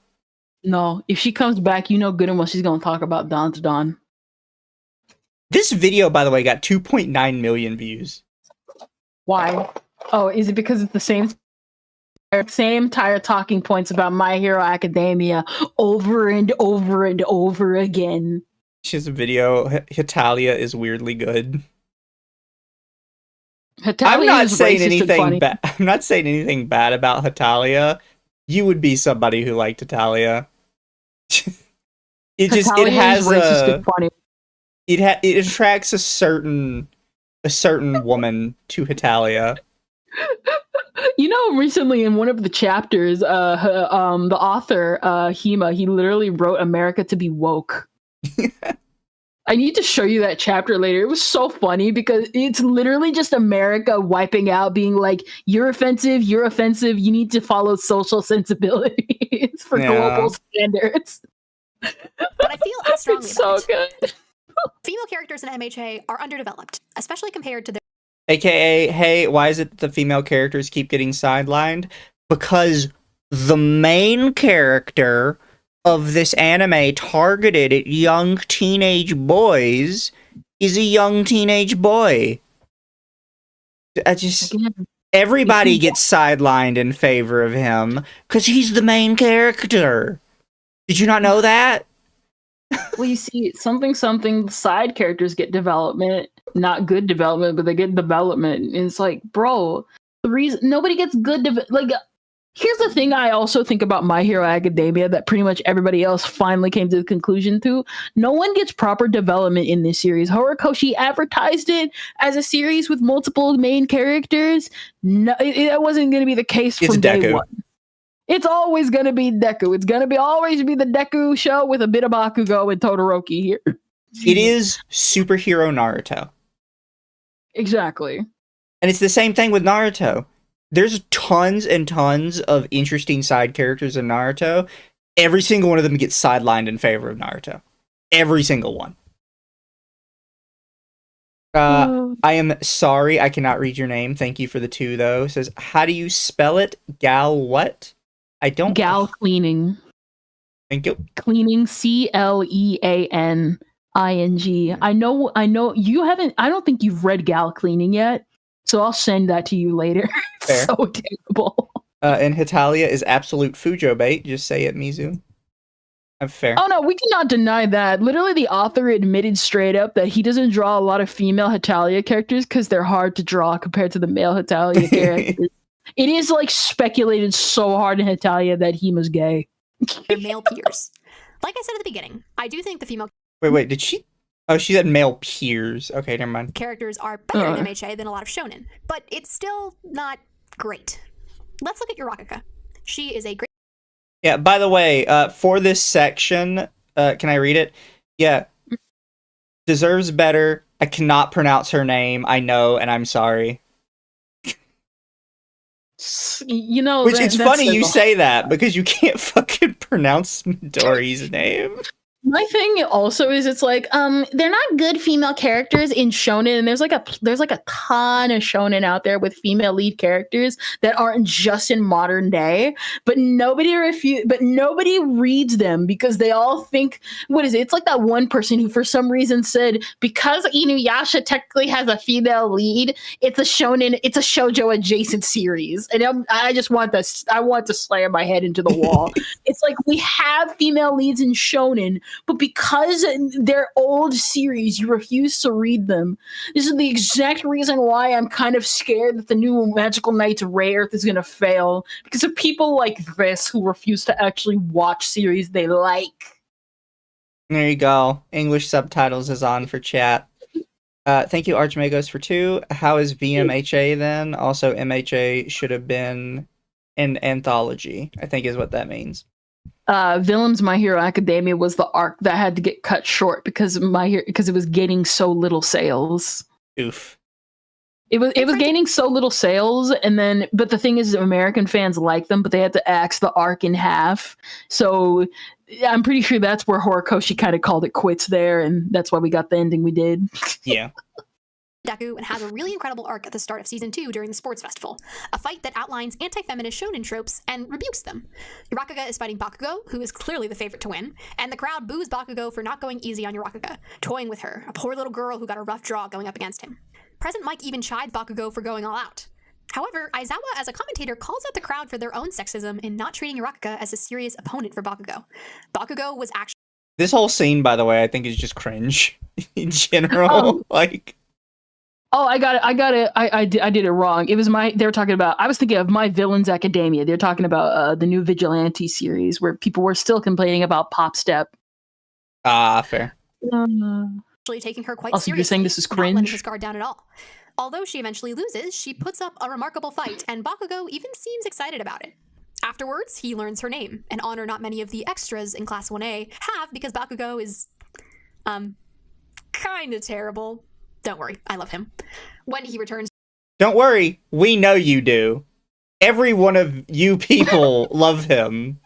No, if she comes back, you know good and well she's going to talk about Dawn to Dawn. This video, by the way, got 2.9 million views. Why? Oh, is it because it's the same tired talking points about My Hero Academia over and over and over again? She has a video, Hitalia is weirdly good. I'm not saying anything bad. I'm not saying anything bad about Hitalia. You would be somebody who liked Hitalia. It attracts a certain woman to Hitalia. You know, recently in one of the chapters, the author Hema, he literally wrote America to be woke. I need to show you that chapter later. It was so funny because it's literally just America wiping out, being like, you're offensive, you need to follow social sensibilities for global standards. But I feel strongly it's so good. Female characters in MHA are underdeveloped, especially compared to their... AKA, hey, why is it the female characters keep getting sidelined? Because the main character of this anime targeted at young teenage boys is a young teenage boy. Everybody gets sidelined in favor of him because he's the main character. Did you not know that? Well, you see, something, side characters get development, not good development, but they get development. And it's like, bro, the reason nobody gets good, here's the thing I also think about My Hero Academia that pretty much everybody else finally came to the conclusion to. No one gets proper development in this series. Horikoshi advertised it as a series with multiple main characters. No, it wasn't going to be the case from day one. It's always going to be Deku. It's going to always be the Deku show with a bit of Bakugo and Todoroki here. It is superhero Naruto. Exactly. And it's the same thing with Naruto. There's tons and tons of interesting side characters in Naruto. Every single one of them gets sidelined in favor of Naruto. Every single one. I am sorry, I cannot read your name. Thank you for the 2, though. It says, how do you spell it? Gal what? I don't... Gal cleaning. Thank you. Cleaning, Cleaning. I know you haven't, I don't think you've read Gal Cleaning yet, so I'll send that to you later. It's so terrible. And Hitalia is absolute Fujo bait. Just say it, Mizu. I'm fair. Oh no, we cannot deny that. Literally, the author admitted straight up that he doesn't draw a lot of female Hitalia characters because they're hard to draw compared to the male Hitalia characters. It is like speculated so hard in Hitalia that he was gay. Their male peers. Like I said at the beginning, I do think the female Wait, did she? Oh, she said male peers. Okay, never mind. characters are better in MHA than a lot of shonen, but it's still not great. Let's look at Yurakaka. She is a great... Yeah, by the way, for this section, can I read it? Yeah. Deserves better. I cannot pronounce her name, I know, and I'm sorry. You know, which it's funny you say that because you can't fucking pronounce Midori's name. My thing also is it's like they're not good female characters in shonen, and there's like a ton of shonen out there with female lead characters that aren't just in modern day, but nobody reads them because they all think, what is it? It's like that one person who for some reason said because Inuyasha technically has a female lead, it's a shoujo adjacent series, and I just want this. I want to slam my head into the wall. It's like we have female leads in shonen, but because they're old series, you refuse to read them. This is the exact reason why I'm kind of scared that the new Magical Knights Ray Earth is going to fail, because of people like this who refuse to actually watch series they like. There you go. English subtitles is on for chat. Thank you, Archmagos, for 2. How is VMHA then? Also, MHA should have been an anthology, I think is what that means. Villain's My Hero Academia was the arc that had to get cut short because it was getting so little sales. Oof. It was gaining so little sales, but the thing is, American fans like them, but they had to axe the arc in half. So I'm pretty sure that's where Horikoshi kind of called it quits there, and that's why we got the ending we did. Yeah. Deku and has a really incredible arc at the start of Season 2 during the sports festival, a fight that outlines anti-feminist shonen tropes and rebukes them. Yurakaka is fighting Bakugo, who is clearly the favorite to win, and the crowd boos Bakugo for not going easy on Yurakaka, toying with her, a poor little girl who got a rough draw going up against him. President Mike even chides Bakugo for going all out. However, Aizawa as a commentator calls out the crowd for their own sexism in not treating Yurakaka as a serious opponent for Bakugo. Bakugo was actually... This whole scene, by the way, I think is just cringe in general. Oh, I did it wrong. It was they were talking about, I was thinking of My Villains Academia. They're talking about the new Vigilante series where people were still complaining about Pop Step. Fair. Actually taking her quite seriously. You're saying this is cringe? Not letting his guard down at all. Although she eventually loses, she puts up a remarkable fight, and Bakugo even seems excited about it. Afterwards, he learns her name, an honor not many of the extras in Class 1A have because Bakugo is, kinda terrible. Don't worry, I love him. When he returns... Don't worry, we know you do. Every one of you people love him.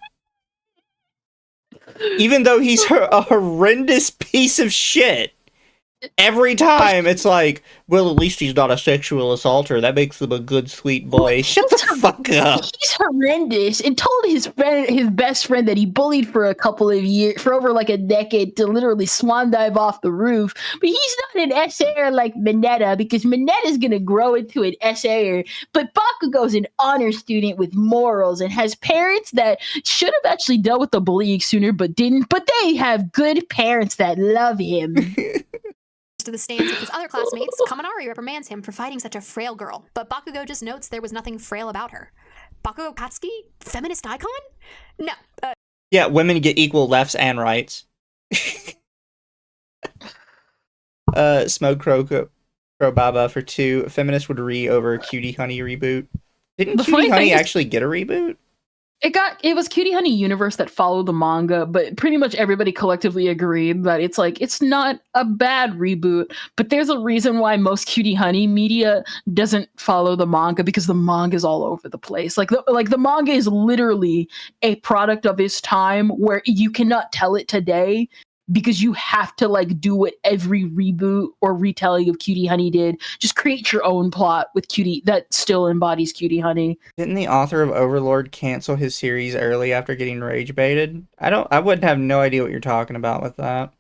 Even though he's a horrendous piece of shit. Every time it's like, well, at least he's not a sexual assaulter. That makes him a good, sweet boy. Shut the fuck up. He's horrendous and told his best friend that he bullied for a couple of years, for over like a decade, to literally swan dive off the roof. But he's not an essayer like Mineta, because Mineta's going to grow into an essayer. But Bakugo's an honor student with morals and has parents that should have actually dealt with the bullying sooner but didn't. But they have good parents that love him. To the stands with his other classmates, Kaminari reprimands him for fighting such a frail girl, but Bakugo just notes there was nothing frail about her. Bakugo Katsuki? Feminist icon? No. Yeah, women get equal lefts and rights. Smoke Crow Baba for 2. Feminist would over Cutie Honey reboot. Didn't Cutie Honey actually get a reboot? It was Cutie Honey Universe that followed the manga, but pretty much everybody collectively agreed that it's not a bad reboot, but there's a reason why most Cutie Honey media doesn't follow the manga, because the manga is all over the place. Like the manga is literally a product of its time where you cannot tell it today because you have to like do what every reboot or retelling of Cutie Honey did. Just create your own plot with Cutie that still embodies Cutie Honey. Didn't the author of Overlord cancel his series early after getting rage baited? I wouldn't have no idea what you're talking about with that.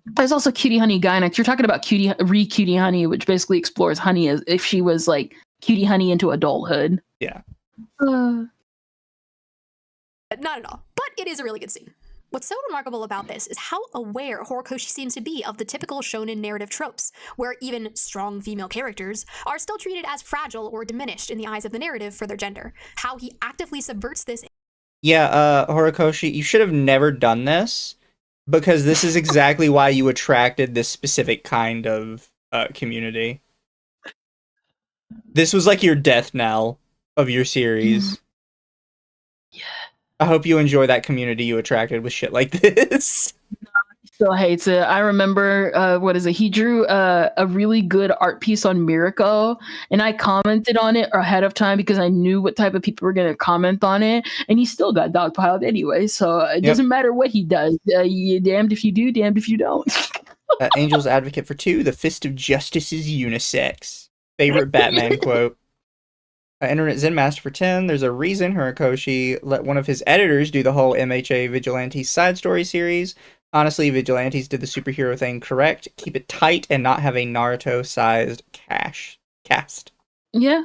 There's also Cutie Honey Gynex. You're talking about Cutie Honey, which basically explores Honey as if she was like Cutie Honey into adulthood. Yeah. Not at all, but it is a really good scene. What's so remarkable about this is how aware Horikoshi seems to be of the typical shonen narrative tropes, where even strong female characters are still treated as fragile or diminished in the eyes of the narrative for their gender. How he actively subverts this. Yeah, Horikoshi, you should have never done this, because this is exactly why you attracted this specific kind of community. This was like your death knell of your series. Yeah. I hope you enjoy that community you attracted with shit like this. Still hates it. I remember, he drew a really good art piece on Miracle, and I commented on it ahead of time because I knew what type of people were going to comment on it, and he still got dogpiled anyway, so it doesn't matter what he does. You damned if you do, damned if you don't. Angel's Advocate for 2, the Fist of Justice is unisex. Favorite Batman quote. Internet Zen Master for 10, there's a reason Horikoshi let one of his editors do the whole MHA Vigilantes side story series. Honestly, Vigilantes did the superhero thing correct. Keep it tight and not have a Naruto-sized cast. Yeah.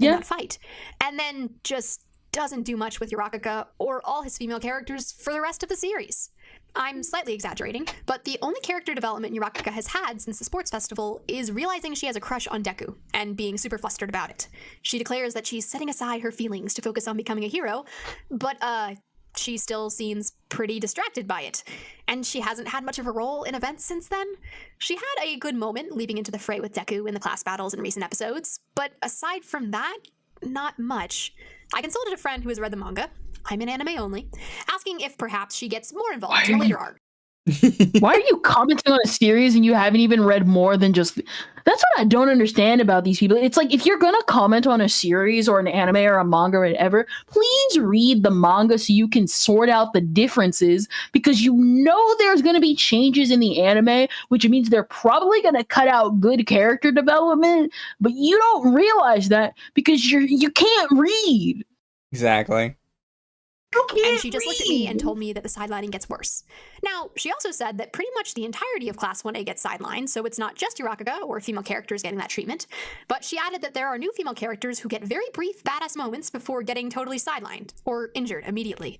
In that fight. And then just doesn't do much with Yurakaka or all his female characters for the rest of the series. I'm slightly exaggerating, but the only character development Yurakaka has had since the sports festival is realizing she has a crush on Deku and being super flustered about it. She declares that she's setting aside her feelings to focus on becoming a hero, but she still seems pretty distracted by it. And she hasn't had much of a role in events since then. She had a good moment leaping into the fray with Deku in the class battles in recent episodes, but aside from that, not much. I consulted a friend who has read the manga, I'm in anime only, asking if perhaps she gets more involved in a later arc. Why are you commenting on a series and you haven't even read more than just... That's what I don't understand about these people. It's like, if you're going to comment on a series or an anime or a manga or whatever, please read the manga so you can sort out the differences, because you know there's going to be changes in the anime, which means they're probably going to cut out good character development, but you don't realize that because you can't read. Exactly. And she just looked at me and told me that the sidelining gets worse. Now, she also said that pretty much the entirety of Class 1A gets sidelined, so it's not just Yurakaka or female characters getting that treatment, but she added that there are new female characters who get very brief badass moments before getting totally sidelined, or injured immediately.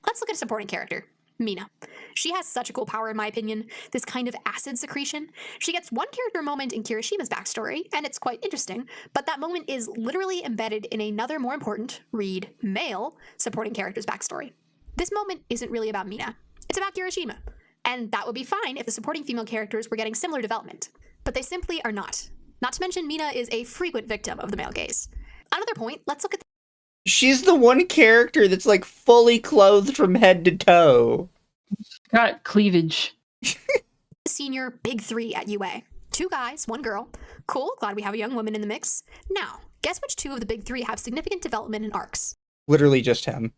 Let's look at a supporting character. Mina. She has such a cool power, in my opinion, this kind of acid secretion. She gets one character moment in Kirishima's backstory, and it's quite interesting, but that moment is literally embedded in another more important, read male, supporting character's backstory. This moment isn't really about Mina. It's about Kirishima. And that would be fine if the supporting female characters were getting similar development. But they simply are not. Not to mention Mina is a frequent victim of the male gaze. Another point, let's look at She's the one character that's like fully clothed from head to toe. Got cleavage. Senior big three at UA. 2 guys, 1 girl. Cool, glad we have a young woman in the mix. Now, guess which 2 of the big 3 have significant development and arcs? Literally just him.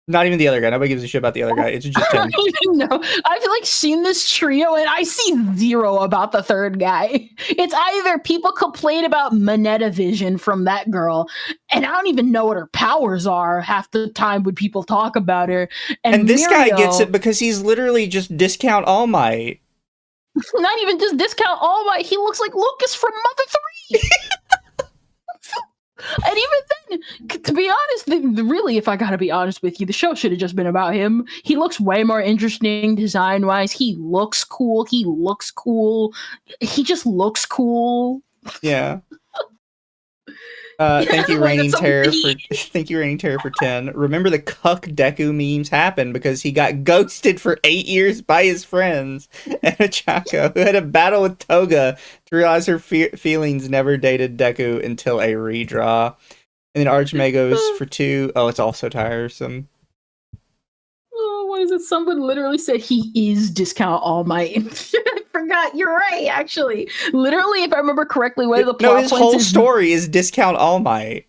Not even the other guy. Nobody gives a shit about the other guy. It's just him. I don't even know. I've like seen this trio and I see zero about the third guy. It's either people complain about Mineta vision from that girl, and I don't even know what her powers are half the time when people talk about her. And this Mirio, guy gets it because he's literally just Discount All Might. Not even just Discount All Might. He looks like Lucas from Mother 3. And even then, to be honest, really, if I gotta be honest with you, the show should have just been about him. He looks way more interesting design-wise. He looks cool. He just looks cool. Yeah. Thank you, Reigning Terror for 10. Remember the cuck Deku memes happened because he got ghosted for 8 years by his friends. And Ochako, who had a battle with Toga to realize her feelings, never dated Deku until a redraw. And then Archmagos for 2. Oh, it's also tiresome. Oh, what is it? Someone literally said he is Discount All Might. I forgot. You're right, actually. Literally, if I remember correctly, one of the plot his points whole story is Discount All Might.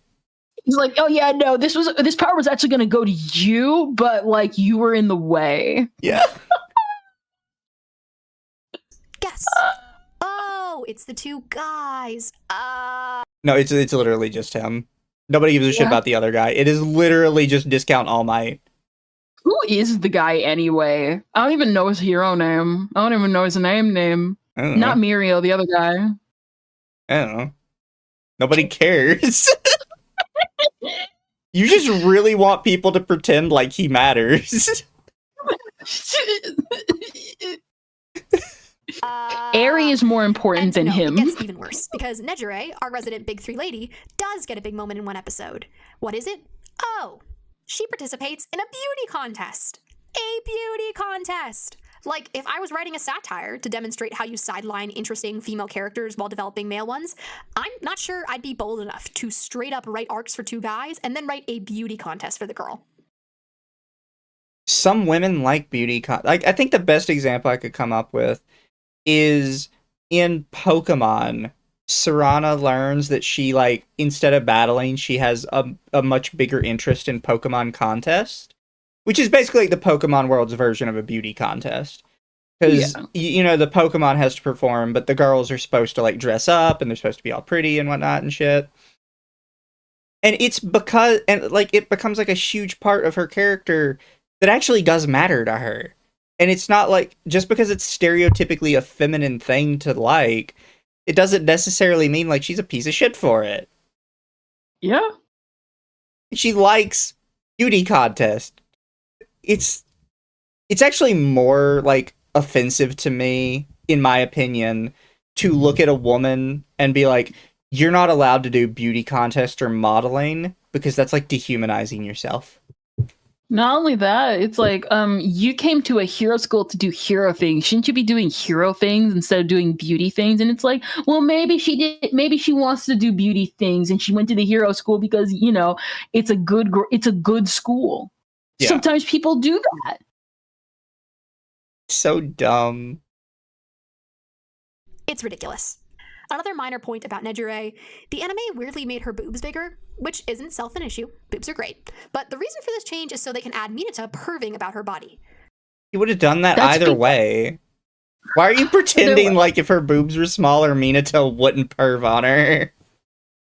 He's like, oh yeah, no, this power was actually going to go to you, but like you were in the way. Yeah. Yes. Oh, it's the two guys. No, it's literally just him. Nobody gives a shit about the other guy. It is literally just Discount All Might. Who is the guy anyway? I don't even know his hero name. I don't even know his name. I don't know. Not Muriel, the other guy. I don't know. Nobody cares. You just really want people to pretend like he matters. Eri is more important than him. It gets even worse, because Nejire, our resident Big 3 lady, does get a big moment in one episode. What is it? Oh, she participates in a beauty contest. A beauty contest! Like, if I was writing a satire to demonstrate how you sideline interesting female characters while developing male ones, I'm not sure I'd be bold enough to straight up write arcs for two guys and then write a beauty contest for the girl. Some women like beauty I think the best example I could come up with is in Pokemon. Serana learns that she, like, instead of battling, she has a much bigger interest in Pokemon contest, which is basically like the Pokemon world's version of a beauty contest. Because, you know, the Pokemon has to perform, but the girls are supposed to, like, dress up, and they're supposed to be all pretty and whatnot and shit. And it's because, and, like, it becomes, like, a huge part of her character that actually does matter to her. And it's not, like, just because it's stereotypically a feminine thing to like, it doesn't necessarily mean, like, she's a piece of shit for it. Yeah. She likes beauty contest. It's actually more, like, offensive to me, in my opinion, to look at a woman and be like, you're not allowed to do beauty contest or modeling, because that's, like, dehumanizing yourself. Not only that, it's like, you came to a hero school to do hero things. Shouldn't you be doing hero things instead of doing beauty things? And it's like, well, maybe she wants to do beauty things, and she went to the hero school because, you know, it's a good school. Yeah. Sometimes people do that. So dumb. It's ridiculous. Another minor point about Nejire, the anime weirdly made her boobs bigger, which isn't itself an issue. Boobs are great. But the reason for this change is so they can add Mineta perving about her body. You would have done that either way. Why are you pretending like if her boobs were smaller, Mineta wouldn't perv on her?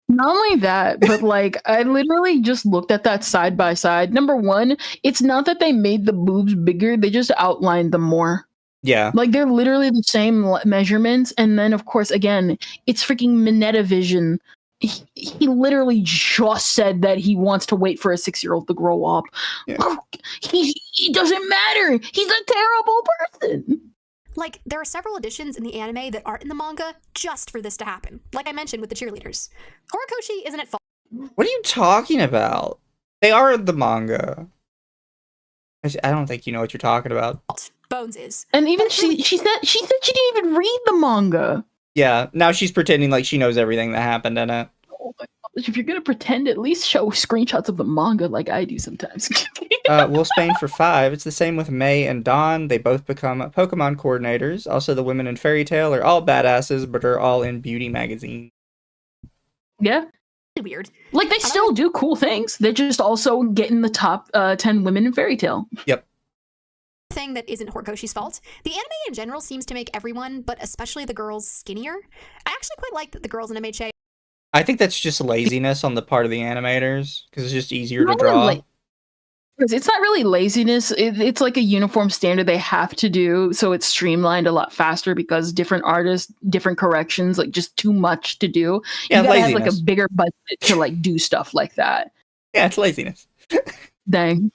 Not only that, but like, I literally just looked at that side by side. Number one, it's not that they made the boobs bigger, they just outlined them more. Yeah. Like, they're literally the same measurements. And then, of course, again, it's freaking Mineta vision. He literally just said that he wants to wait for a 6-year-old to grow up. Yeah. He doesn't matter. He's a terrible person. Like, there are several additions in the anime that aren't in the manga just for this to happen. Like I mentioned with the cheerleaders. Horikoshi isn't at fault. What are you talking about? They are in the manga. I don't think you know what you're talking about. Bones is. And even she said she didn't even read the manga. Yeah, now she's pretending like she knows everything that happened in it. Oh my gosh, if you're gonna pretend, at least show screenshots of the manga like I do sometimes. Will Spain for 5. It's the same with May and Dawn. They both become Pokemon coordinators. Also, the women in Fairy Tail are all badasses, but are all in beauty magazine. Yeah. Weird. Like, they still do cool things. They just also get in the top 10 women in Fairy Tail. Yep. Thing that isn't Horikoshi's fault. The anime in general seems to make everyone, but especially the girls, skinnier. I actually quite like that the girls in MHA. I think that's just laziness on the part of the animators, because it's just easier to draw. It's not really laziness. It's like a uniform standard they have to do, so it's streamlined a lot faster because different artists, different corrections, like just too much to do. Yeah, you gotta laziness. have like a bigger budget to like do stuff like that. Yeah, it's laziness. Dang.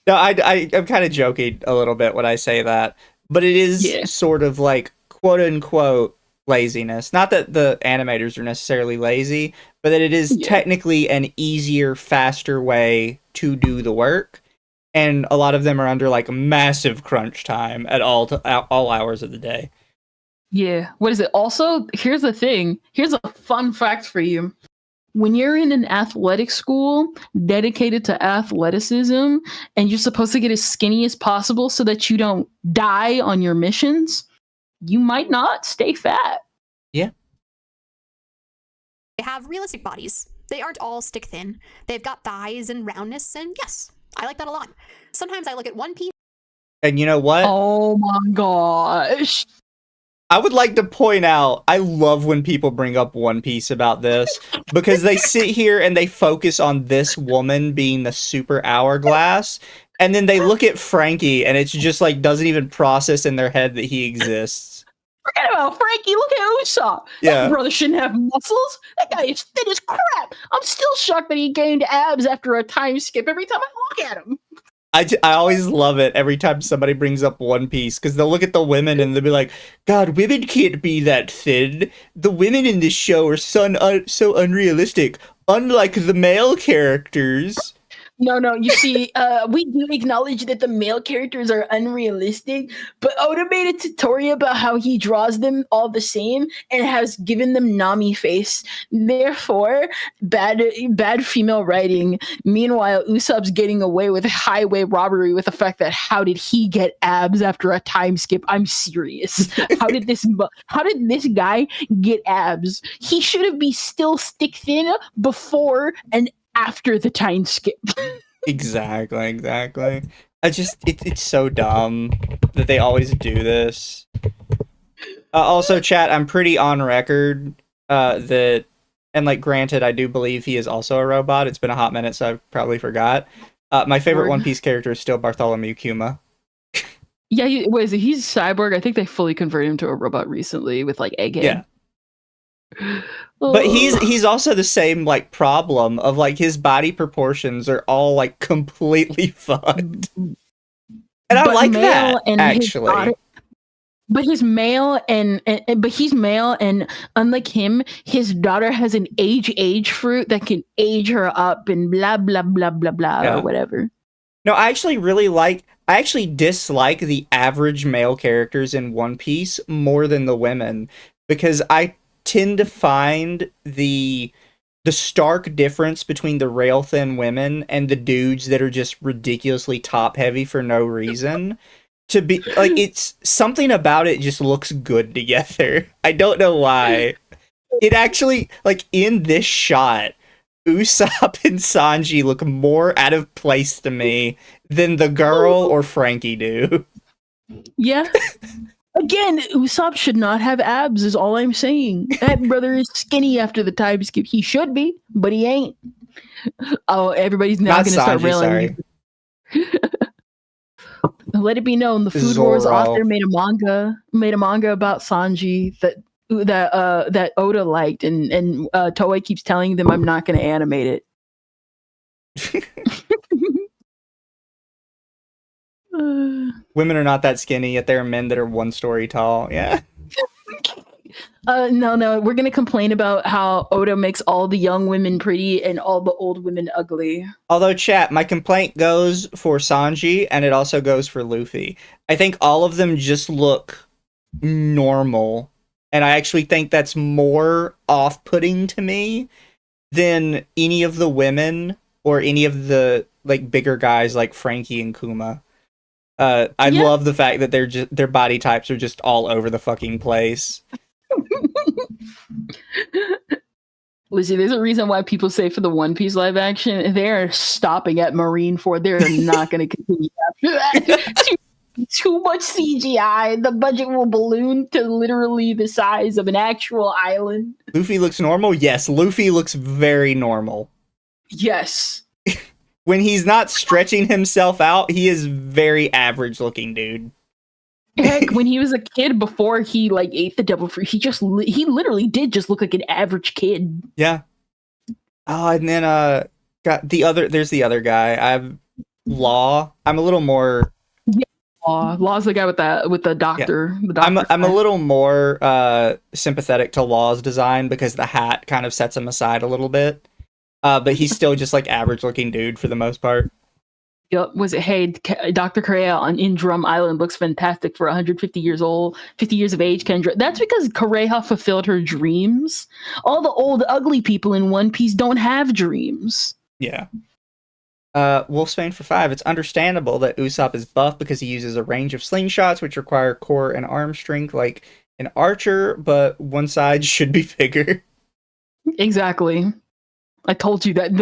No, I'm kind of joking a little bit when I say that, but it is sort of like quote unquote laziness. Not that the animators are necessarily lazy, but that it is technically an easier, faster way to do the work. And a lot of them are under like massive crunch time at all hours of the day. Yeah. What is it? Also, here's the thing. Here's a fun fact for you. When you're in an athletic school dedicated to athleticism and you're supposed to get as skinny as possible so that you don't die on your missions, you might not stay fat. Yeah. They have realistic bodies. They aren't all stick thin. They've got thighs and roundness, and yes, I like that a lot. Sometimes I look at one piece And you know what? Oh my gosh. I would like to point out, I love when people bring up One Piece about this, because they sit here and they focus on this woman being the super hourglass, and then they look at Frankie and it's just like doesn't even process in their head that he exists. Forget about Frankie. Look at Usopp. Yeah. That brother shouldn't have muscles. That guy is thin as crap. I'm still shocked that he gained abs after a time skip every time I look at him. I always love it every time somebody brings up One Piece, because they'll look at the women and they'll be like, God, women can't be that thin. The women in this show are so unrealistic, unlike the male characters. No, you see, we do acknowledge that the male characters are unrealistic, but Oda made a tutorial about how he draws them all the same and has given them Nami face. Therefore, bad female writing. Meanwhile, Usopp's getting away with highway robbery with the fact that how did he get abs after a time skip? I'm serious. How did this guy get abs? He should have been still stick thin before and after the time skip. Exactly. It's so dumb that they always do this. Also, chat, I'm pretty on record that, and like, granted, I do believe he is also a robot. It's been a hot minute, so I probably forgot. My favorite One Piece character is still Bartholomew Kuma. Yeah, he's a cyborg. I think they fully converted him to a robot recently with like Egghead. Yeah. But he's also the same like problem of like his body proportions are all like completely fucked. And I like that actually. But he's male and unlike him, his daughter has an age fruit that can age her up and blah blah blah blah blah or whatever. No, I actually dislike the average male characters in One Piece more than the women, because I tend to find the stark difference between the rail thin women and the dudes that are just ridiculously top heavy for no reason to be like, it's something about it just looks good together. I don't know why. It actually, like, in this shot, Usopp and Sanji look more out of place to me than the girl or Frankie do. Yeah. Again, Usopp should not have abs, is all I'm saying. That brother is skinny after the time skip. He should be, but he ain't. Oh, everybody's now going to start railing. Let it be known, the Food Wars author made a manga about Sanji that Oda liked, and Toei keeps telling them I'm not going to animate it. Women are not that skinny, yet there are men that are 1 story tall. Yeah. No, we're gonna complain about how Oda makes all the young women pretty and all the old women ugly. Although, chat, my complaint goes for Sanji, and it also goes for Luffy. I think all of them just look normal, and I actually think that's more off-putting to me than any of the women or any of the like bigger guys like Frankie and Kuma. I love the fact that their body types are just all over the fucking place. Lizzie, there's a reason why people say for the One Piece live action, they're stopping at Marineford. They're not going to continue after that. Too much CGI. The budget will balloon to literally the size of an actual island. Luffy looks normal? Yes, Luffy looks very normal. Yes. When he's not stretching himself out, he is very average looking dude. Heck, when he was a kid before he like ate the devil fruit, he literally did just look like an average kid. Yeah. Oh, and then there's the other guy. I have Law. I'm a little more Law's the guy with the doctor. Yeah. The doctor I'm a little more sympathetic to Law's design because the hat kind of sets him aside a little bit. But he's still just like average looking dude for the most part. Yep. Was it, hey, Dr. Correa in Drum Island looks fantastic for 150 years old, 50 years of age, Kendra. That's because Correa fulfilled her dreams. All the old ugly people in One Piece don't have dreams. Yeah. Wolfsbane for 5. It's understandable that Usopp is buff because he uses a range of slingshots which require core and arm strength like an archer, but one side should be bigger. Exactly. I told you that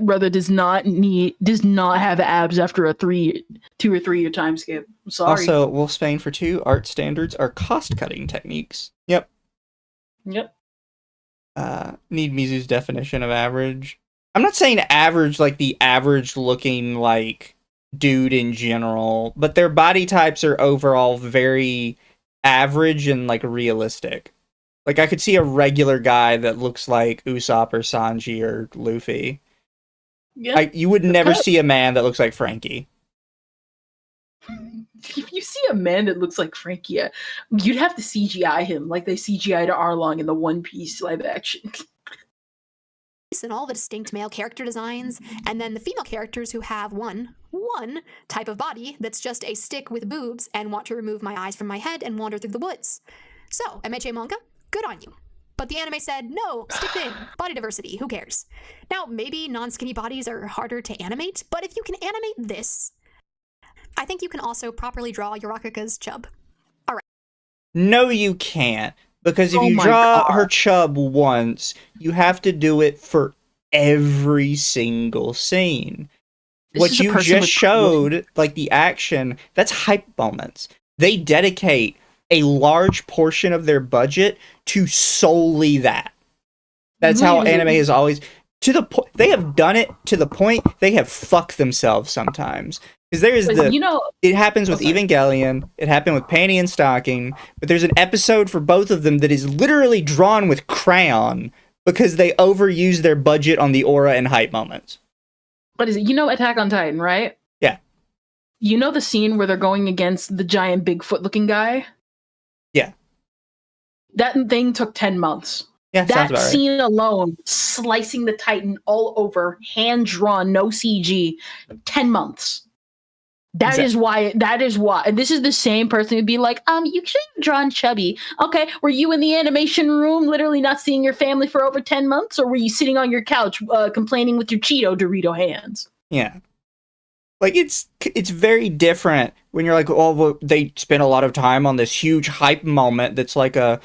brother does not have abs after a 2 or 3 year time skip. I'm sorry. Also, Wolfsbane for 2, art standards are cost-cutting techniques. Yep. Yep. Need Mizu's definition of average. I'm not saying average like the average looking like dude in general, but their body types are overall very average and like realistic. Like I could see a regular guy that looks like Usopp or Sanji or Luffy. Yeah. You would never see a man that looks like Frankie. If you see a man that looks like Frankie, you'd have to CGI him like they CGI'd Arlong in the One Piece live action. And all the distinct male character designs, and then the female characters who have one type of body that's just a stick with boobs and want to remove my eyes from my head and wander through the woods. So, MHA manga, good on you. But the anime said, no, stick thin, body diversity, who cares? Now, maybe non-skinny bodies are harder to animate, but if you can animate this, I think you can also properly draw Uraka's chub. All right. No, you can't. Because if you draw her chub once, you have to do it for every single scene. What you just showed, like the action, that's hype moments. They dedicate a large portion of their budget to solely that. That's how anime is always... To the point, they have done it to the point they have fucked themselves sometimes. Because there is it happens with Evangelion, it happened with Panty and Stocking, but there's an episode for both of them that is literally drawn with crayon because they overuse their budget on the aura and hype moments. What is it? You know Attack on Titan, right? Yeah. You know the scene where they're going against the giant Bigfoot-looking guy? Yeah. That thing took 10 months. Yeah, that scene alone, slicing the Titan all over, hand-drawn, no CG, 10 months. That is why. And this is the same person who'd be like, you should have drawn chubby. Okay, were you in the animation room literally not seeing your family for over 10 months? Or were you sitting on your couch complaining with your Cheeto Dorito hands? Yeah. Like, it's very different when you're like, oh, well, they spent a lot of time on this huge hype moment that's like a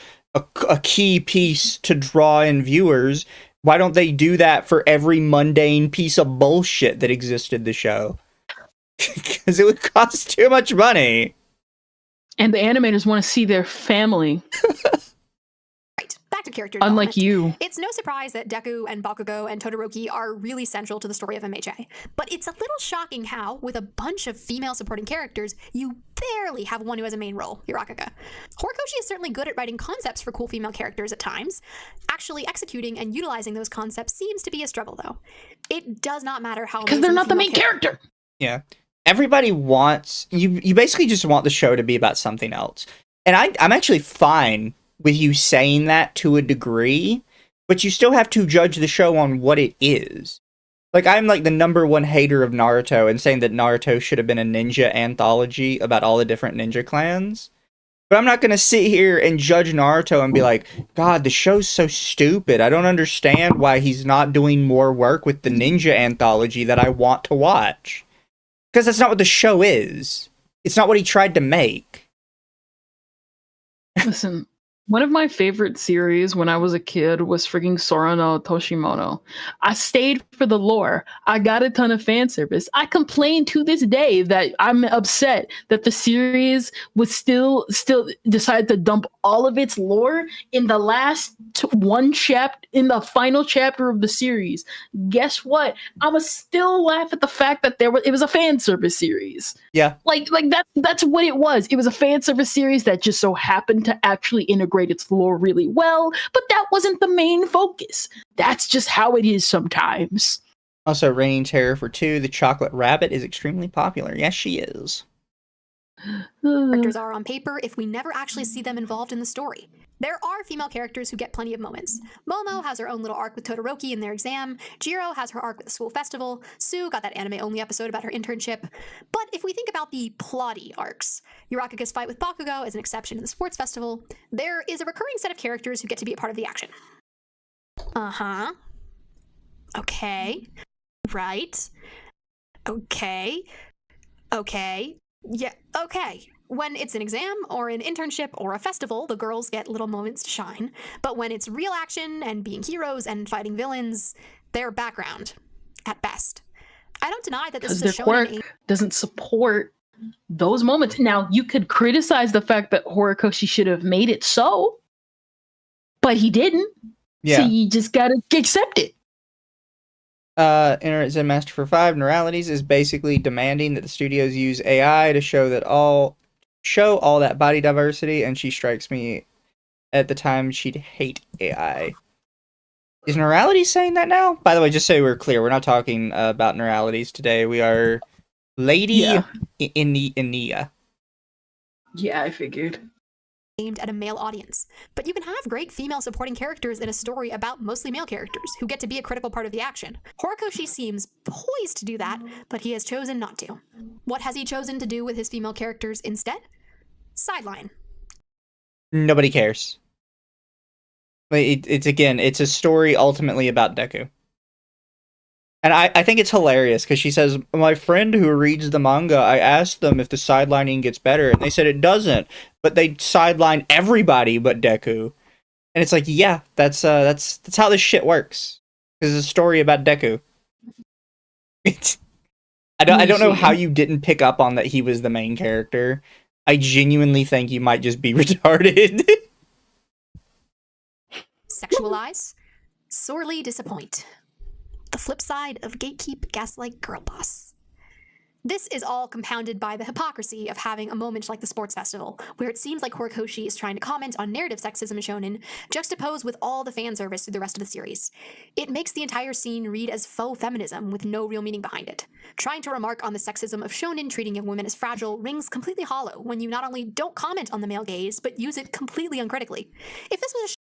key piece to draw in viewers. Why don't they do that for every mundane piece of bullshit that existed the show? Because it would cost too much money. And the animators want to see their family. Right, back to character Unlike development. you. It's no surprise that Deku and Bakugo and Todoroki are really central to the story of MHA. But it's a little shocking how, with a bunch of female supporting characters, you barely have one who has a main role, Uraka. Horikoshi is certainly good at writing concepts for cool female characters at times. Actually executing and utilizing those concepts seems to be a struggle, though. It does not matter how... Because they're not the main character! Yeah. Everybody wants... You basically just want the show to be about something else. And I'm actually fine with you saying that to a degree, but you still have to judge the show on what it is. Like, I'm like the #1 hater of Naruto and saying that Naruto should have been a ninja anthology about all the different ninja clans. But I'm not going to sit here and judge Naruto and be like, God, the show's so stupid. I don't understand why he's not doing more work with the ninja anthology that I want to watch. Because that's not what the show is. It's not what he tried to make. Listen, one of my favorite series when I was a kid was frigging Sora no Toshimono. I stayed for the lore. I got a ton of fan service. I complain to this day that I'm upset that the series was still decided to dump all of its lore in the last in the final chapter of the series. Guess what? I'ma still laugh at the fact that it was a fan service series. Yeah. Like that's what it was. It was a fan service series that just so happened to actually integrate its lore really well, but that wasn't the main focus. That's just how it is sometimes. Also, Reigning Terror for 2, the Chocolate Rabbit is extremely popular. Yes, she is. Characters are on paper if we never actually see them involved in the story. There are female characters who get plenty of moments. Momo has her own little arc with Todoroki in their exam. Jiro has her arc with the school festival. Sue got that anime-only episode about her internship. But if we think about the plotty arcs, Uraka's fight with Bakugo is an exception to the sports festival. There is a recurring set of characters who get to be a part of the action. Uh-huh. Okay. Right. Okay. Okay. Yeah, okay. When it's an exam or an internship or a festival, the girls get little moments to shine. But when it's real action and being heroes and fighting villains, their background, at best. I don't deny that this Because is a their shonen quirk doesn't support those moments. Now, you could criticize the fact that Horikoshi should have made it so, but he didn't. Yeah. So you just gotta accept it. Internet Zen Master for 5 Neuralities is basically demanding that the studios use AI to show all that body diversity, and she strikes me at the time she'd hate AI. Is Neuralities saying that now? By the way, just so we're clear, we're not talking about Neuralities today. We are Lady Inia. Yeah, I figured. aimed at a male audience. But you can have great female supporting characters in a story about mostly male characters who get to be a critical part of the action. Horikoshi seems poised to do that, but he has chosen not to. What has he chosen to do with his female characters instead? Sideline. Nobody cares. It's a story ultimately about Deku. And I think it's hilarious because she says, my friend who reads the manga, I asked them if the sidelining gets better, and they said it doesn't, but they sideline everybody but Deku. And it's like, yeah, that's how this shit works. This is a story about Deku. I don't know how you didn't pick up on that he was the main character. I genuinely think you might just be retarded. Sexualize. Sorely disappoint. The flip side of gatekeep, gaslight, girl boss. This is all compounded by the hypocrisy of having a moment like the sports festival, where it seems like Horikoshi is trying to comment on narrative sexism in shonen, juxtaposed with all the fan service through the rest of the series. It makes the entire scene read as faux feminism with no real meaning behind it. Trying to remark on the sexism of shonen treating young women as fragile rings completely hollow when you not only don't comment on the male gaze, but use it completely uncritically. If this was a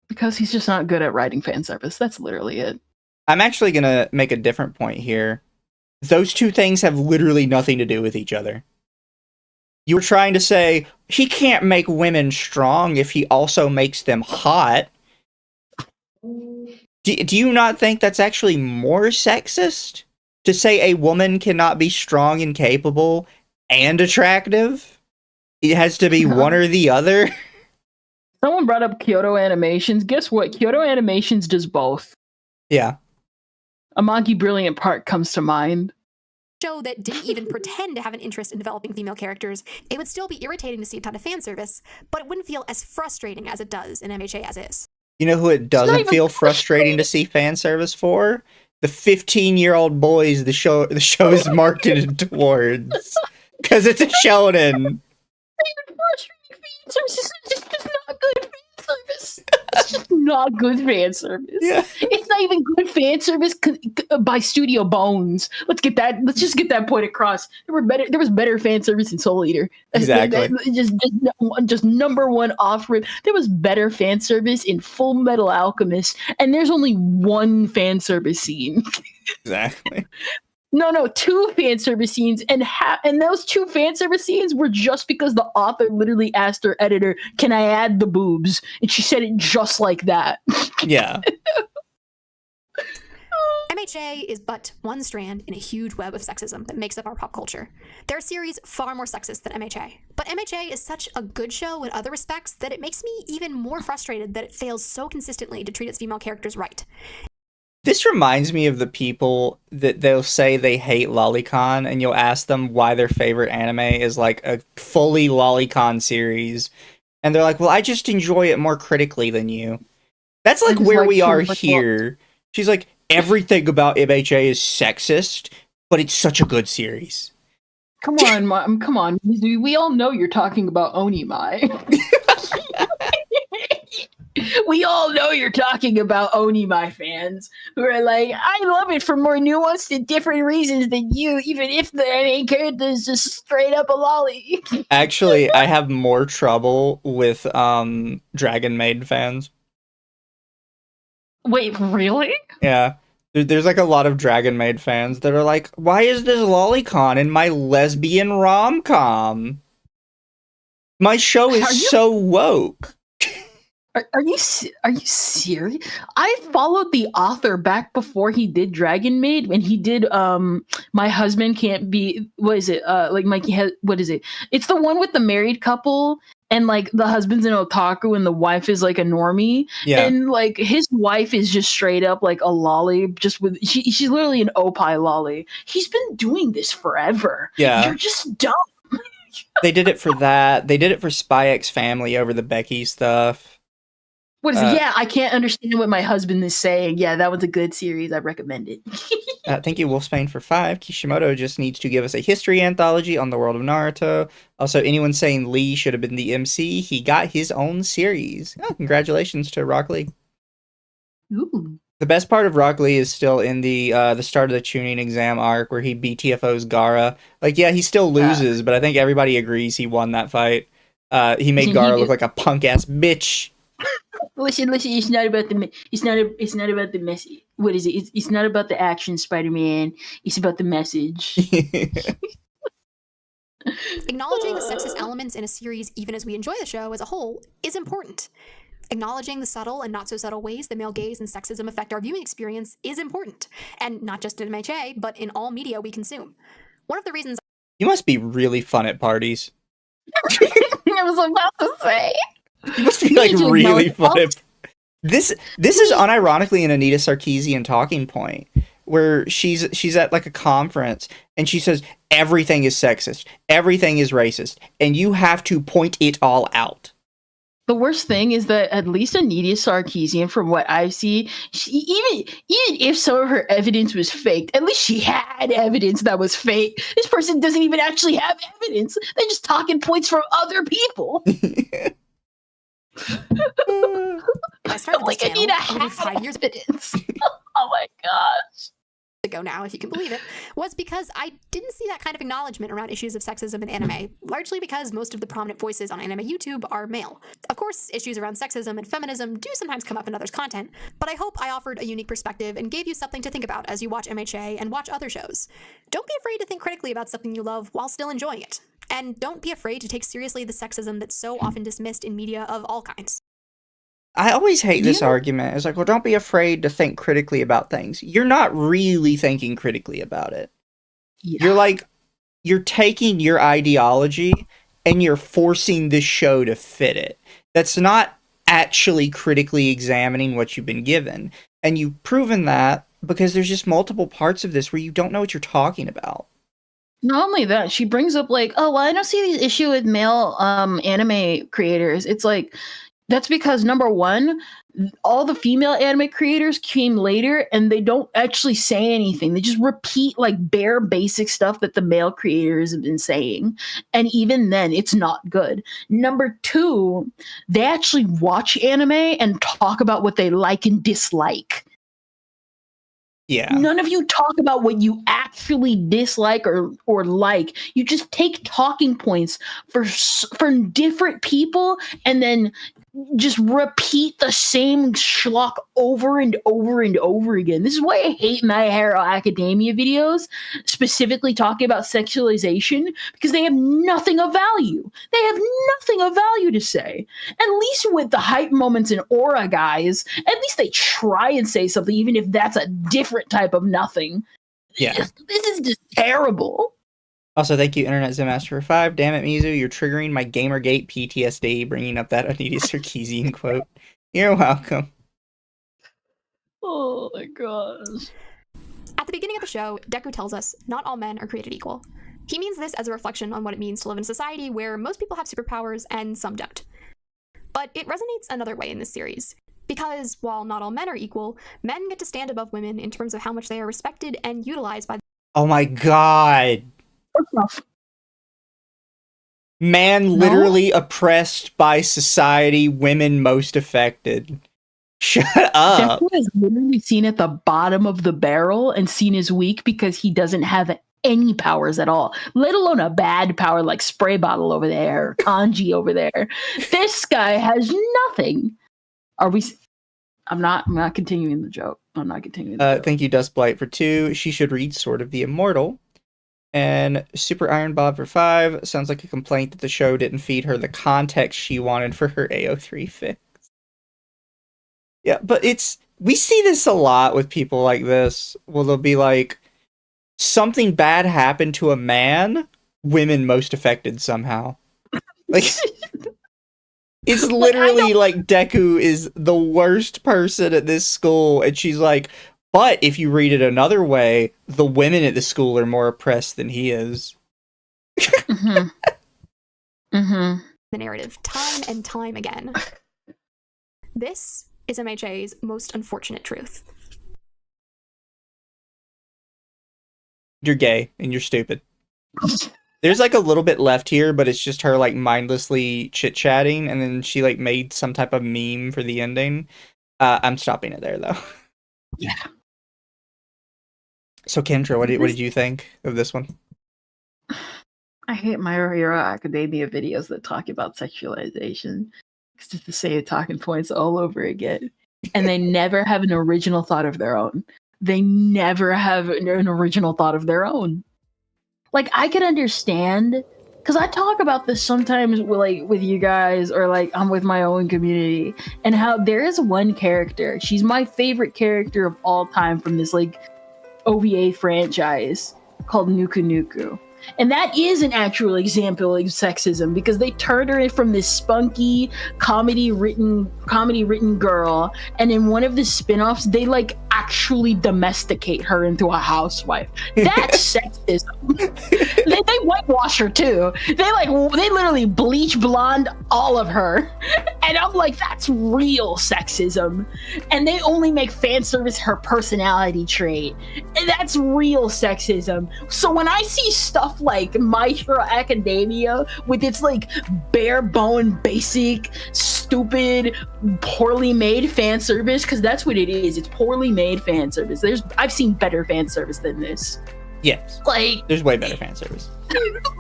Because he's just not good at writing fan service. That's literally it. I'm actually going to make a different point here. Those two things have literally nothing to do with each other. You were trying to say, he can't make women strong if he also makes them hot. Do you not think that's actually more sexist? To say a woman cannot be strong and capable and attractive? It has to be one or the other? Someone brought up Kyoto Animations. Guess what? Kyoto Animations does both. Yeah. Amagi Brilliant Park comes to mind. Show that didn't even pretend to have an interest in developing female characters, it would still be irritating to see a ton of fan service, but it wouldn't feel as frustrating as it does in MHA as is. You know who it doesn't feel frustrating to see fan service for? The 15-year-old boys the show is marketed towards. Because it's a shonen. It's just not good fan service. It's just not good fan service. Yeah. It's not even good fan service by Studio Bones. Let's just get that point across. There was better fan service in Soul Eater. Exactly. Just number one off rip. There was better fan service in Full Metal Alchemist, and there's only one fan service scene. Exactly. No, 2 fan service scenes, and those 2 fan service scenes were just because the author literally asked her editor, "Can I add the boobs?" And she said it just like that. Yeah. MHA is but one strand in a huge web of sexism that makes up our pop culture. There are series far more sexist than MHA, but MHA is such a good show in other respects that it makes me even more frustrated that it fails so consistently to treat its female characters right. This reminds me of the people that they'll say they hate Lolicon, and you'll ask them why their favorite anime is like a fully Lolicon series. And they're like, well, I just enjoy it more critically than you. That's like where we are here. She's like, everything about MHA is sexist, but it's such a good series. Come on, Mom. Come on. We all know you're talking about Onimai. We all know you're talking about Onimai fans who are like, I love it for more nuanced and different reasons than you, even if the main character is just straight up a lolly. Actually, I have more trouble with Dragon Maid fans. Wait, really? Yeah. There's like a lot of Dragon Maid fans that are like, why is this lolicon in my lesbian rom-com? My show is so woke. Are you serious? I followed the author back before he did Dragon Maid, when he did My Husband Can't Be, what is it? What is it? It's the one with the married couple, and like the husband's an otaku and the wife is like a normie, Yeah. and like his wife is just straight up like a lolly, just with she's literally an opie lolly. He's been doing this forever. Yeah. You're just dumb. They did it for that. They did it for Spy X Family over the Becky stuff. What is it? Yeah, I can't understand what my husband is saying. Yeah, that was a good series. I recommend it. Thank you, Wolfsbane, for 5. Kishimoto just needs to give us a history anthology on the world of Naruto. Also, anyone saying Lee should have been the MC, he got his own series. Oh, congratulations to Rock Lee. Ooh. The best part of Rock Lee is still in the start of the tuning exam arc where he BTFOs Gaara. Like, yeah, he still loses, but I think everybody agrees he won that fight. He made Gaara look like a punk-ass bitch. Listen, it's not about the message. What is it? It's not about the action, Spider-Man. It's about the message. Acknowledging the sexist elements in a series, even as we enjoy the show as a whole, is important. Acknowledging the subtle and not so subtle ways the male gaze and sexism affect our viewing experience is important, and not just in MHA, but in all media we consume. One of the reasons You must be really fun at parties. I was about to say. You must be like really fun at... This is unironically an Anita Sarkeesian talking point where she's at like a conference and she says everything is sexist, everything is racist, and you have to point it all out. The worst thing is that at least Anita Sarkeesian, from what I see, even if some of her evidence was faked, at least she had evidence that was fake. This person doesn't even actually have evidence. They're just talking points from other people. I started like this I need a channel over half 5 years evidence. Oh my gosh. ago now, if you can believe it, was because I didn't see that kind of acknowledgement around issues of sexism in anime, largely because most of the prominent voices on anime YouTube are male. Of course, issues around sexism and feminism do sometimes come up in others' content, but I hope I offered a unique perspective and gave you something to think about as you watch MHA and watch other shows. Don't be afraid to think critically about something you love while still enjoying it. And don't be afraid to take seriously the sexism that's so often dismissed in media of all kinds. I always hate this argument. It's like, well, don't be afraid to think critically about things. You're not really thinking critically about it. Yeah. You're taking your ideology and you're forcing the show to fit it. That's not actually critically examining what you've been given. And you've proven that because there's just multiple parts of this where you don't know what you're talking about. Not only that, she brings up like, oh, well, I don't see the issue with male anime creators. It's like, that's because, number one, all the female anime creators came later and they don't actually say anything. They just repeat like bare basic stuff that the male creators have been saying. And even then, it's not good. Number two, they actually watch anime and talk about what they like and dislike. Yeah. None of you talk about what you actually dislike or like. You just take talking points for different people and then just repeat the same schlock over and over and over again. This is why I hate My Hero Academia videos, specifically talking about sexualization, because they have nothing of value. They have nothing of value to say. At least with the hype moments and aura guys, at least they try and say something, even if that's a different type of nothing. Yeah. This is just terrible. Also, thank you, Internet Zen Master for 5. Damn it, Mizu, you're triggering my Gamergate PTSD, bringing up that Anita Sarkeesian quote. You're welcome. Oh my gosh. At the beginning of the show, Deku tells us not all men are created equal. He means this as a reflection on what it means to live in a society where most people have superpowers and some don't. But it resonates another way in this series. Because while not all men are equal, men get to stand above women in terms of how much they are respected and utilized by. Oh my god. Man literally oppressed by society, women most affected. Shut up. Deku is literally seen at the bottom of the barrel and seen as weak because he doesn't have any powers at all, let alone a bad power like Spray Bottle over there, or Kanji over there. This guy has nothing. I'm not continuing the joke. I'm not continuing the joke. Thank you, Dustblight, for 2. She should read Sword of the Immortal. And Super Iron Bob for 5. Sounds like a complaint that the show didn't feed her the context she wanted for her AO3 fix. Yeah, but we see this a lot with people like this. Well, they'll be like, something bad happened to a man, women most affected somehow. Like, It's literally like Deku is the worst person at this school, and she's like, but if you read it another way, the women at the school are more oppressed than he is. Mm-hmm. Mm-hmm. The narrative time and time again. This is MHA's most unfortunate truth. You're gay and you're stupid. There's like a little bit left here, but it's just her like mindlessly chit-chatting, and then she like made some type of meme for the ending. I'm stopping it there though. Yeah. So Kendra, what did you think of this one? I hate My Hero Academia videos that talk about sexualization. It's just the same talking points all over again. And they never have an original thought of their own. They never have an original thought of their own. Like, I can understand, because I talk about this sometimes with you guys, or like I'm with my own community, and how there is one character. She's my favorite character of all time from this like OVA franchise called Nuku Nuku. And that is an actual example of sexism, because they turned her from this spunky comedy written girl, and in one of the spin-offs they like actually domesticate her into a housewife. That's sexism. they whitewash her too. They literally bleach blonde all of her. And I'm like, that's real sexism. And they only make fan service her personality trait. And that's real sexism. So when I see stuff like My Hero Academia with its like bare bone, basic, stupid, poorly made fan service, because that's what it is. It's poorly made fan service. I've seen better fan service than this. Yes. Like, there's way better fan service.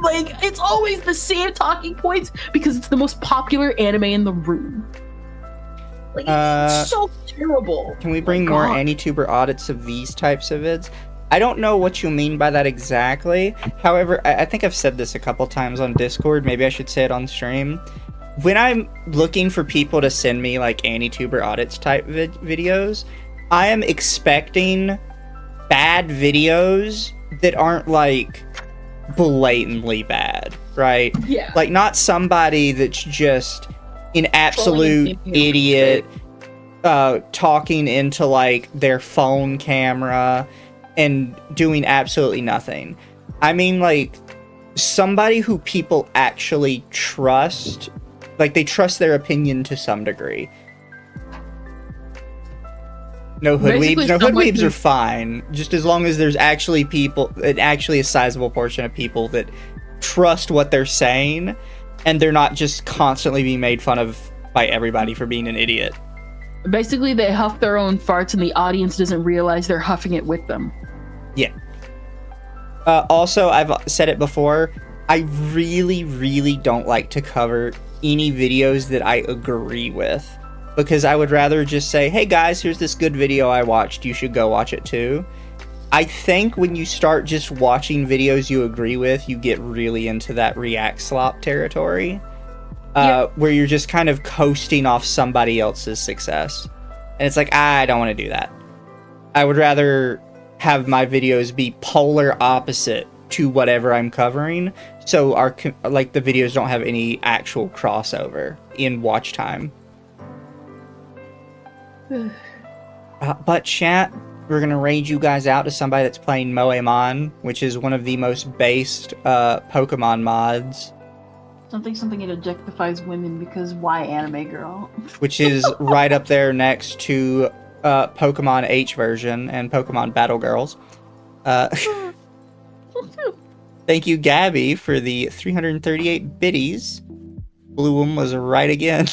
Like, it's always the same talking points because it's the most popular anime in the room. Like, it's so terrible. Can we bring more Anituber audits of these types of vids? I don't know what you mean by that exactly. However, I think I've said this a couple times on Discord. Maybe I should say it on stream. When I'm looking for people to send me like Anituber audits type videos, I am expecting bad videos that aren't like blatantly bad, right? Yeah. Like, not somebody that's just an absolute idiot talking into like their phone camera and doing absolutely nothing. I mean, like, somebody who people actually trust, like they trust their opinion to some degree. No hoodweebs are fine, just as long as there's actually a sizable portion of people that trust what they're saying, and they're not just constantly being made fun of by everybody for being an idiot. Basically, they huff their own farts and the audience doesn't realize they're huffing it with them. Yeah. Also, I've said it before, I really, really don't like to cover any videos that I agree with, because I would rather just say, hey guys, here's this good video I watched, you should go watch it too. I think when you start just watching videos you agree with, you get really into that react slop territory, where you're just kind of coasting off somebody else's success. And it's like, I don't want to do that. I would rather have my videos be polar opposite to whatever I'm covering, so the videos don't have any actual crossover in watch time. But chat, we're gonna raid you guys out to somebody that's playing Moemon, which is one of the most based Pokemon mods. Something it objectifies women, because why, anime girl? Which is right up there next to Pokemon H version and Pokemon Battle Girls. Thank you, Gabby, for the 338 biddies. Bloom was right again.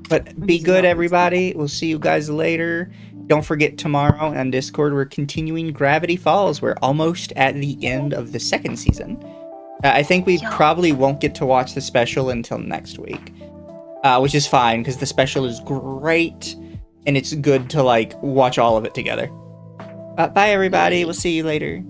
But be good, everybody. We'll see you guys later. Don't forget, tomorrow on Discord, we're continuing Gravity Falls. We're almost at the end of the second season. I think we probably won't get to watch the special until next week. Which is fine, because the special is great, and it's good to, like, watch all of it together. Bye, everybody. We'll see you later.